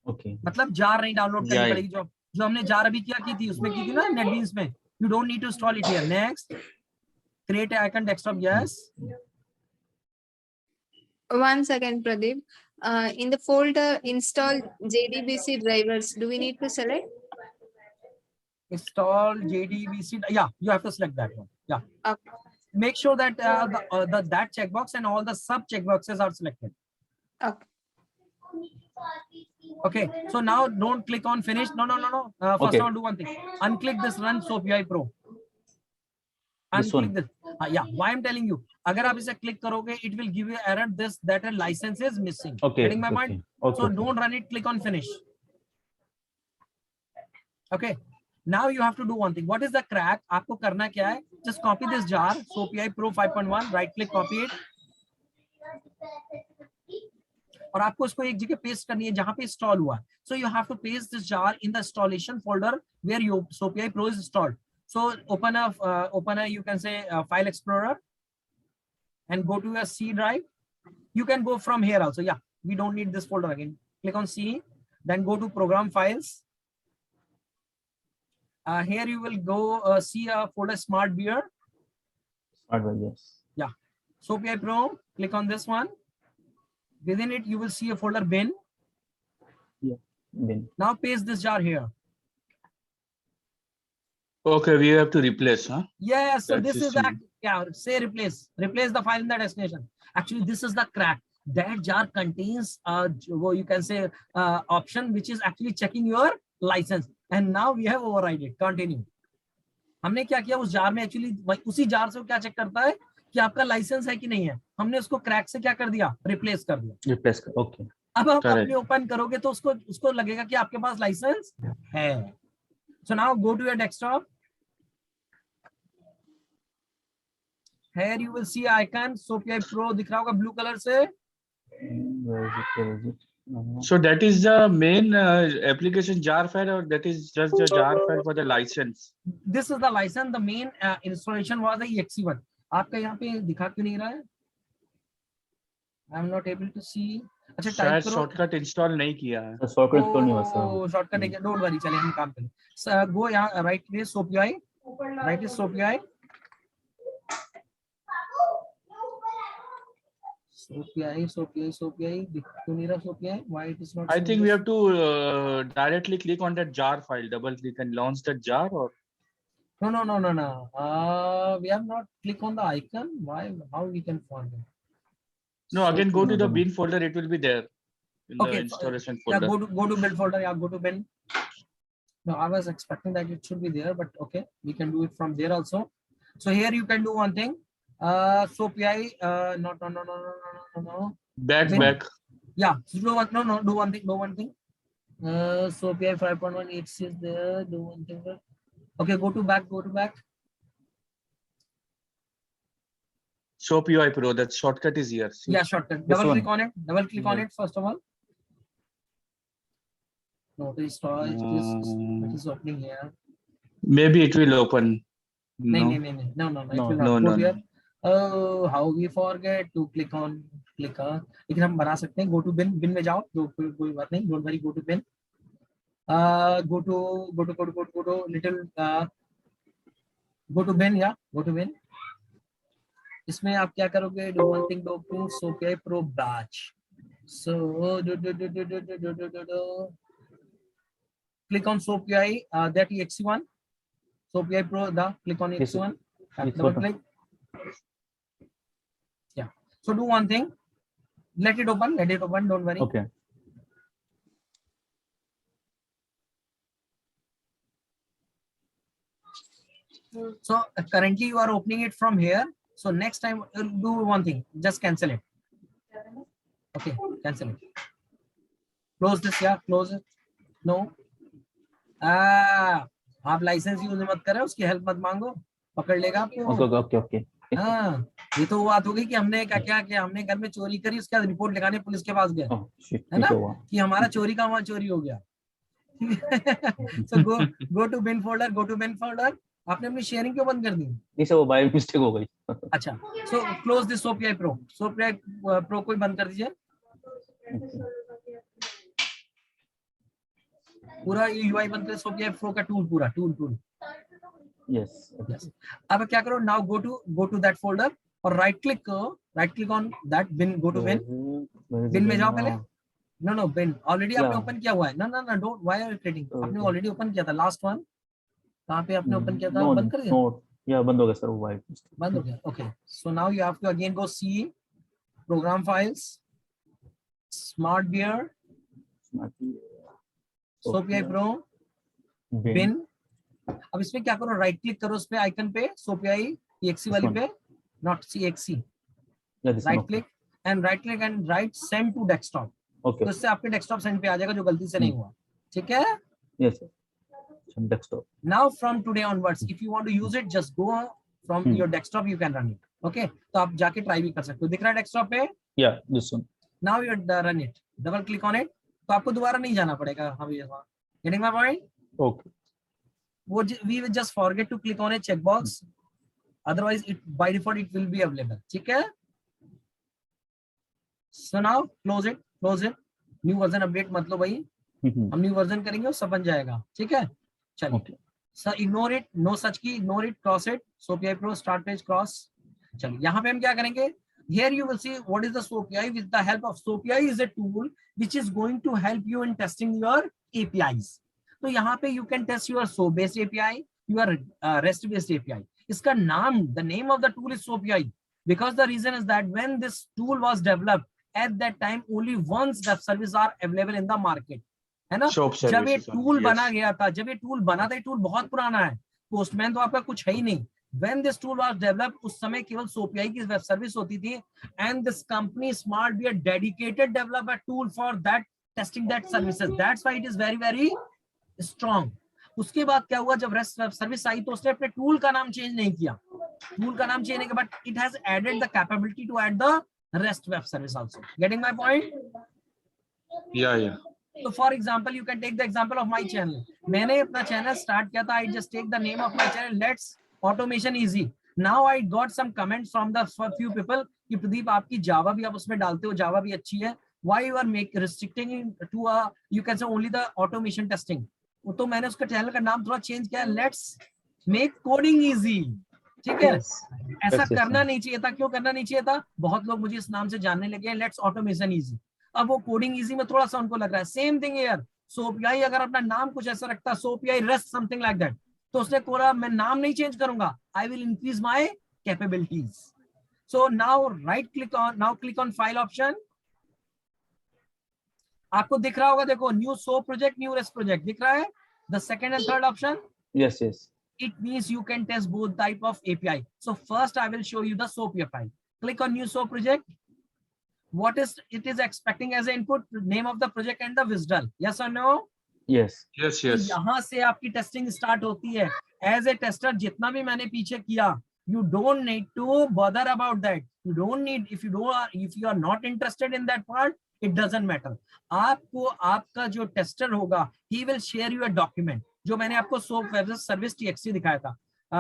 Speaker 3: ओके.
Speaker 1: मतलब जार नहीं डाउनलोड करनी पड़ेगी. जो हमने जार अभी की थी उसमें की थी ना नेटबीन्स में. You don't need to install it here. Next, create an icon desktop. Yes.
Speaker 4: 1 second, Pradeep. In the folder install JDBC drivers, do we need to select?
Speaker 1: Install JDBC. Yeah, you have to select that one. Yeah.
Speaker 4: Okay.
Speaker 1: Make sure that that checkbox and all the sub checkboxes are selected.
Speaker 4: Okay.
Speaker 1: Okay. So now don't click on finish. No. First
Speaker 3: Okay.
Speaker 1: of all, do one thing. Unclick this run SoapUI Pro.
Speaker 3: This one.
Speaker 1: This. Yeah. Why I'm telling you? अगर आप इसे click करोगे, it will give you error this that a license is missing.
Speaker 3: Okay.
Speaker 1: Getting my point?
Speaker 3: Okay.
Speaker 1: So don't run it. Click on finish. Okay. Now you have to do one thing. What is the crack? आपको करना क्या है? Just copy this jar, SoapUI Pro 5.1. Right click, copy it. और आपको इसको एक जगह paste करनी है जहां पे इंस्टॉल हुआ. So you have to paste this jar in the installation folder where your SoapUI Pro is installed. So open a you can say file explorer and go to your C drive. You can go from here also. Yeah, we don't need this folder again. Click on C, then go to program files. Here you will go see a folder Smart Beer.
Speaker 3: Smart Beer, yes.
Speaker 1: Yeah, SoapUI Pro. Click on this one. Within it, you will see a folder bin.
Speaker 3: Yeah, bin.
Speaker 1: Now paste this jar here.
Speaker 5: Okay, we have to replace, huh?
Speaker 1: Yeah, so
Speaker 5: That's
Speaker 1: this is that. Yeah, say replace the file in the destination. Actually, this is the crack. That jar contains you can say option which is actually checking your license, and now we have override it. Continue. हमने क्या किया उस jar में actually उसी jar से वो क्या check करता है कि आपका लाइसेंस है कि नहीं है. हमने उसको क्रैक से क्या कर दिया, रिप्लेस कर दिया.
Speaker 3: Replace. Okay.
Speaker 1: अब आप अपने ओपन करोगे तो उसको लगेगा कि आपके पास लाइसेंस है. So now go to your desktop. Here you will see icon SoapUI Pro दिख रहा होगा blue color से.
Speaker 3: Where is it?
Speaker 5: So that is the main application jar file, or that is just the jar file for the license?
Speaker 1: This is the license. The main installation was the exe1. आपका यहाँ पे दिखा क्यों नहीं रहा है? I am not able to see. अच्छा type करो.
Speaker 5: शॉर्टकट इंस्टॉल नहीं किया है.
Speaker 3: Shortcut install नहीं हुआ सर.
Speaker 1: शॉर्टकट नहीं किया. Don't worry, चलिए हम काम करें. Go यहाँ right पे SoapUI. Right is SoapUI. SoapUI. क्यों नहीं रहा SoapUI? Why it is not?
Speaker 5: I think we have to directly click on that jar file, double click and launch that jar, or
Speaker 1: No. We have not clicked on the icon. Why? How we can find it?
Speaker 5: no, again go to the
Speaker 3: no.
Speaker 5: bin folder. It will be there in the
Speaker 1: Okay,
Speaker 5: installation
Speaker 1: yeah,
Speaker 5: folder.
Speaker 1: go to build folder. Yeah, go to bin. No, I was expecting that it should be there, but okay, we can do it from there also. So here you can do one thing. SoapUI. No.
Speaker 5: Back.
Speaker 1: Yeah. So do one. No. Do one thing. SoapUI 5.1 is there. Do one thing. Okay, go to back.
Speaker 5: SoapUI Pro. That shortcut is here. See?
Speaker 1: Yeah, shortcut.
Speaker 3: This
Speaker 1: Double
Speaker 3: one.
Speaker 1: click on it. On it first of all. No, it is opening here.
Speaker 5: Maybe it will open.
Speaker 1: No. It will not. Go here. Oh, how we forget to click on. लेकिन हम बना सकते हैं. Go to bin में जाओ. कोई बात नहीं. Don't worry. Go to bin. Go to little. Go to bin. Yeah. Go to bin. इसमें आप क्या करोगे? Do one thing. Go to SoapUI Pro batch. So click on SoapUI that exe1. SoapUI Pro. Click on exe1. Double click. Yeah. So do one thing. Let it open. Don't worry.
Speaker 3: Okay.
Speaker 1: So currently you are opening it from here. So next time do one thing. Just cancel it. Okay, cancel it. Close this. Yeah, close it. No. आप licence use मत करें, उसकी help मत मांगो, पकड़ लेगा आपको.
Speaker 3: Okay.
Speaker 1: हाँ, ये तो बात हो गई कि हमने क्या किया, हमने घर में चोरी करी, उसके बाद रिपोर्ट लगाने पुलिस के पास गए, है ना, कि हमारा चोरी का वहां चोरी हो गया. So go to bin folder. आपने अपनी शेयरिंग क्यों बंद कर दी?
Speaker 3: नहीं सर, वो बाय मिस्टेक हो गई.
Speaker 1: अच्छा, so close this SoapUI Pro को बंद कर दीजिए. पूरा UI बंद कर. SoapUI Pro का टूल.
Speaker 3: Yes.
Speaker 1: अब क्या करो? Now go to that folder और right click on that bin. Go to bin. Bin में जाओ पहले. No, bin already आपने ओपन किया हुआ है. No, don't. Why are you creating? आपने already ओपन किया था. Last one कहाँ पे आपने ओपन किया था? बंद कर दिया.
Speaker 3: बंद हो गया सर, वो
Speaker 1: बंद हो गया. Okay, so now you have to again go see program files, smart beer, SoapUI Pro, bin. अब इसमें क्या करो? राइट क्लिक करो उस पे आइकन पे, SoapUI exe वाली पे, not exe. Right click and right send to desktop. तो इससे आपके डेस्कटॉप सेंड पे आ जाएगा, जो गलती से नहीं हुआ. ठीक है?
Speaker 3: Yes sir. Desktop.
Speaker 1: Now from today onwards, if you want to use it, just go from your desktop. You can run it. Okay. तो आप जाके ट्राई भी कर सकते हो. दिख रहा है डेस्कटॉप पे?
Speaker 3: Yeah, this one.
Speaker 1: Now you run it. Double click on it. तो आपको दोबारा नहीं जाना पड़ेगा. Getting my point?
Speaker 3: Okay.
Speaker 1: We will just forget to click on a checkbox. Otherwise, by default it will be available. ठीक है? So now close it. New version update मत लो भाई. हम न्यू वर्जन करेंगे, सब बन जाएगा. ठीक है? चलिए. So ignore it. No such key. Ignore it. Cross it. SoapUI Pro start page cross. चलिए, यहाँ पे हम क्या करेंगे? Here you will see what is the SoapUI. With the help of SoapUI is a tool which is going to help you in testing your APIs. तो यहाँ पे you can test your SOAP based API, your REST based API. इसका नाम, the name of the tool is SoapUI, because the reason is that when this tool was developed, at that time only one web service are available in the market. है ना? जब ये tool बना गया था, ये टूल बहुत पुराना है. पोस्टमैन तो आपका कुछ है ही नहीं. When this tool was developed, उस समय केवल SoapUI की वेब सर्विस होती थी, and this company Smart Beer dedicated developed a tool for that testing that services. That's why it is very very strong. उसके बाद क्या हुआ? जब REST वेब सर्विस आई तो उसने अपने टूल का नाम चेंज नहीं किया. टूल का नाम चेंज नहीं किया, but it has added the capability to add the REST web service also. Getting my point?
Speaker 5: Yeah.
Speaker 1: So for example, you can take the example of my channel. मैंने अपना channel start किया था. I just take the name of my channel. Let's automation easy. Now I got some comments from the few people कि प्रदीप आपकी जावा भी आप उसमें डालते हो, जावा भी अच्छी है. Why you are restricting to a, you can say only the automation testing. तो मैंने उसका चैनल का नाम थोड़ा चेंज किया. Let's make coding easy. ठीक है, ऐसा
Speaker 3: yes,
Speaker 1: करना
Speaker 3: sir.
Speaker 1: नहीं चाहिए था। क्यों करना नहीं चाहिए था? बहुत लोग मुझे इस नाम से जानने लगे, लेट्स ऑटोमेशन इजी। अब वो कोडिंग इजी में थोड़ा सा उनको लग रहा है। सेम थिंग यार, सोपीआई अगर अपना नाम कुछ ऐसा रखता, सोपीआई रेस्ट समथिंग लाइक दैट, तो उसने बोला मैं नाम नहीं चेंज करूंगा, I will increase my capabilities. So now right click on, now click on file option. आपको दिख रहा होगा, देखो new soap project, new rest project दिख रहा है, the second and third option.
Speaker 3: Yes, yes.
Speaker 1: It means you can test both type of API. So first I will show you the SOAP API. Click on new SOAP project. What is it is expecting as an input? Name of the project and the WSDL. Yes or no?
Speaker 3: Yes.
Speaker 6: Yes,
Speaker 1: तो
Speaker 6: yes.
Speaker 1: यहाँ से आपकी testing start होती है। As a tester जितना भी मैंने पीछे किया, you don't need to bother about that. You don't need, if you are not interested in that part, it doesn't matter. आपको आपका जो टेस्टर होगा, he will share you a document, जो मैंने आपको सोप वेब सर्विस txt दिखाया था।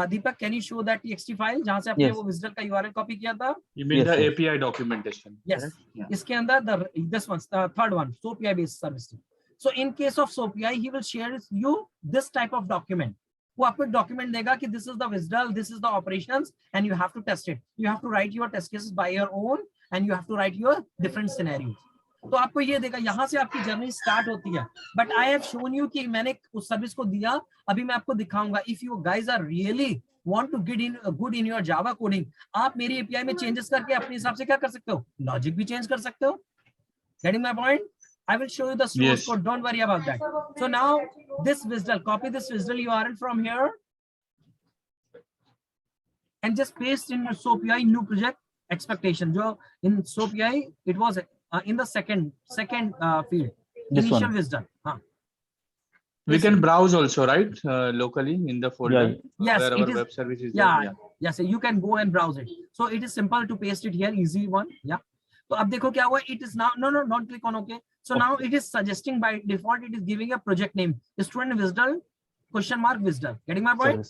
Speaker 1: Deepak, can you show that txt file जहां से आपने
Speaker 3: Yes.
Speaker 1: वो विजडल का यूआरएल कॉपी किया था?
Speaker 6: You mean
Speaker 3: Yes,
Speaker 6: the
Speaker 3: sir.
Speaker 6: API documentation?
Speaker 1: Yes.
Speaker 6: correct? Yeah.
Speaker 1: इसके अंदर this one, third one, SoapUI based service. So in case of SoapUI, he will share you this type of document. वो आपको document देगा कि this is the WSDL, this is the operations, and you have to test it. You have to write your test cases by your own, and you have to write your different scenarios. तो आपको ये देगा, यहाँ से आपकी journey start होती है। But I have shown you कि मैंने उस सर्विस को दिया, अभी मैं आपको दिखाऊंगा। If you guys are really want to get in good in your Java coding, आप मेरी API में चेंजेस करके अपने हिसाब से क्या कर सकते हो, लॉजिक भी चेंज कर सकते हो। Getting my point? I will show you the source
Speaker 6: Yes.
Speaker 1: code. Don't worry about that. So now this WSDL, copy this WSDL URL from here and just paste in your SoapUI new project expectation. जो in SoapUI it was in the second field,
Speaker 3: This
Speaker 1: initial
Speaker 3: one.
Speaker 1: WSDL. हाँ.
Speaker 6: We can browse also, right? Locally in the folder.
Speaker 1: Yes,
Speaker 6: where
Speaker 1: it
Speaker 6: our
Speaker 1: is.
Speaker 6: web service is
Speaker 1: Yeah,
Speaker 6: there.
Speaker 1: yes, you can go and browse it. So it is simple to paste it here, easy one. Yeah. तो अब देखो क्या हुआ, it is now, no, don't click on OK. So now it is suggesting by default, it is giving a project name, student WSDL ?WSDL. Getting my point?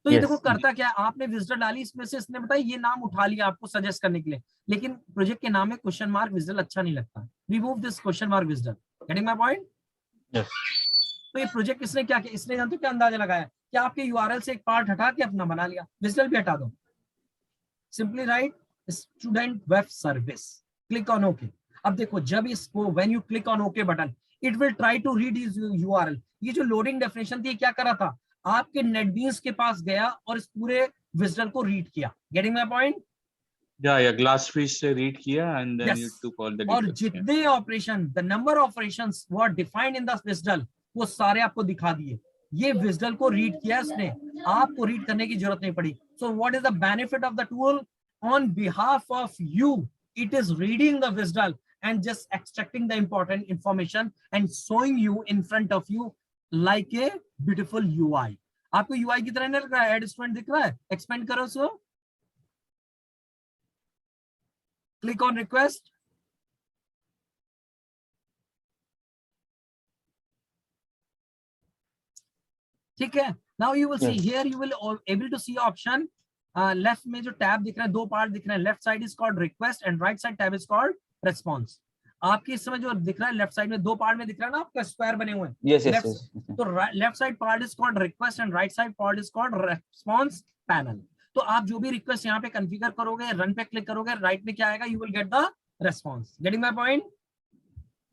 Speaker 1: तो ये देखो करता क्या है, आपने WSDL डाली, इसमें से इसने बताया ये नाम उठा लिया आपको सजेस्ट करने के लिए, लेकिन प्रोजेक्ट के नाम में ?WSDL अच्छा नहीं लगता। Remove this ?WSDL. Getting my point?
Speaker 3: Yes.
Speaker 1: तो ये प्रोजेक्ट इसने क्या किया, इसने जानते हो क्या अंदाजा लगाया कि आपके यूआरएल से एक पार्ट हटा के अपना बना लिया, WSDL भी हटा दो, simply right student web service, click on okay. अब देखो जब इसको when you click on okay button, it will try to read his URL. ये जो लोडिंग डेफिनेशन थी क्या कर रहा था, आपके नेटबीन्स के पास गया और इस पूरे WSDL को रीड किया। Getting my point?
Speaker 6: Yeah, Glassfish से read किया and then
Speaker 1: Yes.
Speaker 6: you took all the
Speaker 1: और
Speaker 6: details.
Speaker 1: जितने operation, the number of operations were defined in the WSDL, वो सारे आपको दिखा दिए। ये WSDL को रीड किया उसने, आपको रीड करने की जरूरत नहीं पड़ी। So what is the benefit of the tool? On behalf of you, it is reading the WSDL and just extracting the important information and showing you in front of you like a beautiful UI. आपको UI की तरह नहीं लग रहा है? Add student दिख रहा है? एक्सपेंड करो सो, क्लिक ऑन रिक्वेस्ट। ठीक है, now you will see here, you will able to see option left में जो टैब दिख रहा है, दो पार्ट दिख रहे हैं, left side is called request and right side tab is called response. आपके इस समय जो दिख रहा है लेफ्ट साइड में दो पार्ट में दिख रहा है ना, आपका स्क्वायर बने हुए हैं।
Speaker 3: Yes.
Speaker 1: तो left side part is called request and right side part is called response panel. तो आप जो भी रिक्वेस्ट यहाँ पे कॉन्फ़िगर करोगे, रन पे क्लिक करोगे, राइट में क्या आएगा, you will get the response. Getting my point?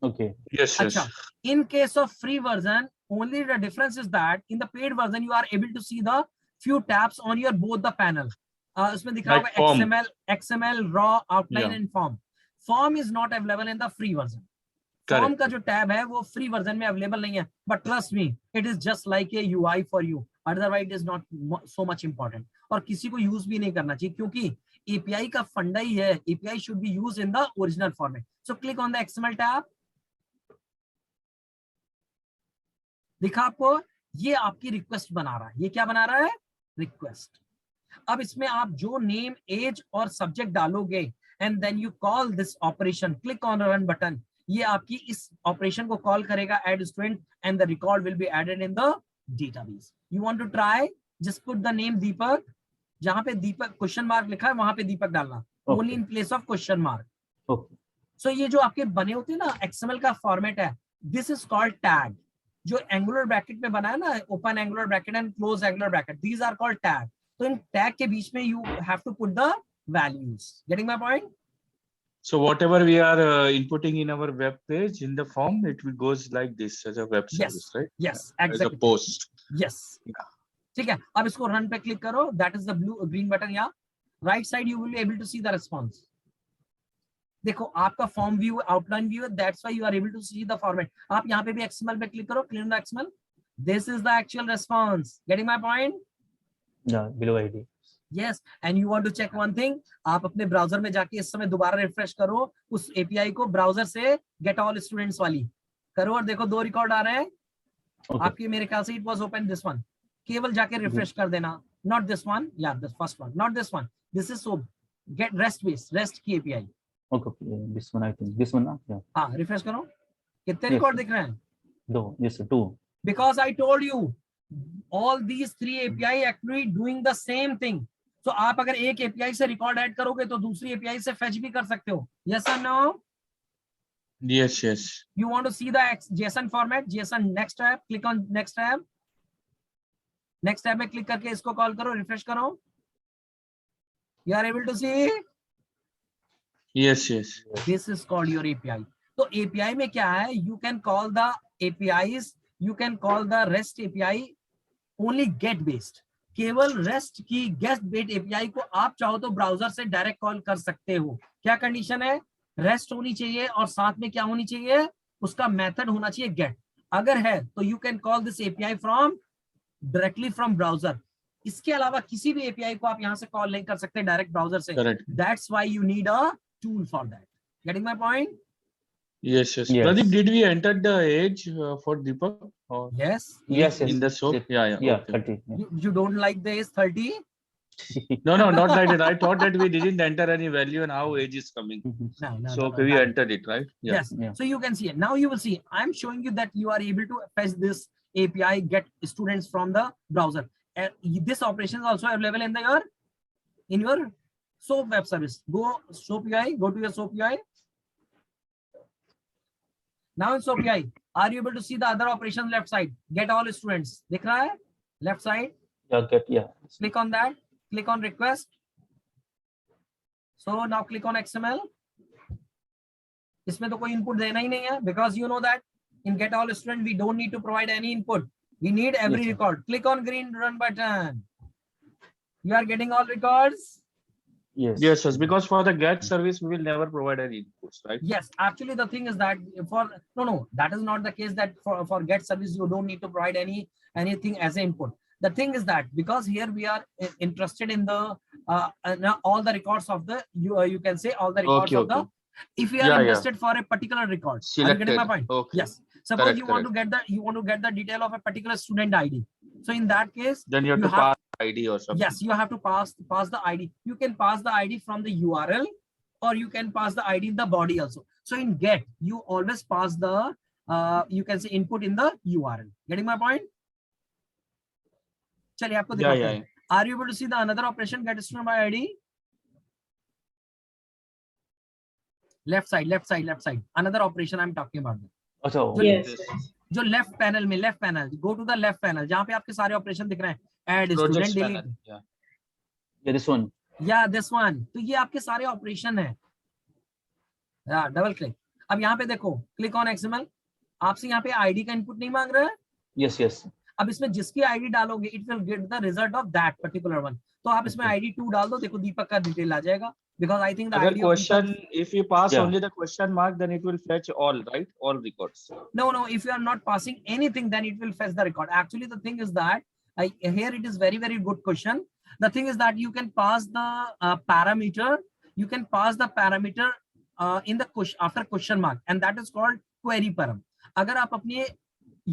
Speaker 3: Okay.
Speaker 6: Yes.
Speaker 1: अच्छा, in case of free version, only the difference is that in the paid version you are able to see the few tabs on your both the panel. उसमें दिख रहा होगा XML, raw, outline and form. Form is not available in the free version. Form का जो tab है वो free version में available नहीं है, but trust me, it is just like a UI for you. Otherwise, it is not so much important. और किसी को यूज भी नहीं करना चाहिए, क्योंकि API का फंडा ही है, API should be used in the original format. So click on the XML tab. दिखा आपको, ये आपकी रिक्वेस्ट बना रहा है। ये क्या बना रहा है? रिक्वेस्ट। अब इसमें आप जो नेम, एज और सब्जेक्ट डालोगे and then you call this operation, click on run button, ये आपकी इस ऑपरेशन को कॉल करेगा, add student, and the record will be added in the database. You want to try, just put the name Deepak, जहां पे दीपक question mark लिखा है वहां पे दीपक डालना, only in place of question mark. So ये जो आपके बने होते हैं ना XML का फॉर्मेट है, दिस इज कॉल्ड टैग। जो एंगुलर ब्रैकेट में बना है ना, open angular bracket and close angular bracket, these are called tag. तो इन टैग के बीच में you have to put the values. Getting my point?
Speaker 6: So whatever we are inputting in our web page in the form, it will goes like this as a web service, right?
Speaker 1: Yes,
Speaker 6: As a
Speaker 1: exactly.
Speaker 6: post.
Speaker 1: Yes.
Speaker 6: Yeah.
Speaker 1: ठीक है, अब इसको run पे click करो. That is the green button. Yeah. Right side you will be able to see the response. देखो आपका form view, outline view. That's why you are able to see the format. आप यहाँ पे भी XML पे click करो. Clear the XML. This is the actual response. Getting my point?
Speaker 3: Yeah, below ID.
Speaker 1: Yes, and you want to check one thing. आप अपने browser में जाके इस समय दोबारा रिफ्रेश करो उस एपीआई को, ब्राउजर से गेट ऑल स्टूडेंट्स वाली करो और देखो 2 रिकॉर्ड आ रहे हैं आपके, मेरे ख्याल से it was open this one, केवल जाके रिफ्रेश कर देना, नॉट दिस वन, या this first one, not this one, this is soap get rest base, rest की API.
Speaker 3: Okay, this one I think. This one, yeah.
Speaker 1: हाँ, refresh करो. कितने record दिख रहे हैं?
Speaker 3: 2. Yes, 2.
Speaker 1: Because I told you all these 3 API actually doing the same thing. So आप अगर एक API से रिकॉर्ड ऐड करोगे तो दूसरी API से fetch भी कर सकते हो. Yes or no?
Speaker 6: Yes, yes.
Speaker 1: You want to see the JSON format? JSON next tab. Click on next tab. Next tab में click करके इसको कॉल करो, रिफ्रेश करो. You are able to see?
Speaker 6: Yes, yes.
Speaker 1: This is called your API. तो API में क्या है? You can call the APIs. You can call the REST API only get based. केवल REST की get based API को आप चाहो तो ब्राउजर से डायरेक्ट कॉल कर सकते हो. क्या कंडीशन है? REST होनी चाहिए और साथ में क्या होनी चाहिए? उसका मेथड होना चाहिए get. अगर है तो you can call this API from directly from browser. इसके अलावा किसी भी API को आप यहाँ से कॉल नहीं कर सकते डायरेक्ट ब्राउजर से.
Speaker 6: Correct.
Speaker 1: That's why you need a tool for that. Getting my point?
Speaker 6: Yes, yes.
Speaker 3: Yes.
Speaker 6: Pradeep, did we enter the age for Deepak? Or
Speaker 1: Yes.
Speaker 3: Yes, yes.
Speaker 6: in the soap? Yeah.
Speaker 3: Yeah,
Speaker 6: Okay.
Speaker 3: 30. Yeah.
Speaker 1: You don't like the age 30?
Speaker 6: No, not like that. I thought that we didn't enter any value and how age is coming.
Speaker 1: No.
Speaker 6: So we
Speaker 1: that-
Speaker 6: entered it, right? Yeah.
Speaker 1: Yes.
Speaker 3: Yeah.
Speaker 1: So you can see it. Now you will see. I'm showing you that you are able to fetch this API, get students from the browser. This operation is also available in your SOAP web service. Go SoapUI. Go to your SoapUI. Now in SoapUI, are you able to see the other operation left side? Get all students. दिख रहा है? Left side.
Speaker 3: Yeah.
Speaker 1: Click on that. Click on request. So now click on XML. इसमें तो कोई input देना ही नहीं है because you know that in get all student we don't need to provide any input. We need every
Speaker 3: Yes, sir.
Speaker 1: record. Click on green run button. You are getting all records.
Speaker 3: Yes.
Speaker 6: Yes, yes. Because for the get service, we will never provide any inputs, right?
Speaker 1: Yes, actually the thing is that for no, that is not the case. That for get service you don't need to provide anything as an input. The thing is that because here we are interested in the all the records of the you can say all the records
Speaker 6: Okay,
Speaker 1: of the.
Speaker 6: okay.
Speaker 1: If we are
Speaker 6: Yeah,
Speaker 1: interested for a particular record, are you getting my
Speaker 6: Selected.
Speaker 1: point?
Speaker 6: Okay.
Speaker 1: Yes. Suppose
Speaker 6: Correct,
Speaker 1: you want to get the detail of a particular student ID. So in that case,
Speaker 6: Then you have to pass ID or something.
Speaker 1: yes, you have to pass the ID. You can pass the ID from the URL, or you can pass the ID in the body also. So in get, you always pass the you can say input in the URL. Getting my point? चलिए आपको दिखाते हैं. Are you able to see the another operation get student by ID? Left side. Another operation I'm talking about.
Speaker 3: अच्छा.
Speaker 2: Yes.
Speaker 1: जो left panel में left panel, go to the left panel जहां पे आपके सारे ऑपरेशन दिख रहे हैं. Add
Speaker 6: Projects
Speaker 1: student
Speaker 6: panel.
Speaker 1: Delete
Speaker 6: Yeah.
Speaker 3: Yeah, this one.
Speaker 1: या दिस वन. तो ये आपके सारे ऑपरेशन है. Double click. अब यहाँ पे देखो, क्लिक ऑन एक्सएमएल. आपसे यहाँ पे आईडी का इनपुट नहीं मांग रहा है.
Speaker 3: Yes.
Speaker 1: अब इसमें जिसकी आईडी डालोगे it will get the result of that particular one. तो आप इसमें आईडी 2 डाल दो, देखो दीपक का डिटेल आ जाएगा. Because I think the
Speaker 6: Other
Speaker 1: ID
Speaker 6: question, if you pass
Speaker 3: Yeah.
Speaker 6: only the question mark, then it will fetch all, right? All records.
Speaker 1: No, if you are not passing anything, then it will fetch the record. Actually, the thing is that here it is very, very good question. The thing is that you can pass the parameter. You can pass the parameter in the question after question mark, and that is called query param. अगर आप अपने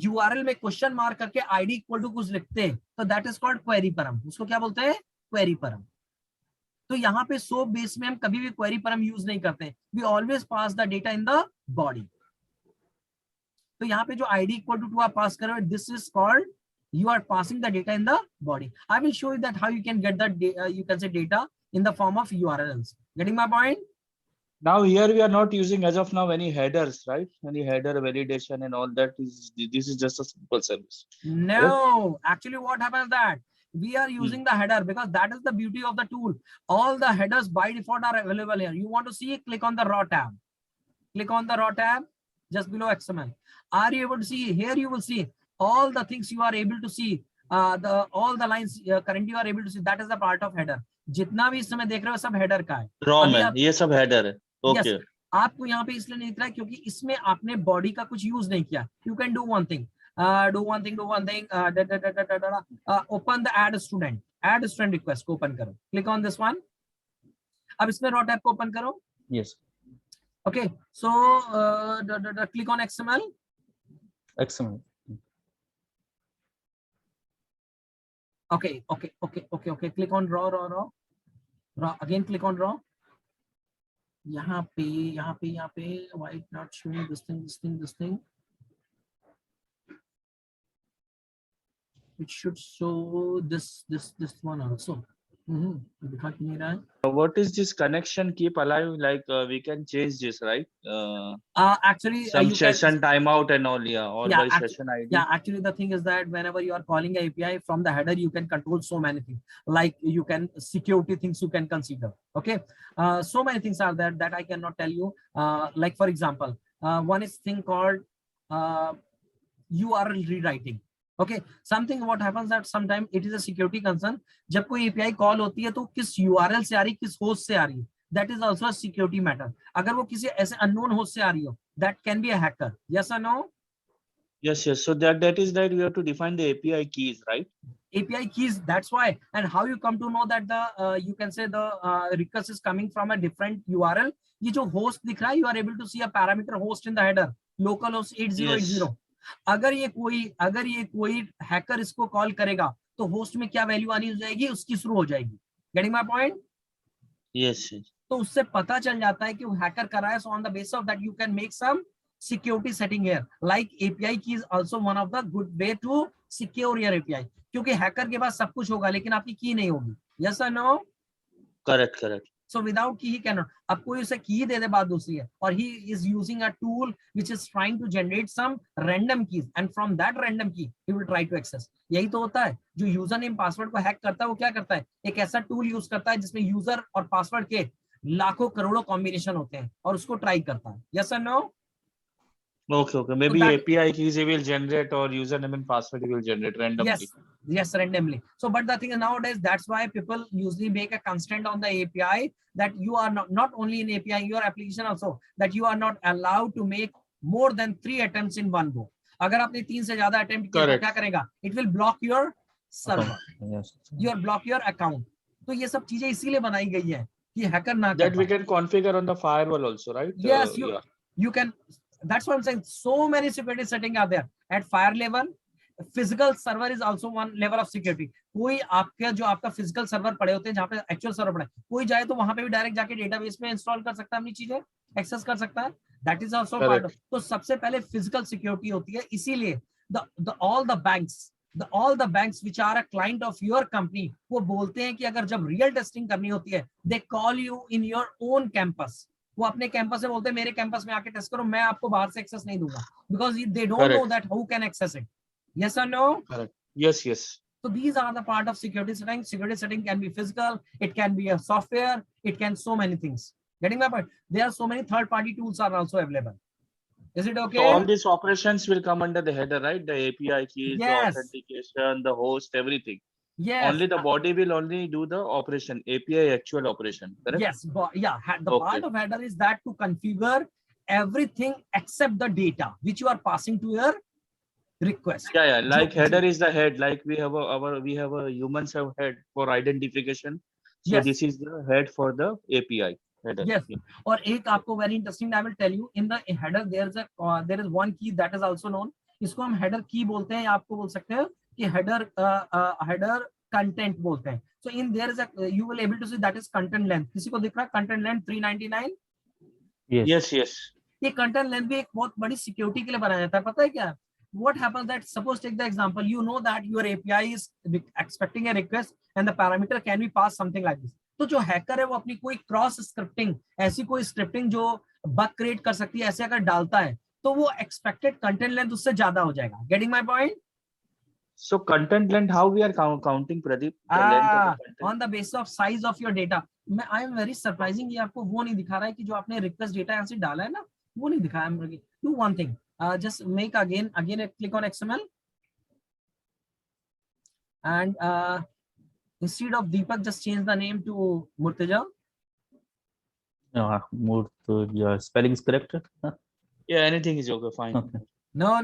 Speaker 1: URL में question mark करके ID equal to कुछ लिखते हैं, तो that is called query param. उसको क्या बोलते हैं? Query param. तो यहाँ पे सोप बेस में हम कभी भी क्वेरी परम यूज नहीं करते. We always pass the data in the body. तो यहाँ पे जो आईडी इक्वल टू 2 आप पास करो, this is called you are passing the data in the body. I will show you that how you can get the you can say data in the form of URLs. Getting my point?
Speaker 6: Now here we are not using as of now any headers, right? Any header validation and all that is, this is just a simple service.
Speaker 1: No, actually what happens that We are using the header because that is the beauty of the tool. All the headers by default are available here. You want to see, click on the raw tab. Click on the raw tab just below XML. Are you able to see? Here you will see all the things you are able to see. All the lines currently you are able to see. That is the part of header. जितना भी इस समय देख रहे हो सब header का है.
Speaker 6: रॉ में ये सब हेडर है. ओके.
Speaker 1: Yes, आपको यहाँ पे इसलिए नहीं दिख रहा है क्योंकि इसमें आपने बॉडी का कुछ यूज नहीं किया. You can do one thing. Do one thing. Open the add student request को open करो. Click on this one. अब इसमें raw tab को open करो.
Speaker 3: Yes.
Speaker 1: Okay, so click on XML.
Speaker 3: XML.
Speaker 1: Okay. Click on raw. Again, click on raw. यहाँ पे. Why it not showing this thing? It should show this one also. दिखा क्यों नहीं रहा है?
Speaker 6: What is this connection keep alive? Like we can change this, right?
Speaker 1: Actually,
Speaker 6: some
Speaker 1: you
Speaker 6: session timeout and all, or by session ID.
Speaker 1: Yeah, actually the thing is that whenever you are calling API from the header, you can control so many things. Like you can security things you can consider. Okay, so many things are there that I cannot tell you. Like for example, one is thing called URL rewriting. Okay, something what happens that sometimes it is a security concern. जब कोई API call होती है तो किस URL से आ रही, किस host से आ रही, that is also a security matter. अगर वो किसी ऐसे unknown host से आ रही हो, that can be a hacker. Yes or no?
Speaker 6: Yes. So that is that you have to define the API keys, right?
Speaker 1: API keys. That's why. And how you come to know that the you can say the request is coming from a different URL. ये जो host दिख रहा है, you are able to see a parameter host in the header. Localhost 8080.
Speaker 6: Yes.
Speaker 1: अगर ये कोई hacker इसको call करेगा तो होस्ट में क्या वैल्यू आनी हो जाएगी, उसकी शुरू हो जाएगी. Getting my point?
Speaker 6: Yes.
Speaker 1: तो उससे पता चल जाता है कि वो हैकर कर रहा है. So on the basis of that you can make some security setting here. Like API key is also one of the good way to secure your API, क्योंकि हैकर के पास सब कुछ होगा लेकिन आपकी की नहीं होगी. यस और no?
Speaker 6: Correct.
Speaker 1: So without key he cannot. अब कोई उसे key दे दे बात दूसरी है, और he is using a tool which is trying to generate some random keys and from that random key he will try to access. यही तो होता है. जो यूजर नेम पासवर्ड को हैक करता है वो क्या करता है, एक ऐसा टूल यूज करता है जिसमें यूजर और पासवर्ड के लाखों करोड़ों कॉम्बिनेशन होते हैं और उसको ट्राई करता है. यस और no?
Speaker 6: Okay. Maybe
Speaker 1: So that,
Speaker 6: API keys he will generate or username and password he will generate randomly.
Speaker 1: Yes, randomly. So, but the thing is nowadays, that's why people usually make a constraint on the API that you are not only in API, your application also, that you are not allowed to make more than 3 attempts in one go. अगर आपने 3 से ज्यादा attempt किया तो क्या करेगा? It will block your server.
Speaker 3: Yes.
Speaker 1: You block your account. तो ये सब चीजें इसीलिए बनाई गई है कि हैकर ना कर
Speaker 6: That we can configure on the firewall also, right?
Speaker 1: Yes, you can. That's what I'm saying. So many security settings are there at fire level. Physical server is also one level of security. कोई आपके जो आपका physical server पड़े होते हैं जहाँ पे actual server पड़े, कोई जाए तो वहां पे भी डायरेक्ट जाके डेटाबेस में इंस्टॉल कर सकता है, अपनी चीजें एक्सेस कर सकता है. That is also part of. तो सबसे पहले physical security होती है. इसीलिए all the banks which are a client of your company, वो बोलते हैं कि अगर जब real testing करनी होती है, they call you in your own campus. वो अपने कैंपस से बोलते हैं मेरे कैंपस में आके टेस्ट करो, मैं आपको बाहर से एक्सेस नहीं दूंगा, because they don't know that who can access it. Yes or no?
Speaker 6: Correct. Yes.
Speaker 1: So these are the part of security setting. Security setting can be physical, it can be a software, it can so many things. Getting my point? There are so many third-party tools are also available. Is it okay?
Speaker 6: So all these operations will come under the header, right? The API keys, the authentication, the host, everything.
Speaker 1: Yes.
Speaker 6: Only the body will only do the operation, API actual operation, correct?
Speaker 1: Yes, the part of header is that to configure everything except the data which you are passing to your request.
Speaker 6: Yeah. Like header is the head. Like we have a humans have head for identification. So this is the head for the API header.
Speaker 1: Yes. और एक आपको very interesting, I will tell you, in the header there is one key that is also known. इसको हम header key बोलते हैं, या आपको बोल सकते हैं कि header content बोलते हैं. So in there is you will able to see that is content length. किसी को दिख रहा है content length 399?
Speaker 6: Yes.
Speaker 1: ये content length भी एक बहुत बड़ी security के लिए बनाया जाता है. पता है क्या? What happens that suppose take the example, you know that your API is expecting a request and the parameter can be passed something like this. तो जो हैकर है वो अपनी कोई क्रॉस स्क्रिप्टिंग, ऐसी कोई स्क्रिप्टिंग जो बग क्रिएट कर सकती है, ऐसे अगर डालता है तो वो एक्सपेक्टेड कंटेंट लेंथ उससे ज्यादा हो जाएगा. Getting my point?
Speaker 6: So content length, how we are counting, Pradeep? The length of the content.
Speaker 1: On the basis of size of your data. I am very surprising, ये आपको वो नहीं दिखा रहा है कि जो आपने request data यहाँ से डाला है ना, वो नहीं दिखाया है. Do one thing, just make again click on XML, and instead of Deepak, just change the name to Murtaja.
Speaker 3: Murtaja, spelling is correct?
Speaker 6: Yeah, anything is okay, fine.
Speaker 3: Okay.
Speaker 1: No,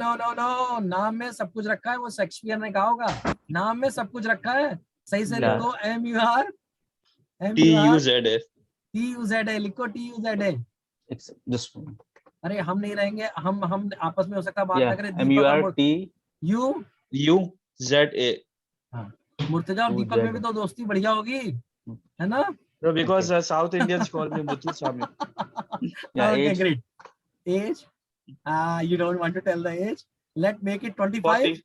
Speaker 1: नाम में सब कुछ रखा है, वो शेक्सपियर ने कहा होगा, नाम में सब कुछ रखा है, सही से लिखो. TUZA लिखो, TUZA.
Speaker 3: Just
Speaker 1: अरे हम नहीं रहेंगे, हम आपस में हो सकता है बात ना करें.
Speaker 6: MURTUZA.
Speaker 1: हाँ, मुर्तजा और दीपक में भी तो दोस्ती बढ़िया होगी, है ना?
Speaker 6: No, because South Indians call me Muthu Swami.
Speaker 3: Yeah,
Speaker 1: okay,
Speaker 3: age.
Speaker 1: great. Age? You don't want to tell the age? Let's make it 25.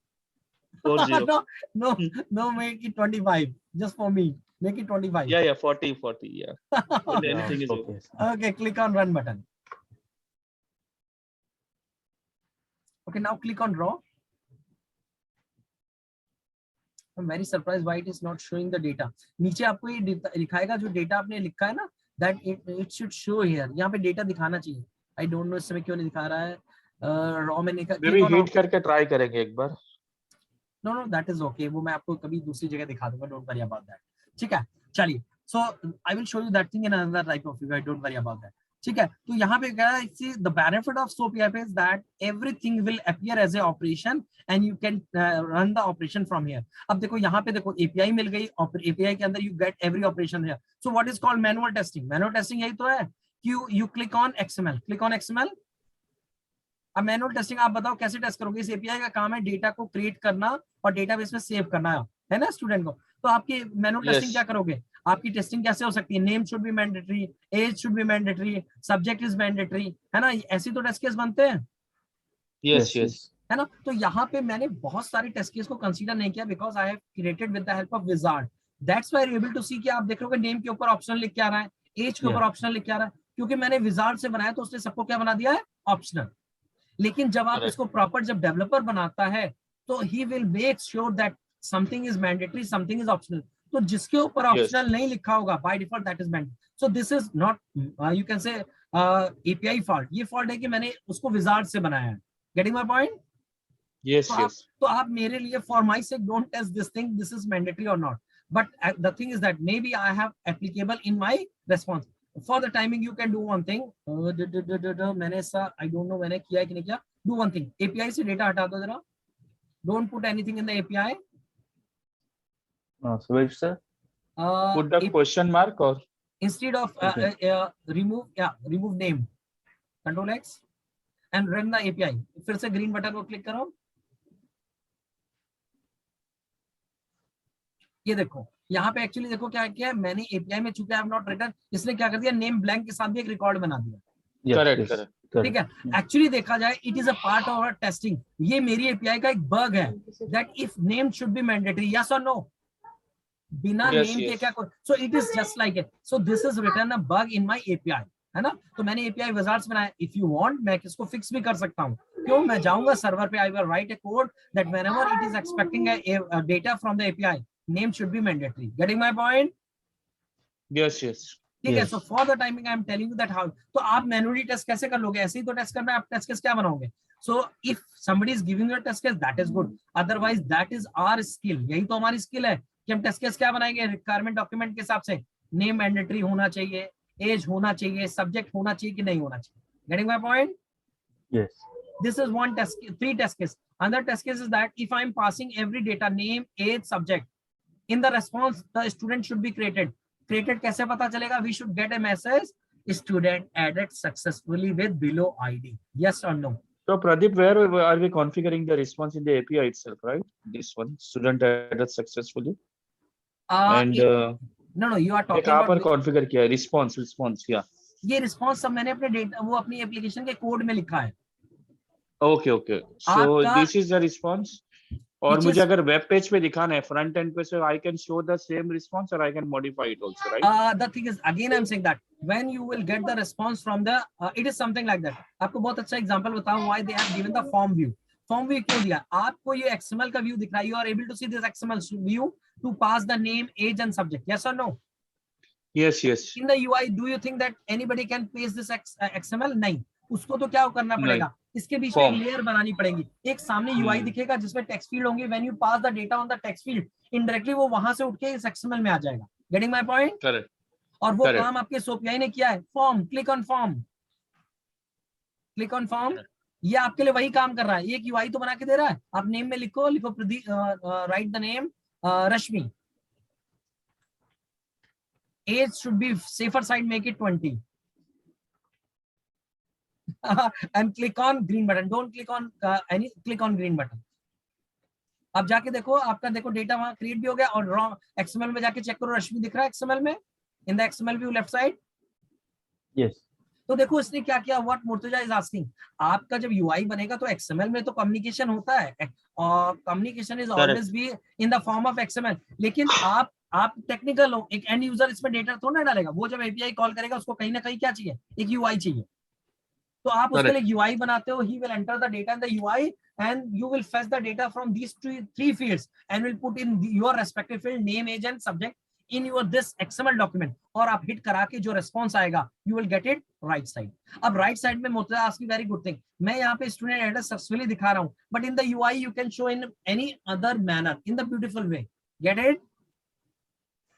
Speaker 6: 40.
Speaker 1: No, make it 25. Just for me. Make it 25.
Speaker 6: Yeah, 40, yeah. Anything is okay.
Speaker 1: Okay, click on run button. Okay, now click on draw. I'm very surprised why it is not showing the data. नीचे आपको ये दिखाएगा जो data आपने लिखा है ना, that it should show here. यहाँ पे डेटा दिखाना चाहिए. I don't know इस समय क्यों नहीं दिखा रहा है. रॉ में नहीं.
Speaker 6: Maybe hit करके try करेंगे एक बार.
Speaker 1: No, that is okay. वो मैं आपको कभी दूसरी जगह दिखा दूंगा. Don't worry about that. ठीक है, चलिए. So I will show you that thing in another type of UI. Don't worry about that. ठीक है, तो यहाँ पे क्या है, see the benefit of SoapUI is that everything will appear as a operation and you can run the operation from here. अब देखो यहाँ पे देखो API मिल गई, API के अंदर you get every operation here. So what is called manual testing? Manual testing यही तो है कि you click on XML. Click on XML. अब मैनुअल टेस्टिंग आप बताओ कैसे टेस्ट करोगे? इस एपीआई का काम है डेटा को क्रिएट करना और डेटाबेस में सेव करना है ना स्टूडेंट को. तो आपकी मैनुअल टेस्टिंग क्या करोगे? आपकी टेस्टिंग कैसे हो सकती है? Name should be mandatory, age should be mandatory, subject is mandatory, है ना? ऐसी तो टेस्ट केस बनते हैं.
Speaker 6: यस
Speaker 1: है ना? तो यहाँ पे मैंने बहुत सारे टेस्ट केस को कंसीडर नहीं किया because I have created with the help of wizard. That's why you able to see कि आप देख रहे हो नेम के ऊपर ऑप्शनल लिख के आ रहा है, एज के ऊपर ऑप्शनल लिख के आ रहा है, क्योंकि मैंने विजार्ड से बनाया तो उसने सबको क्या बना दिया है? ऑप्शनल. लेकिन जब आप इसको प्रॉपर जब डेवलपर बनाता है तो he will make sure that something is mandatory, something is optional. तो जिसके ऊपर ऑप्शनल नहीं लिखा होगा by default that is mandatory. So this is not you can say API fault. ये फॉल्ट है कि मैंने उसको विजार्ड से बनाया है. Getting my point?
Speaker 6: यस.
Speaker 1: तो आप मेरे लिए for my sake don't test this thing, this is mandatory और not. But the thing is that may be I have applicable in my response. For the timing, you can do one thing. मैंने ऐसा I don't know मैंने किया है कि नहीं किया. Do one thing. API से डेटा हटा दो जरा. Don't put anything in the API.
Speaker 3: So wait, sir.
Speaker 6: Put the question mark or
Speaker 1: instead of remove name. Control X and run the API. फिर से green button को click करो. ये देखो यहाँ पे एक्चुअली देखो क्या किया है मैंने एपीआई में, चूंकि आई हैव नॉट रिटन, इसने क्या कर दिया नेम ब्लैंक के साथ भी एक रिकॉर्ड बना दिया.
Speaker 6: करेक्ट.
Speaker 1: ठीक है. एक्चुअली देखा जाए it is a part of our testing. ये मेरी एपीआई का एक बग है that if name should be mandatory, yes और नो. बिना नेम के क्या कर, so it is just like it. So this is written a bug in my API, है ना? तो मैंने एपीआई विजार्ड्स बनाया. इफ यू वांट मैं इसको फिक्स भी कर सकता हूँ. क्यों? मैं जाऊंगा सर्वर पे, I will write a code that whenever it is expecting a data from the API, name should be mandatory. Getting my point?
Speaker 6: Yes.
Speaker 1: ठीक है. So for the timing I am telling you that how. तो आप manually test कैसे कर लोगे? ऐसे ही तो test करना है. आप टेस्ट केस क्या बनाओगे? So if somebody is giving you a test case, that is good. Otherwise that is our skill. यही तो हमारी स्किल है कि हम टेस्ट केस क्या बनाएंगे रिक्वायरमेंट डॉक्यूमेंट के हिसाब से. नेम मैंडेटरी होना चाहिए, एज होना चाहिए, सब्जेक्ट होना चाहिए कि नहीं होना चाहिए. Getting my point?
Speaker 3: Yes.
Speaker 1: This is one test, 3 test case. Another test case is that if I am passing every data, name, age, subject, in the response the student should be created. कैसे पता चलेगा? We should get a message, student added successfully with below ID. Yes or no?
Speaker 6: So Pradeep, where are we configuring the response in the API itself, right? This one, student added successfully. And
Speaker 1: no, you are talking
Speaker 6: कहाँ
Speaker 1: about
Speaker 6: पर configure किया है? Response, yeah.
Speaker 1: ये response सब मैंने अपने data वो अपनी एप्लीकेशन के कोड में लिखा है.
Speaker 6: Okay. So this is the response. और मुझे अगर वेब पेज पे दिखाना है फ्रंट एंड पे, so I can show the same response or I can modify it also, right?
Speaker 1: The thing is, again I'm saying that when you will get the response from the it is something like that. आपको बहुत अच्छा example बताऊं why they have given the form view. Form view क्यों दिया? आपको ये XML का view दिख रहा है, you are able to see this XML view to pass the name, age and subject, yes और no?
Speaker 6: Yes, yes.
Speaker 1: In the UI, do you think that anybody can paste this XML? नहीं, उसको तो क्या करना पड़ेगा, इसके बीच में एक लेयर बनानी पड़ेगी, एक सामने UI दिखेगा जिसमें टेक्स्ट फील्ड होंगे, when you pass the data on the text field, indirectly वो वहां से उठ के इस XML में आ जाएगा। Getting my point?
Speaker 6: Correct.
Speaker 1: और वो
Speaker 6: Correct.
Speaker 1: काम आपके SoapUI ने किया है, form, click on form, click on form, ये आपके लिए वही काम कर रहा है, एक UI तो बना के दे रहा है। आप नेम में लिखो Pradeep, right the name Rashmi, age should be safer side, make it 20 and click on green button, don't click on click on green button। अब जाके देखो, आपका देखो डेटा वहां क्रिएट भी हो गया, और रॉ XML में जाके चेक करो, रश्मि दिख रहा है XML में, in the XML view left side.
Speaker 3: Yes.
Speaker 1: तो देखो इसने क्या किया, व्हाट मुर्तजा इज आस्किंग, आपका जब UI बनेगा तो XML में तो कम्युनिकेशन होता है, और communication is always be in the form of XML, लेकिन आप टेक्निकल हो, एक एंड यूजर इसमें डेटा थोड़ा ना डालेगा, वो जब API कॉल करेगा उसको कहीं ना कहीं क्या चाहिए, एक UI चाहिए, तो आप उसके लिए UI बनाते हो, he will enter the data in the UI and you will fetch the data from these three fields and will put in your respective field, name, age and subject in your this XML document, और आप hit करा के जो response आएगा you will get it right side। अब right side में Murtaza asking very good thing, मैं यहाँ पे स्टूडेंट एड्रेस सक्सेसफुली दिखा रहा हूँ, but in the UI you can show in any other manner, in the beautiful way, get it?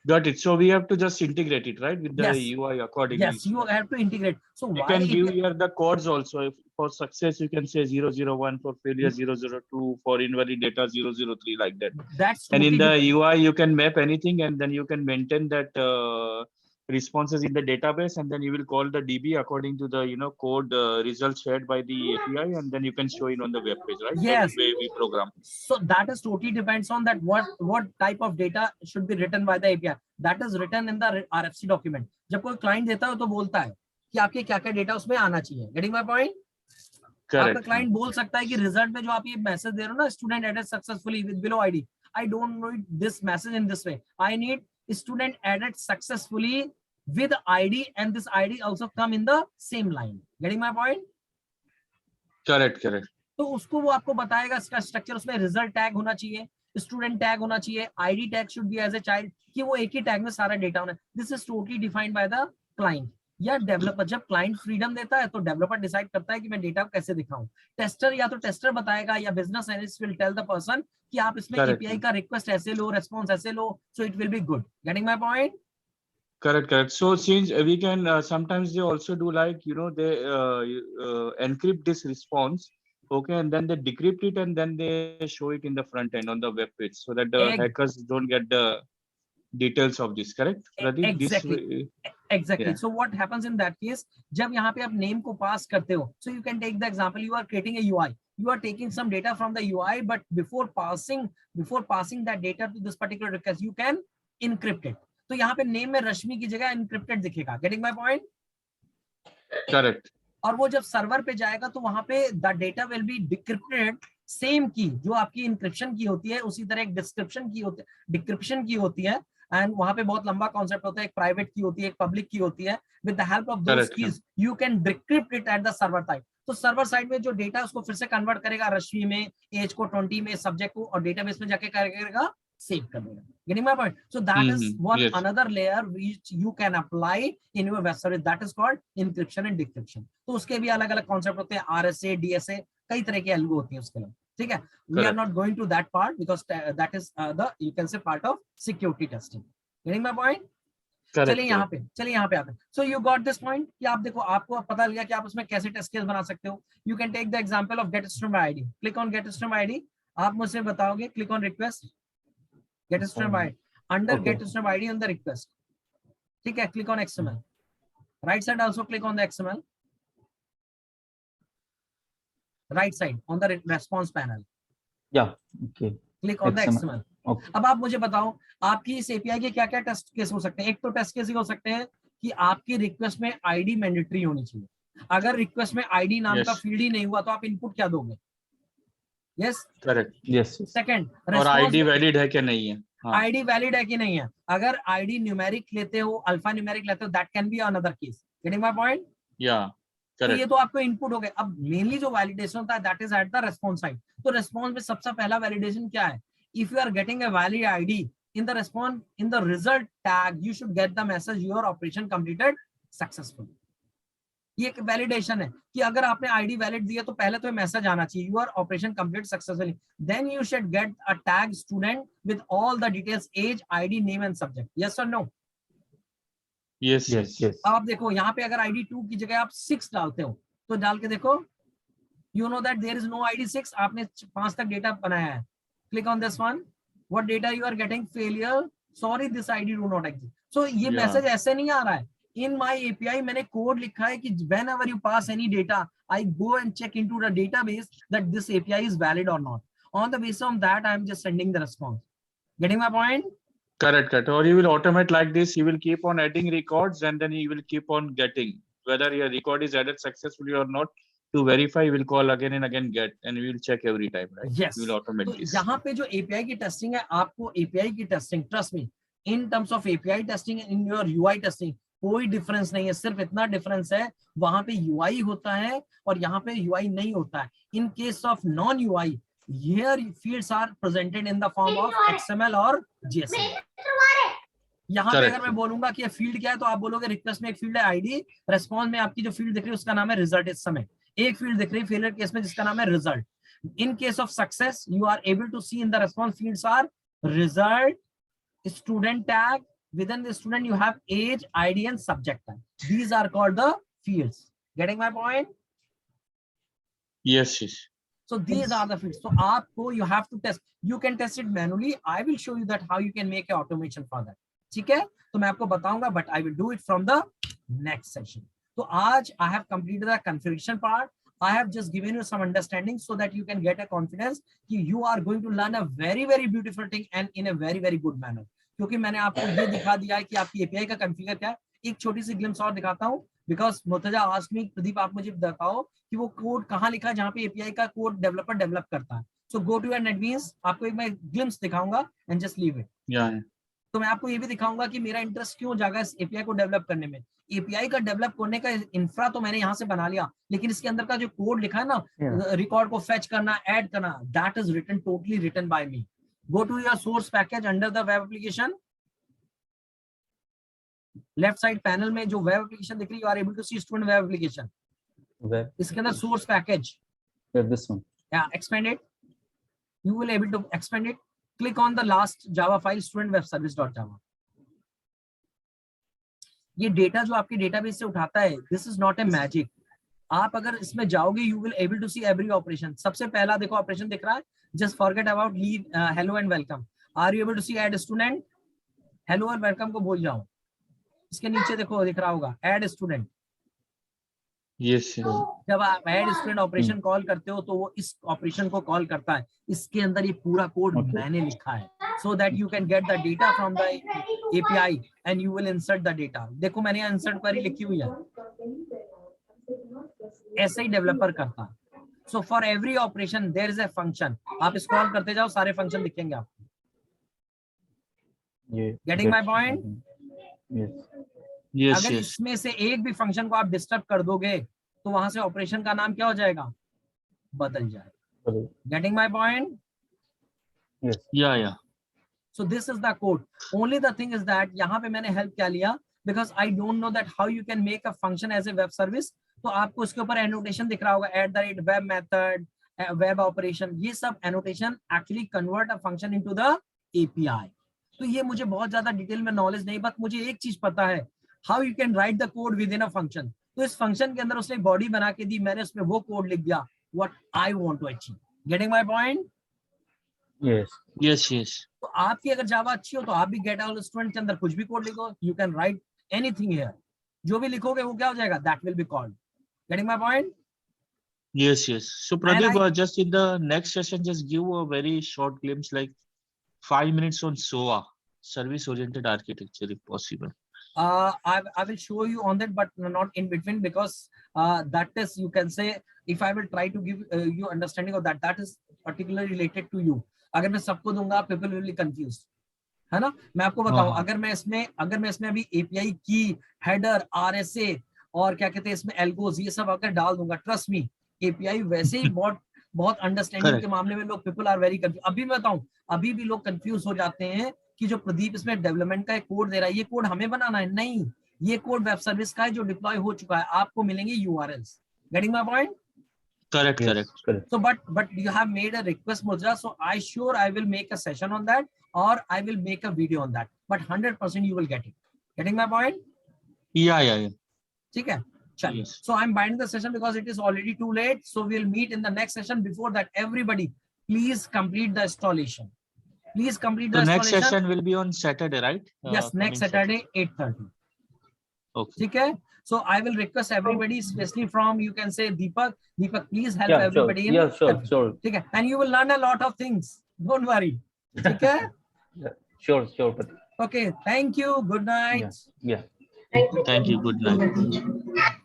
Speaker 6: Got it. So we have to just integrate it, right, with the
Speaker 1: Yes.
Speaker 6: UI accordingly.
Speaker 1: Yes, you have to integrate. So
Speaker 6: You
Speaker 1: why
Speaker 6: can give here the codes also. If for success you can say 001, for failure 002, for invalid data 003, like that.
Speaker 1: that's
Speaker 6: And in
Speaker 1: totally
Speaker 6: the UI you can map anything, and then you can maintain that responses in the database, and then you will call the DB according to the code results shared by the API, and then you can show it on the web page, right?
Speaker 1: Yes.
Speaker 6: The way we program.
Speaker 1: So that is totally depends on that what type of data should be written by the API. That is written in the RFC document. जब कोई client देता है तो बोलता है कि आपके क्या क्या डेटा उसमें आना चाहिए। Getting my point? आपका क्लाइंट बोल सकता है कि रिजल्ट में जो आप ये मैसेज दे रहे हो ना, student added successfully with below ID, I don't need this message in this way, I need student added successfully with ID, and this ID also come in the same line. Getting my point?
Speaker 6: Correct.
Speaker 1: तो उसको वो आपको बताएगा इसका structure, उसमें result tag होना चाहिए, student tag होना चाहिए, ID tag should be as a child, कि वो एक ही टैग में सारा डेटा होना है। This is totally defined by the client या डेवलपर। जब क्लाइंट फ्रीडम देता है तो डेवलपर डिसाइड करता है कि मैं डेटा कैसे दिखाऊं। टेस्टर या तो टेस्टर बताएगा या business analyst will tell the person कि आप इसमें API का रिक्वेस्ट ऐसे लो, रेस्पॉन्स ऐसे लो, so it will be good. Getting my point?
Speaker 6: Correct. So since we can sometimes they also do like they encrypt this response, okay, and then they decrypt it and then they show it in the front end on the web page so that the hackers don't get the details of this. Correct, Pradeep?
Speaker 1: Exactly. So what happens in that case, जब यहाँ पे आप name को पास करते हो, so you can take the example, you are creating a UI, you are taking some data from the UI, but before passing that data to this particular request, you can encrypt it. तो यहाँ पे name में रश्मि की जगह encrypted दिखेगा। Getting my point?
Speaker 6: Correct.
Speaker 1: और वो जब सर्वर पे जाएगा तो वहां पे the data will be decrypted, same की जो आपकी इंक्रिप्शन की होती है उसी तरह एक डिक्रिप्शन की होती है, एंड वहां पे बहुत लंबा कॉन्सेप्ट होता है, एक प्राइवेट की होती है, एक पब्लिक की होती है। With the help of those keys you can decrypt it at the server side. तो सर्वर साइड में जो डेटा उसको फिर से कन्वर्ट करेगा, रश्मि में, एज को 20 में, सब्जेक्ट को, और डेटाबेस में जाके करेगा, सेव कर देगा। Getting my point? So that is one another layer which you can apply in your web service, that is called encryption and decryption. तो उसके भी अलग अलग कॉन्सेप्ट होते हैं, RSA, DSA, कई तरह के एल्गो होती है उसके लिए। ठीक है, we are not going to that part because that is the you can say part of security testing. Getting my point? चलिए यहाँ पे आते हैं। So you got this point कि आप देखो, आपको पता लगा कि आप उसमें कैसे टेस्ट केस बना सकते हो। You can take the example of get stream ID. Click on get stream ID. आप मुझसे बताओगे, click on request, get stream ID, under get stream ID on the request. ठीक है, click on XML. Right side also click on the XML. Right side on the response panel.
Speaker 3: Yeah. Okay.
Speaker 1: Click on the XML. Okay. अब आप मुझे बताओ, आपकी इस API के क्या क्या टेस्ट केस हो सकते हैं। एक तो टेस्ट केस हो सकते हैं कि आपकी रिक्वेस्ट में ID मैंडेटरी होनी चाहिए। अगर रिक्वेस्ट में ID नाम का फील्ड ही नहीं हुआ तो आप इनपुट क्या दोगे? Yes, correct, yes. सेकंड,
Speaker 6: और ID वैलिड है कि नहीं है?
Speaker 1: ID वैलिड है कि नहीं है। अगर ID न्यूमेरिक लेते हो, अल्फा न्यूमेरिक लेते हो, that can be another case. Getting my point?
Speaker 6: या
Speaker 1: तो ये तो आपको इनपुट हो गए। अब मेनली जो वैलिडेशन होता है that is at the response side. तो रेस्पॉन्स में सबसे पहला वैलिडेशन क्या है? If you are getting a valid ID in the response, in the result tag, you should get the message your operation completed successfully. ये एक validation है कि अगर आपने आईडी वैलिड दी है तो पहले तो मैसेज आना चाहिए your operation complete successfully, then you should get a tag student with all the details, age, ID, name and subject. Yes और नो?
Speaker 6: Yes, yes, yes.
Speaker 1: अब आप देखो यहाँ पे अगर आईडी 2 की जगह आप 6 डालते हो तो डाल के देखो, you know that there is no ID 6, आपने 5 तक डेटा बनाया है। Click on this one, what data you are getting? Failure, sorry this id do not exist. So ये मैसेज ऐसे नहीं आ रहा है। in my API मैंने कोड लिखा है कि whenever you pass any data I go and check into the database that this API is valid or not. On the basis of that I am just sending the response. Getting my point?
Speaker 6: Correct, correct. Or you will automate like this. You will keep on adding records, and then you will keep on getting whether your record is added successfully or not. To verify, you will call again and again get, and we will check every time, right?
Speaker 1: Yes.
Speaker 6: We will automate
Speaker 1: तो
Speaker 6: this.
Speaker 1: यहाँ पे जो API की testing है, आपको API की testing, trust me, in terms of API testing, in your UI testing कोई difference नहीं है। सिर्फ इतना डिफरेंस है, वहां पे UI होता है और यहाँ पे UI नहीं होता है। इन case of non UI, here fields are presented in the form of XML और JSON. यहाँ पे अगर मैं बोलूंगा कि ये फील्ड क्या है तो आप बोलोगे रिक्वेस्ट में एक फील्ड है आईडी, रेस्पॉन्स में आपकी जो फील्ड दिख रही है उसका नाम है रिजल्ट। इस समय एक फील्ड दिख रही है फेलियर केस में जिसका नाम है result. In case of success you are able to see in the response fields are result, student tag, within the student you have age, ID and subject tag. These are called the fields. Getting my point?
Speaker 6: Yes, yes.
Speaker 1: So these are the fields. So आपको you have to test. You can test it manually. I will show you that how you can make a automation for that. ठीक है? तो मैं आपको बताऊंगा, but I will do it from the next session. तो आज I have completed the configuration part. I have just given you some understanding so that you can get a confidence कि you are going to learn a very very beautiful thing and in a very very good manner. क्योंकि मैंने आपको ये दिखा दिया है कि आपकी एपीआई का कॉन्फ़िगर क्या है। एक छोटी सी ग्लिम्स और दिखाता हूँ, because Murtaza asked me, Pradeep आप मुझे बताओ कि वो कोड कहाँ लिखा है जहाँ पे एपीआई का कोड डेवलपर डेवलप करता है। सो गो टू योर नेटबीन्स, आपको एक मैं ग्लिम्स दिखाऊंगा एंड जस्ट लीव इट। तो मैं आपको ये भी दिखाऊंगा कि मेरा इंटरेस्ट क्यों जागा इस एपीआई को डेवलप करने में। एपीआई का डेवलप करने का इंफ्रा तो मैंने यहाँ से बना लिया, लेकिन इसके अंदर का जो कोड लिखा है ना, रिकॉर्ड को फेच करना, ऐड करना, that is written totally written by me. Go to your source package under the web application. Left side panel में जो web application दिख रही है, you are able to see student web application.
Speaker 3: Web.
Speaker 1: इसके अंदर source package.
Speaker 3: Yeah, this one.
Speaker 1: Yeah, expand it. You will able to expand it. Click on the last Java file, student web service.java. ये data जो आपके database से उठाता है, this is not a magic. आप अगर इसमें जाओगे, you will able to see every operation. सबसे पहला देखो ऑपरेशन दिख रहा है, just forget about leave, hello and welcome. Are you able to see add student? Hello और welcome को भूल जाओ। इसके नीचे देखो दिख रहा होगा add student.
Speaker 6: Yes, yes.
Speaker 1: जब आप add student ऑपरेशन कॉल करते हो तो वो इस ऑपरेशन को कॉल करता है। इसके अंदर ये पूरा कोड मैंने लिखा है, so that you can get the data from the API and you will insert the data. देखो मैंने यहाँ insert query लिखी हुई है, ऐसे ही डेवलपर करता है। So for every operation there is a function. आप स्क्रॉल करते जाओ, सारे फंक्शन दिखेंगे आपको। Getting my point?
Speaker 3: Yes.
Speaker 6: Yes,
Speaker 1: अगर
Speaker 6: yes.
Speaker 1: इसमें से एक भी फंक्शन को आप डिस्टर्ब कर दोगे तो वहां से ऑपरेशन का नाम क्या हो जाएगा? बदल जाएगा। Getting my point?
Speaker 3: Yes.
Speaker 6: Yeah, yeah.
Speaker 1: So this is the code. Only the thing is that यहाँ पे मैंने help क्या लिया, because I don't know that how you can make a function as a web service. तो आपको इसके ऊपर annotation दिख रहा होगा, @web method, web operation, ये सब annotation actually convert a function into the API. तो ये मुझे बहुत ज्यादा डिटेल में नॉलेज नहीं, बट मुझे एक चीज पता है, how you can right the code with in a function. तो इस फंक्शन के अंदर उसने बॉडी बना के दी, मैंने उसमें वो कोड लिख दिया what I want to achieve. Getting my point?
Speaker 3: Yes.
Speaker 6: Yes, yes.
Speaker 1: तो आपकी अगर जावा अच्छी हो तो आप भी गेट ऑल स्टूडेंट के अंदर कुछ भी कोड लिखो, you can right anything here. जो भी लिखोगे वो क्या हो जाएगा? That will be called. Getting my point?
Speaker 6: Yes, yes. So Pradeep, just in the next session, just give a very short glimpse, like 5 minutes on SOA, service-oriented architecture, if possible.
Speaker 1: I will show you on that, but not in between, because that is, you can say, if I will try to give you understanding of that, that is particularly related to you. अगर मैं सबको दूंगा, people will be confused, है ना? मैं आपको बताऊं, अगर मैं इसमें अभी API की header, RSA और क्या कहते हैं इसमें एल्गोज ये सब अगर डाल दूंगा, ट्रस्ट मी एपीआई वैसे ही बहुत अंडरस्टैंडिंग के मामले में लोग पीपल आर वेरी कंफ्यूज। अभी मैं बताऊं, अभी भी लोग कंफ्यूज हो जाते हैं कि जो प्रदीप इसमें डेवलपमेंट का एक कोड दे रहा है, ये कोड हमें बनाना है, नहीं, ये कोड वेब सर्विस का है जो डिप्लॉय हो चुका है, आपको मिलेंगे URLs. Getting my point?
Speaker 6: Correct,
Speaker 3: Yes,
Speaker 6: correct.
Speaker 3: correct.
Speaker 1: So but you have made a request, Mudra, so I will make a session on that, or I will make a video on that, but 100% you will get it. Getting my point?
Speaker 6: Yeah.
Speaker 1: ठीक है, चलिए।
Speaker 6: Yes.
Speaker 1: So I'm binding the session because it is already too late, so we'll meet in the next session. Before that, everybody please complete the installation. Please complete the
Speaker 6: So next
Speaker 1: installation.
Speaker 6: session will be on Saturday, right?
Speaker 1: Yes, next Saturday 8:30.
Speaker 6: Okay.
Speaker 1: ठीक है, so I will request everybody, especially from, you can say Deepak, please help
Speaker 3: Yeah, sure.
Speaker 1: everybody in.
Speaker 3: Yeah, sure.
Speaker 1: ठीक है, and you will learn a lot of things, don't worry. ठीक है?
Speaker 3: Yeah, sure, Pradeep.
Speaker 1: Okay, thank you, good night.
Speaker 3: Yeah.
Speaker 6: Thank you. Good night.